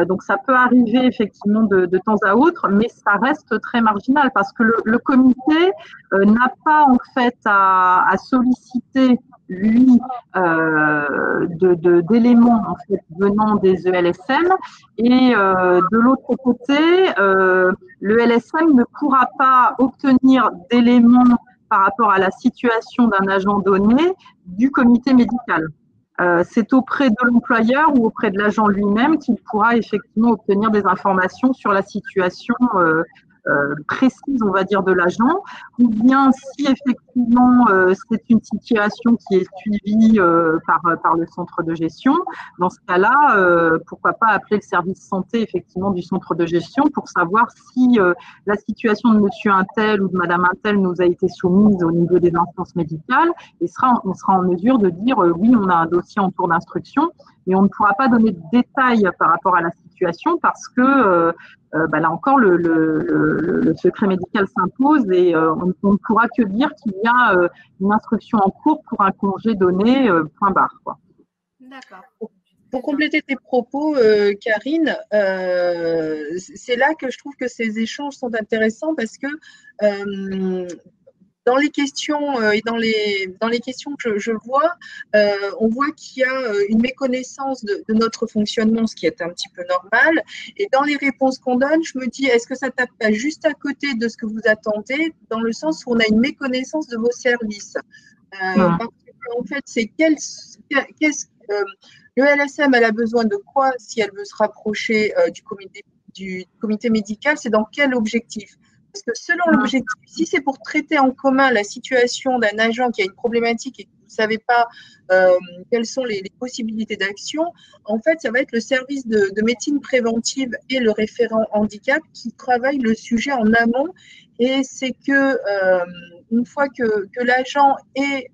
Donc ça peut arriver effectivement de temps à autre, mais ça reste très marginal parce que le comité n'a pas en fait à solliciter lui d'éléments en fait venant des ELSM et de l'autre côté le LSM ne pourra pas obtenir d'éléments par rapport à la situation d'un agent donné du comité médical. C'est auprès de l'employeur ou auprès de l'agent lui-même qu'il pourra effectivement obtenir des informations sur la situation précise, on va dire, de l'agent, ou bien si effectivement c'est une situation qui est suivie par le centre de gestion, dans ce cas-là, pourquoi pas appeler le service santé effectivement du centre de gestion pour savoir si la situation de monsieur Untel ou de madame Untel nous a été soumise au niveau des instances médicales, et on sera en mesure de dire oui, on a un dossier en cours d'instruction, et on ne pourra pas donner de détails par rapport à la situation parce que là encore, le secret médical s'impose et on ne pourra que dire qu'il y a une instruction en cours pour un congé donné, point barre, quoi. D'accord. Pour compléter tes propos, Karine, c'est là que je trouve que ces échanges sont intéressants parce que dans les questions et dans les questions que je vois, on voit qu'il y a une méconnaissance de notre fonctionnement, ce qui est un petit peu normal. Et dans les réponses qu'on donne, je me dis, est-ce que ça tape pas juste à côté de ce que vous attendez, dans le sens où on a une méconnaissance de vos services. Parce que, en fait, c'est le LSM, elle a besoin de quoi si elle veut se rapprocher du comité médical, c'est dans quel objectif? Parce que selon l'objectif, si c'est pour traiter en commun la situation d'un agent qui a une problématique et que vous ne savez pas quelles sont les possibilités d'action, en fait, ça va être le service de médecine préventive et le référent handicap qui travaillent le sujet en amont. Et c'est que une fois que l'agent est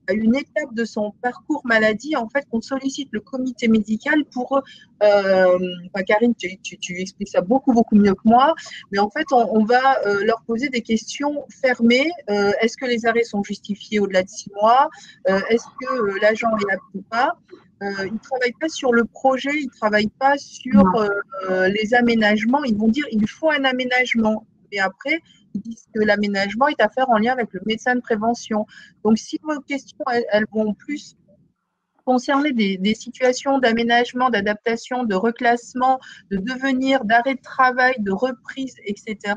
à une étape de son parcours maladie, en fait, on sollicite le comité médical pour, Karine, tu expliques ça beaucoup mieux que moi, mais en fait, on va leur poser des questions fermées. Est-ce que les arrêts sont justifiés au-delà de 6 mois? Est-ce que l'agent est apte ou pas? Ils ne travaillent pas sur le projet, ils ne travaillent pas sur les aménagements. Ils vont dire il faut un aménagement. Et après, ils disent que l'aménagement est à faire en lien avec le médecin de prévention. Donc, si vos questions, elles vont plus concerner des situations d'aménagement, d'adaptation, de reclassement, de devenir, d'arrêt de travail, de reprise, etc.,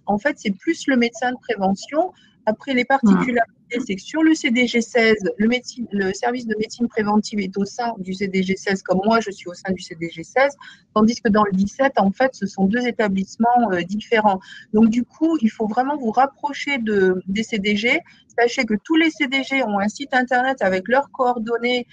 en fait, c'est plus le médecin de prévention. Après, les particularités, c'est que sur le CDG 16, le service de médecine préventive est au sein du CDG 16, comme moi, je suis au sein du CDG 16, tandis que dans le 17, en fait, ce sont deux établissements différents. Donc, du coup, il faut vraiment vous rapprocher des CDG. Sachez que tous les CDG ont un site internet avec leurs coordonnées.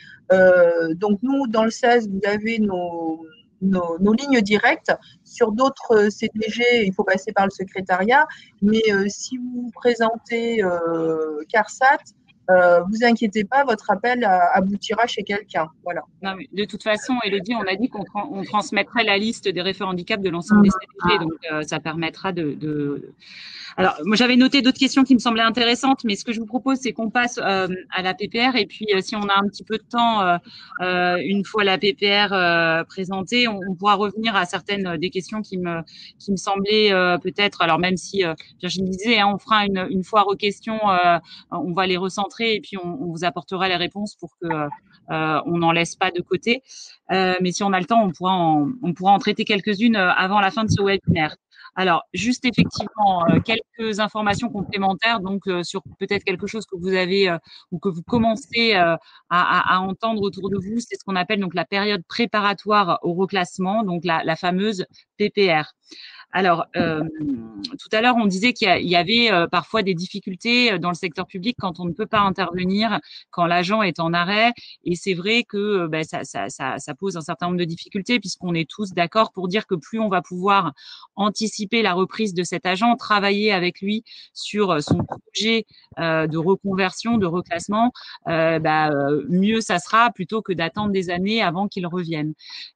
Donc, nous, dans le 16, vous avez nos lignes directes. Sur d'autres CDG, il faut passer par le secrétariat. Mais si vous vous présentez CARSAT, vous inquiétez pas, votre appel aboutira chez quelqu'un. Voilà. Non, mais de toute façon, Élodie, on a dit qu'on transmettrait la liste des référents handicap de l'ensemble des CDG. Donc, ça permettra Alors, moi, j'avais noté d'autres questions qui me semblaient intéressantes, mais ce que je vous propose, c'est qu'on passe à la PPR. Et puis, si on a un petit peu de temps, une fois la PPR présentée, on pourra revenir à certaines des questions qui me semblaient peut-être, alors même si Virginie disait, hein, on fera une foire aux questions, on va les recentrer et puis on vous apportera les réponses pour que on n'en laisse pas de côté. Mais si on a le temps, on pourra en traiter quelques-unes avant la fin de ce webinaire. Alors, juste effectivement, quelques informations complémentaires, donc sur peut-être quelque chose que vous avez ou que vous commencez à entendre autour de vous, c'est ce qu'on appelle donc la période préparatoire au reclassement, donc la fameuse PPR. Alors, tout à l'heure, on disait qu'il y avait parfois des difficultés dans le secteur public quand on ne peut pas intervenir, quand l'agent est en arrêt. Et c'est vrai que ça pose un certain nombre de difficultés, puisqu'on est tous d'accord pour dire que plus on va pouvoir anticiper la reprise de cet agent, travailler avec lui sur son projet de reconversion, de reclassement, mieux ça sera, plutôt que d'attendre des années avant qu'il revienne.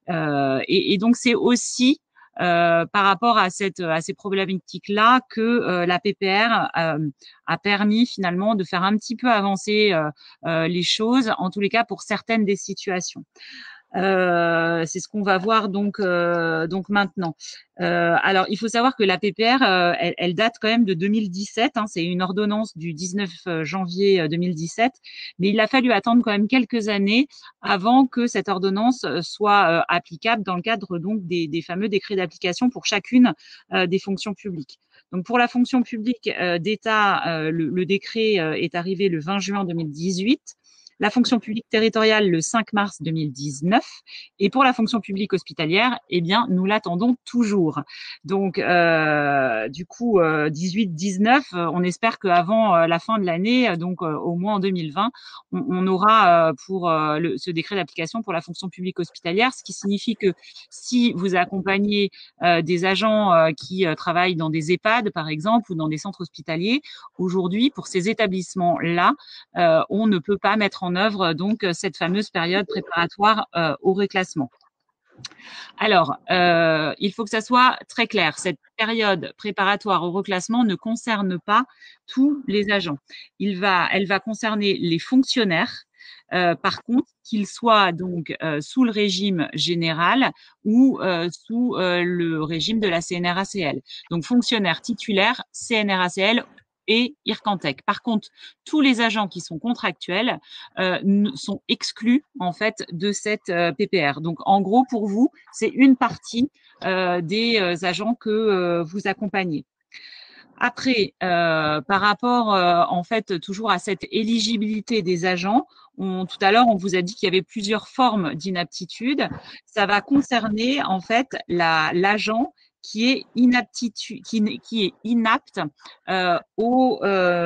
Et donc, c'est aussi par rapport à ces problématiques-là que la PPR a permis finalement de faire un petit peu avancer les choses, en tous les cas pour certaines des situations. C'est ce qu'on va voir donc maintenant. Alors, il faut savoir que la PPR, elle date quand même de 2017. Hein, c'est une ordonnance du 19 janvier 2017, mais il a fallu attendre quand même quelques années avant que cette ordonnance soit applicable dans le cadre donc des fameux décrets d'application pour chacune des fonctions publiques. Donc, pour la fonction publique d'État, le décret est arrivé le 20 juin 2018. La fonction publique territoriale le 5 mars 2019 et pour la fonction publique hospitalière, eh bien, nous l'attendons toujours. Donc, du coup, 18-19, on espère qu'avant la fin de l'année, donc au moins en 2020, on aura pour ce décret d'application pour la fonction publique hospitalière, ce qui signifie que si vous accompagnez des agents qui travaillent dans des EHPAD, par exemple, ou dans des centres hospitaliers, aujourd'hui, pour ces établissements-là, on ne peut pas mettre en œuvre donc cette fameuse période préparatoire au reclassement. Alors, il faut que ça soit très clair. Cette période préparatoire au reclassement ne concerne pas tous les agents. Elle va concerner les fonctionnaires. Par contre, qu'ils soient donc sous le régime général ou sous le régime de la CNRACL. Donc, fonctionnaires titulaires, CNRACL et IRCANTEC. Par contre, tous les agents qui sont contractuels sont exclus en fait de cette PPR. Donc, en gros, pour vous, c'est une partie des agents que vous accompagnez. Après, par rapport en fait toujours à cette éligibilité des agents, tout à l'heure on vous a dit qu'il y avait plusieurs formes d'inaptitude. Ça va concerner en fait l'agent qui est inapte aux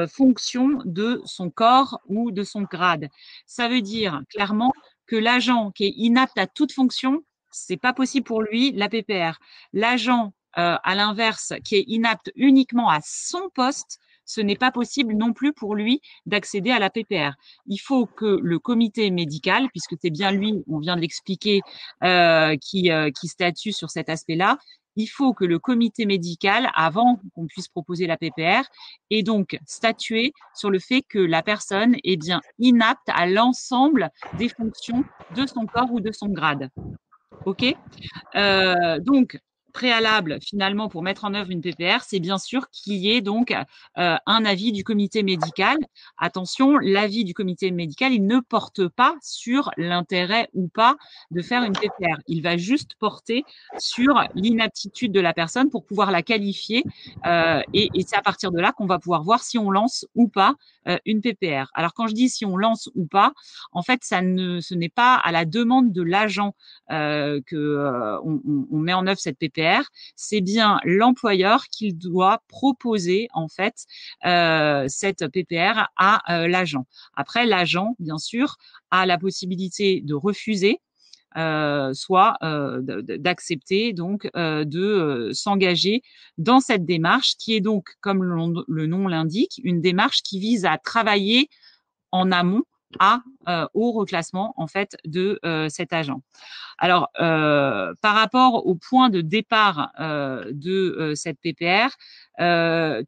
fonctions de son corps ou de son grade. Ça veut dire clairement que l'agent qui est inapte à toute fonction, c'est pas possible pour lui la PPR. L'agent à l'inverse, qui est inapte uniquement à son poste, ce n'est pas possible non plus pour lui d'accéder à la PPR. Il faut que le comité médical, puisque c'est bien lui, on vient de l'expliquer, qui statue sur cet aspect-là, il faut que le comité médical, avant qu'on puisse proposer la PPR, ait donc statué sur le fait que la personne est bien inapte à l'ensemble des fonctions de son corps ou de son grade. OK ? Donc, préalable finalement pour mettre en œuvre une PPR, c'est bien sûr qu'il y ait donc un avis du comité médical. Attention, l'avis du comité médical, il ne porte pas sur l'intérêt ou pas de faire une PPR. Il va juste porter sur l'inaptitude de la personne pour pouvoir la qualifier et c'est à partir de là qu'on va pouvoir voir si on lance ou pas une PPR. Alors, quand je dis si on lance ou pas, en fait, ce n'est pas à la demande de l'agent qu'on met en œuvre cette PPR, c'est bien l'employeur qui doit proposer en fait cette PPR à l'agent. Après, l'agent, bien sûr, a la possibilité de refuser, soit d'accepter donc de s'engager dans cette démarche qui est donc, comme le nom l'indique, une démarche qui vise à travailler en amont au reclassement en fait de cet agent. Alors, par rapport au point de départ de cette PPR,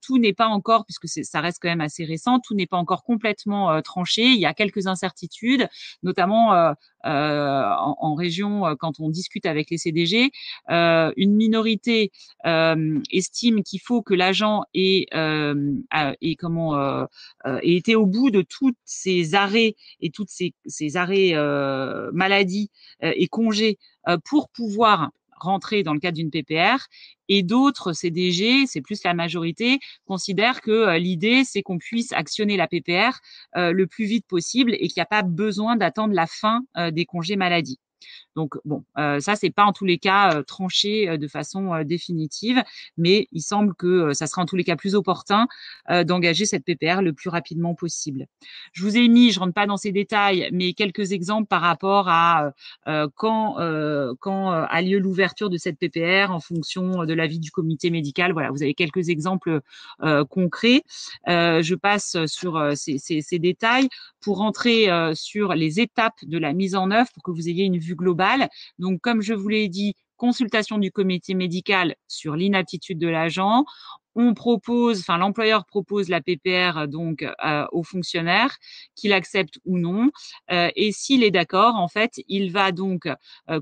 tout n'est pas encore, puisque ça reste quand même assez récent, tout n'est pas encore complètement tranché. Il y a quelques incertitudes, notamment en région, quand on discute avec les CDG, une minorité estime qu'il faut que l'agent ait été au bout de tous ces arrêts et toutes ces arrêts maladie et congés pour pouvoir rentrer dans le cadre d'une PPR, et d'autres CDG, c'est plus la majorité, considèrent que l'idée, c'est qu'on puisse actionner la PPR le plus vite possible et qu'il n'y a pas besoin d'attendre la fin des congés maladie. Donc bon, ça c'est pas en tous les cas tranché de façon définitive, mais il semble que ça sera en tous les cas plus opportun d'engager cette PPR le plus rapidement possible. Je vous ai mis, je rentre pas dans ces détails, mais quelques exemples par rapport à quand a lieu l'ouverture de cette PPR en fonction de l'avis du comité médical. Voilà, vous avez quelques exemples concrets. Je passe sur ces détails pour rentrer sur les étapes de la mise en œuvre pour que vous ayez une vue globale. Donc, comme je vous l'ai dit, consultation du comité médical sur l'inaptitude de l'agent. L'employeur propose la PPR donc au fonctionnaire, qu'il accepte ou non. Et s'il est d'accord, en fait, il va donc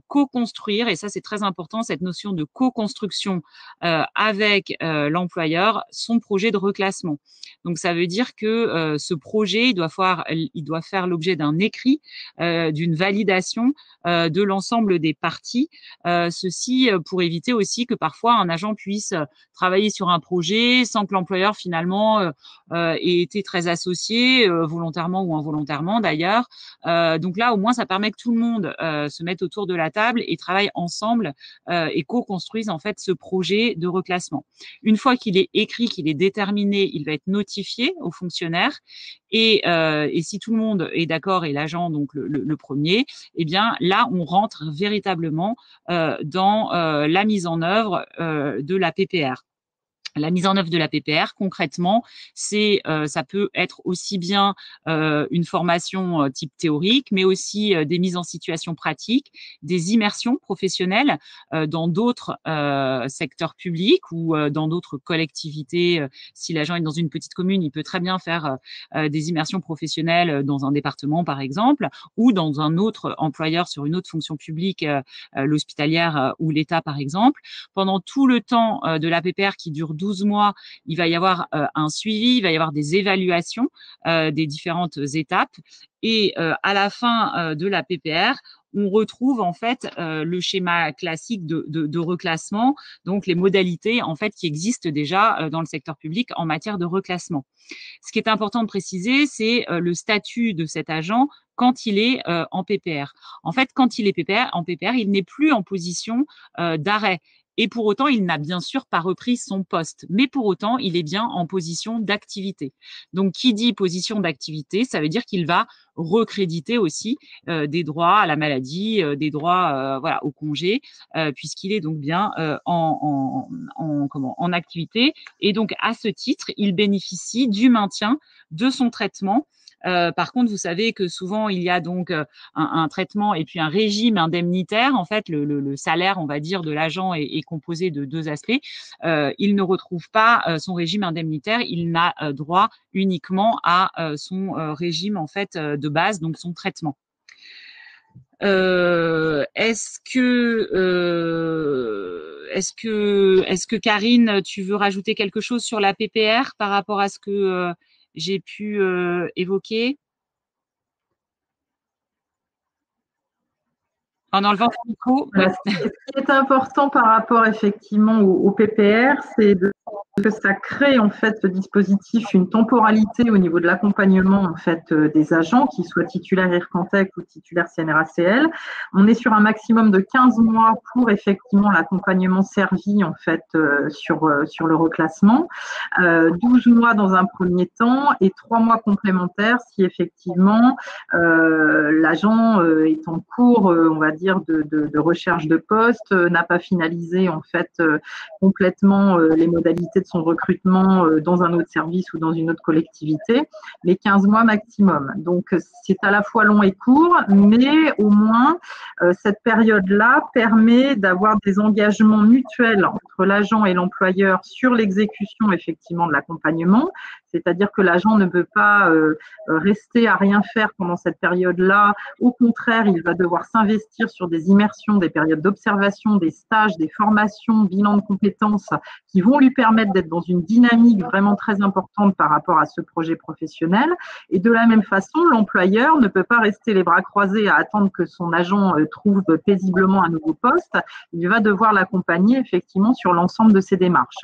co-construire, et ça c'est très important, cette notion de co-construction avec l'employeur, son projet de reclassement. Donc ça veut dire que ce projet, il doit faire l'objet d'un écrit, d'une validation de l'ensemble des parties. Ceci pour éviter aussi que parfois un agent puisse travailler sur un projet sans que l'employeur finalement ait été très associé, volontairement ou involontairement d'ailleurs. Donc là, au moins, ça permet que tout le monde se mette autour de la table et travaille ensemble et co-construise en fait ce projet de reclassement. Une fois qu'il est écrit, qu'il est déterminé, il va être notifié aux fonctionnaires. Et si tout le monde est d'accord et l'agent donc le premier, eh bien là on rentre véritablement dans la mise en œuvre de la PPR. La mise en œuvre de la PPR, concrètement, ça peut être aussi bien une formation type théorique, mais aussi des mises en situation pratiques, des immersions professionnelles dans d'autres secteurs publics ou dans d'autres collectivités. Si l'agent est dans une petite commune, il peut très bien faire des immersions professionnelles dans un département, par exemple, ou dans un autre employeur sur une autre fonction publique, l'hospitalière ou l'État, par exemple. Pendant tout le temps de la PPR qui dure 12 mois, il va y avoir un suivi, il va y avoir des évaluations des différentes étapes. Et à la fin de la PPR, on retrouve en fait le schéma classique de reclassement, donc les modalités en fait qui existent déjà dans le secteur public en matière de reclassement. Ce qui est important de préciser, c'est le statut de cet agent quand il est en PPR. En fait, quand il est en PPR, il n'est plus en position d'arrêt. Et pour autant, il n'a bien sûr pas repris son poste, mais pour autant, il est bien en position d'activité. Donc, qui dit position d'activité, ça veut dire qu'il va recréditer aussi des droits à la maladie, des droits au congé, puisqu'il est donc bien en activité. Et donc, à ce titre, il bénéficie du maintien de son traitement. Par contre, vous savez que souvent, il y a donc un traitement et puis un régime indemnitaire. En fait, le salaire, on va dire, de l'agent est composé de deux aspects. Il ne retrouve pas son régime indemnitaire. Il n'a droit uniquement à son régime en fait de base, donc son traitement. Est-ce que Karine, tu veux rajouter quelque chose sur la PPR par rapport à ce que j'ai pu évoquer en enlevant ton micro? Voilà, ce qui est important par rapport effectivement au PPR, c'est que ça crée en fait ce dispositif une temporalité au niveau de l'accompagnement en fait des agents, qu'ils soient titulaires IRCANTEC ou titulaires CNRACL. On est sur un maximum de 15 mois pour effectivement l'accompagnement servi en fait sur le reclassement, 12 mois dans un premier temps et 3 mois complémentaires si effectivement l'agent est en cours, on va dire, de recherche de poste, n'a pas finalisé en fait complètement les modalités de son recrutement dans un autre service ou dans une autre collectivité, les 15 mois maximum. Donc, c'est à la fois long et court, mais au moins, cette période-là permet d'avoir des engagements mutuels entre l'agent et l'employeur sur l'exécution, effectivement, de l'accompagnement. C'est-à-dire que l'agent ne peut pas rester à rien faire pendant cette période-là. Au contraire, il va devoir s'investir sur des immersions, des périodes d'observation, des stages, des formations, bilans de compétences qui vont lui permettre d'être dans une dynamique vraiment très importante par rapport à ce projet professionnel. Et de la même façon, l'employeur ne peut pas rester les bras croisés à attendre que son agent trouve paisiblement un nouveau poste. Il va devoir l'accompagner effectivement sur l'ensemble de ses démarches.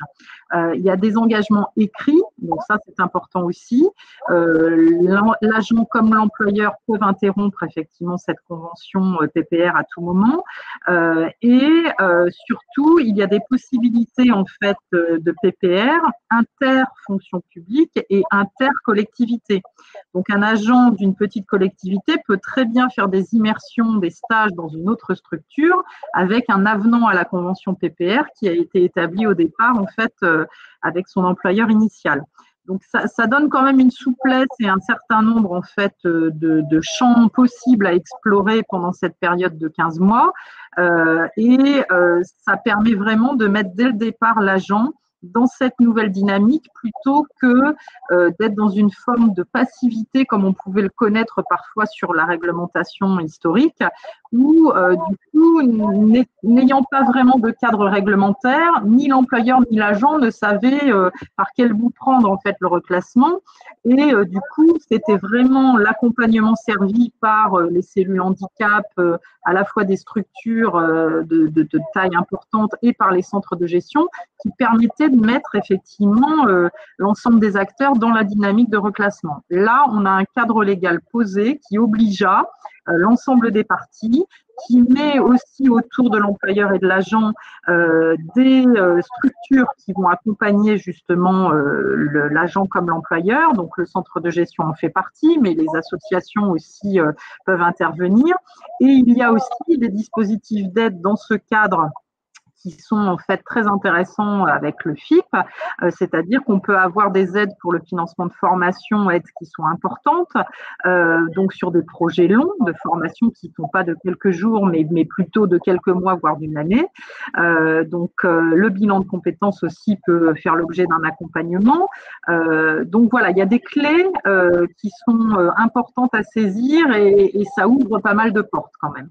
Il y a des engagements écrits, donc ça c'est est important aussi. L'agent comme l'employeur peuvent interrompre effectivement cette convention PPR à tout moment. Surtout, il y a des possibilités en fait de PPR inter-fonction publique et inter-collectivité. Donc, un agent d'une petite collectivité peut très bien faire des immersions, des stages dans une autre structure avec un avenant à la convention PPR qui a été établi au départ en fait avec son employeur initial. Donc, ça donne quand même une souplesse et un certain nombre en fait de champs possibles à explorer pendant cette période de 15 mois. Ça permet vraiment de mettre dès le départ l'agent dans cette nouvelle dynamique plutôt que d'être dans une forme de passivité comme on pouvait le connaître parfois sur la réglementation historique où du coup, n'ayant pas vraiment de cadre réglementaire, ni l'employeur ni l'agent ne savaient par quel bout prendre en fait le reclassement et du coup, c'était vraiment l'accompagnement servi par les cellules handicap, à la fois des structures de taille importante et par les centres de gestion qui permettaient de mettre effectivement l'ensemble des acteurs dans la dynamique de reclassement. Là, on a un cadre légal posé qui obligea l'ensemble des parties, qui met aussi autour de l'employeur et de l'agent des structures qui vont accompagner justement l'agent comme l'employeur. Donc, le centre de gestion en fait partie, mais les associations aussi peuvent intervenir. Et il y a aussi des dispositifs d'aide dans ce cadre qui sont en fait très intéressants avec le FIP, c'est-à-dire qu'on peut avoir des aides pour le financement de formation, aides qui sont importantes, donc sur des projets longs de formation qui ne sont pas de quelques jours, mais plutôt de quelques mois, voire d'une année. Le bilan de compétences aussi peut faire l'objet d'un accompagnement. Donc voilà, il y a des clés qui sont importantes à saisir et ça ouvre pas mal de portes quand même.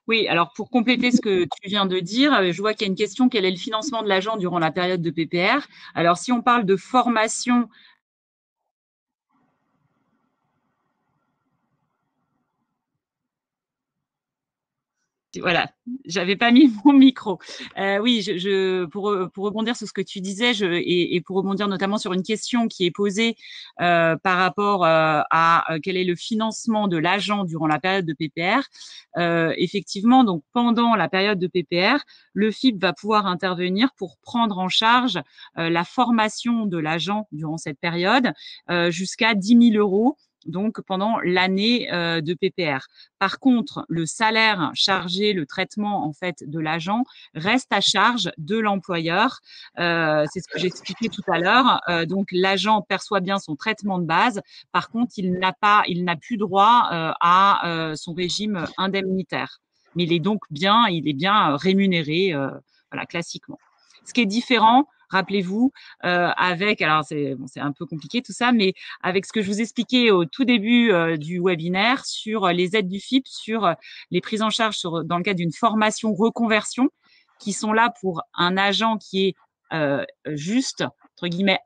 Oui, alors pour compléter ce que tu viens de dire, je vois qu'il y a une question, quel est le financement de l'agent durant la période de PPR? Alors, si on parle de formation, voilà, j'avais pas mis mon micro. Oui, pour rebondir sur ce que tu disais, et pour rebondir notamment sur une question qui est posée par rapport à quel est le financement de l'agent durant la période de PPR. Effectivement, donc pendant la période de PPR, le FIP va pouvoir intervenir pour prendre en charge la formation de l'agent durant cette période jusqu'à 10 000 €. Donc, pendant l'année de PPR. Par contre, le salaire chargé, le traitement en fait de l'agent reste à charge de l'employeur. C'est ce que j'expliquais tout à l'heure. Donc, l'agent perçoit bien son traitement de base. Par contre, il n'a plus droit à son régime indemnitaire. Mais il est bien rémunéré, voilà, classiquement. Ce qui est différent, rappelez-vous, alors c'est un peu compliqué tout ça, mais avec ce que je vous expliquais au tout début du webinaire sur les aides du FIP, sur les prises en charge dans le cadre d'une formation reconversion, qui sont là pour un agent qui est juste, entre guillemets,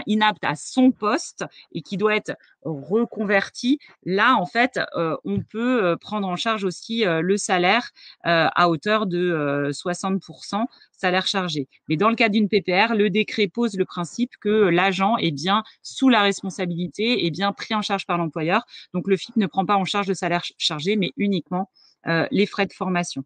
inapte à son poste et qui doit être reconverti. Là, en fait, on peut prendre en charge aussi le salaire à hauteur de 60% salaire chargé. Mais dans le cas d'une PPR, le décret pose le principe que l'agent est bien sous la responsabilité, est bien pris en charge par l'employeur. Donc, le FIP ne prend pas en charge le salaire chargé, mais uniquement les frais de formation.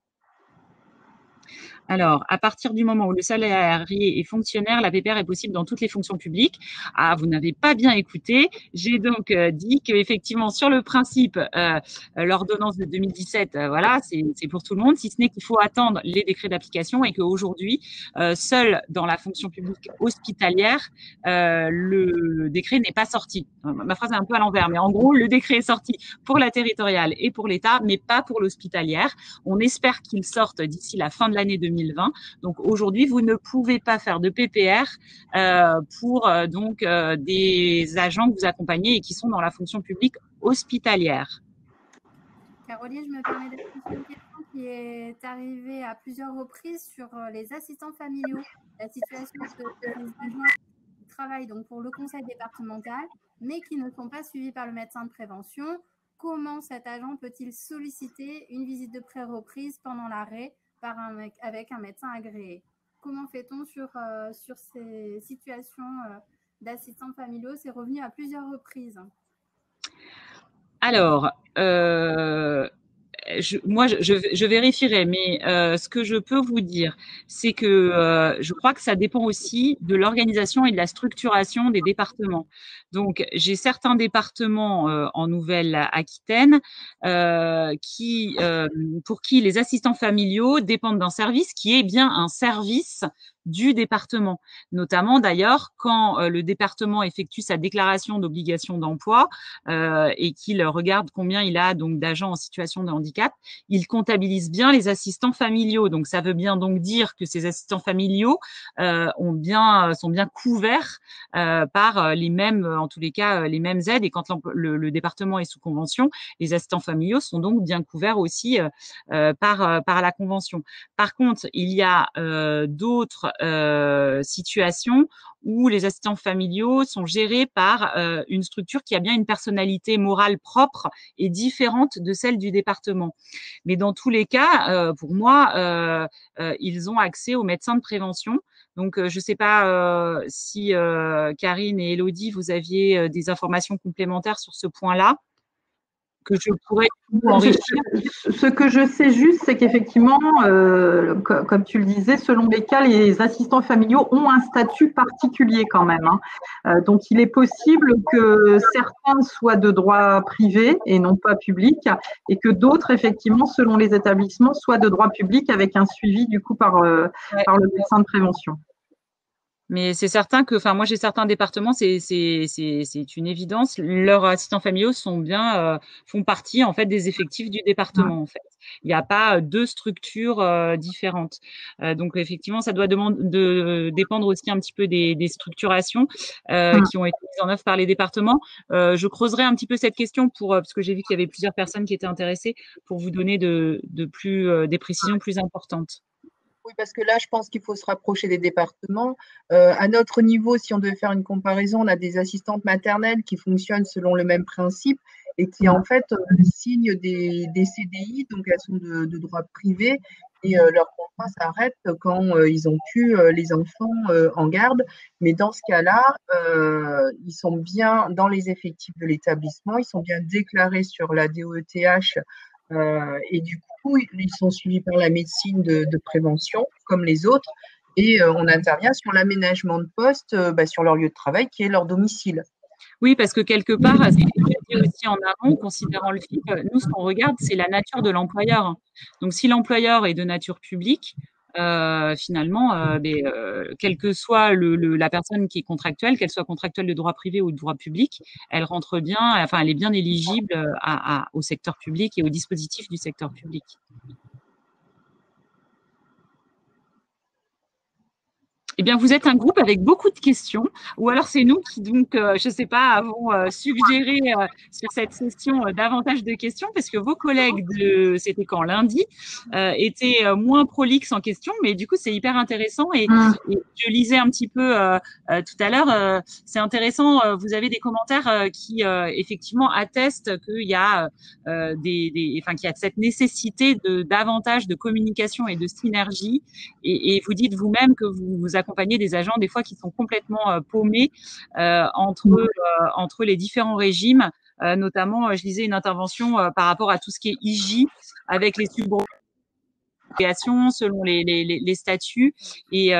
Alors, à partir du moment où le salarié est fonctionnaire, la PPR est possible dans toutes les fonctions publiques. Ah, vous n'avez pas bien écouté. J'ai donc dit qu'effectivement, sur le principe, l'ordonnance de 2017, voilà, c'est pour tout le monde, si ce n'est qu'il faut attendre les décrets d'application et qu'aujourd'hui, seul dans la fonction publique hospitalière, le décret n'est pas sorti. Ma phrase est un peu à l'envers, mais en gros, le décret est sorti pour la territoriale et pour l'État, mais pas pour l'hospitalière. On espère qu'il sorte d'ici la fin de l'année 2020. Donc aujourd'hui, vous ne pouvez pas faire de PPR pour des agents que vous accompagnez et qui sont dans la fonction publique hospitalière. Caroline, je me permets de poser une question qui est arrivée à plusieurs reprises sur les assistants familiaux, la situation des agents qui travaillent donc pour le conseil départemental, mais qui ne sont pas suivis par le médecin de prévention. Comment cet agent peut-il solliciter une visite de pré-reprise pendant l'arrêt avec un médecin agréé? Comment fait-on sur ces situations d'assistants familiaux. C'est revenu à plusieurs reprises. Alors, je vérifierai, mais ce que je peux vous dire, c'est que je crois que ça dépend aussi de l'organisation et de la structuration des départements. Donc, j'ai certains départements en Nouvelle-Aquitaine pour qui les assistants familiaux dépendent d'un service qui est bien un service du département. Notamment, d'ailleurs, quand le département effectue sa déclaration d'obligation d'emploi et qu'il regarde combien il a donc d'agents en situation de handicap, il comptabilise bien les assistants familiaux. Donc, ça veut bien donc dire que ces assistants familiaux sont bien couverts par les mêmes, en tous les cas, les mêmes aides. Et quand le département est sous convention, les assistants familiaux sont donc bien couverts aussi par la convention. Par contre, il y a d'autres situations où les assistants familiaux sont gérés par une structure qui a bien une personnalité morale propre et différente de celle du département. Mais dans tous les cas, pour moi, ils ont accès aux médecins de prévention. Donc, je ne sais pas si Karine et Élodie, vous aviez des informations complémentaires sur ce point-là que je pourrais enrichir. Ce que je sais juste, c'est qu'effectivement, comme tu le disais, selon les cas, les assistants familiaux ont un statut particulier quand même. Donc, il est possible que certains soient de droit privé et non pas public, et que d'autres, effectivement, selon les établissements, soient de droit public avec un suivi du coup par le médecin de prévention. Mais c'est certain que, enfin, moi, j'ai certains départements, c'est une évidence. Leurs assistants familiaux font partie, en fait, des effectifs du département, en fait. Il n'y a pas deux structures différentes. Donc, effectivement, ça doit dépendre aussi un petit peu des structurations qui ont été mises en œuvre par les départements. Je creuserai un petit peu cette question parce que j'ai vu qu'il y avait plusieurs personnes qui étaient intéressées pour vous donner des précisions plus importantes. Oui, parce que là, je pense qu'il faut se rapprocher des départements. À notre niveau, si on devait faire une comparaison, on a des assistantes maternelles qui fonctionnent selon le même principe et qui, en fait, signent des CDI, donc elles sont de droit privé, et leur contrat s'arrête quand ils ont pu les enfants en garde. Mais dans ce cas-là, ils sont bien dans les effectifs de l'établissement, ils sont bien déclarés sur la DOETH et du coup, ils sont suivis par la médecine de prévention, comme les autres, et on intervient sur l'aménagement de poste sur leur lieu de travail, qui est leur domicile. Oui, parce que quelque part, c'est dit aussi en amont, considérant le FIP, nous, ce qu'on regarde, c'est la nature de l'employeur. Donc, si l'employeur est de nature publique, finalement, quelle que soit la personne qui est contractuelle, qu'elle soit contractuelle de droit privé ou de droit public, elle rentre bien, enfin, elle est bien éligible au secteur public et au dispositif du secteur public. Eh bien, vous êtes un groupe avec beaucoup de questions, ou alors c'est nous qui, donc, je ne sais pas, avons suggéré sur cette session davantage de questions, parce que vos collègues c'était quand lundi, étaient moins prolixes en questions, mais du coup, c'est hyper intéressant. Et je lisais un petit peu tout à l'heure, c'est intéressant, vous avez des commentaires qui, effectivement, attestent qu'il y a qu'il y a cette nécessité davantage de communication et de synergie, et vous dites vous-même que vous accompagner des agents des fois qui sont complètement paumés entre les différents régimes. Notamment, je lisais une intervention par rapport à tout ce qui est IJ avec les subrogations selon les statuts et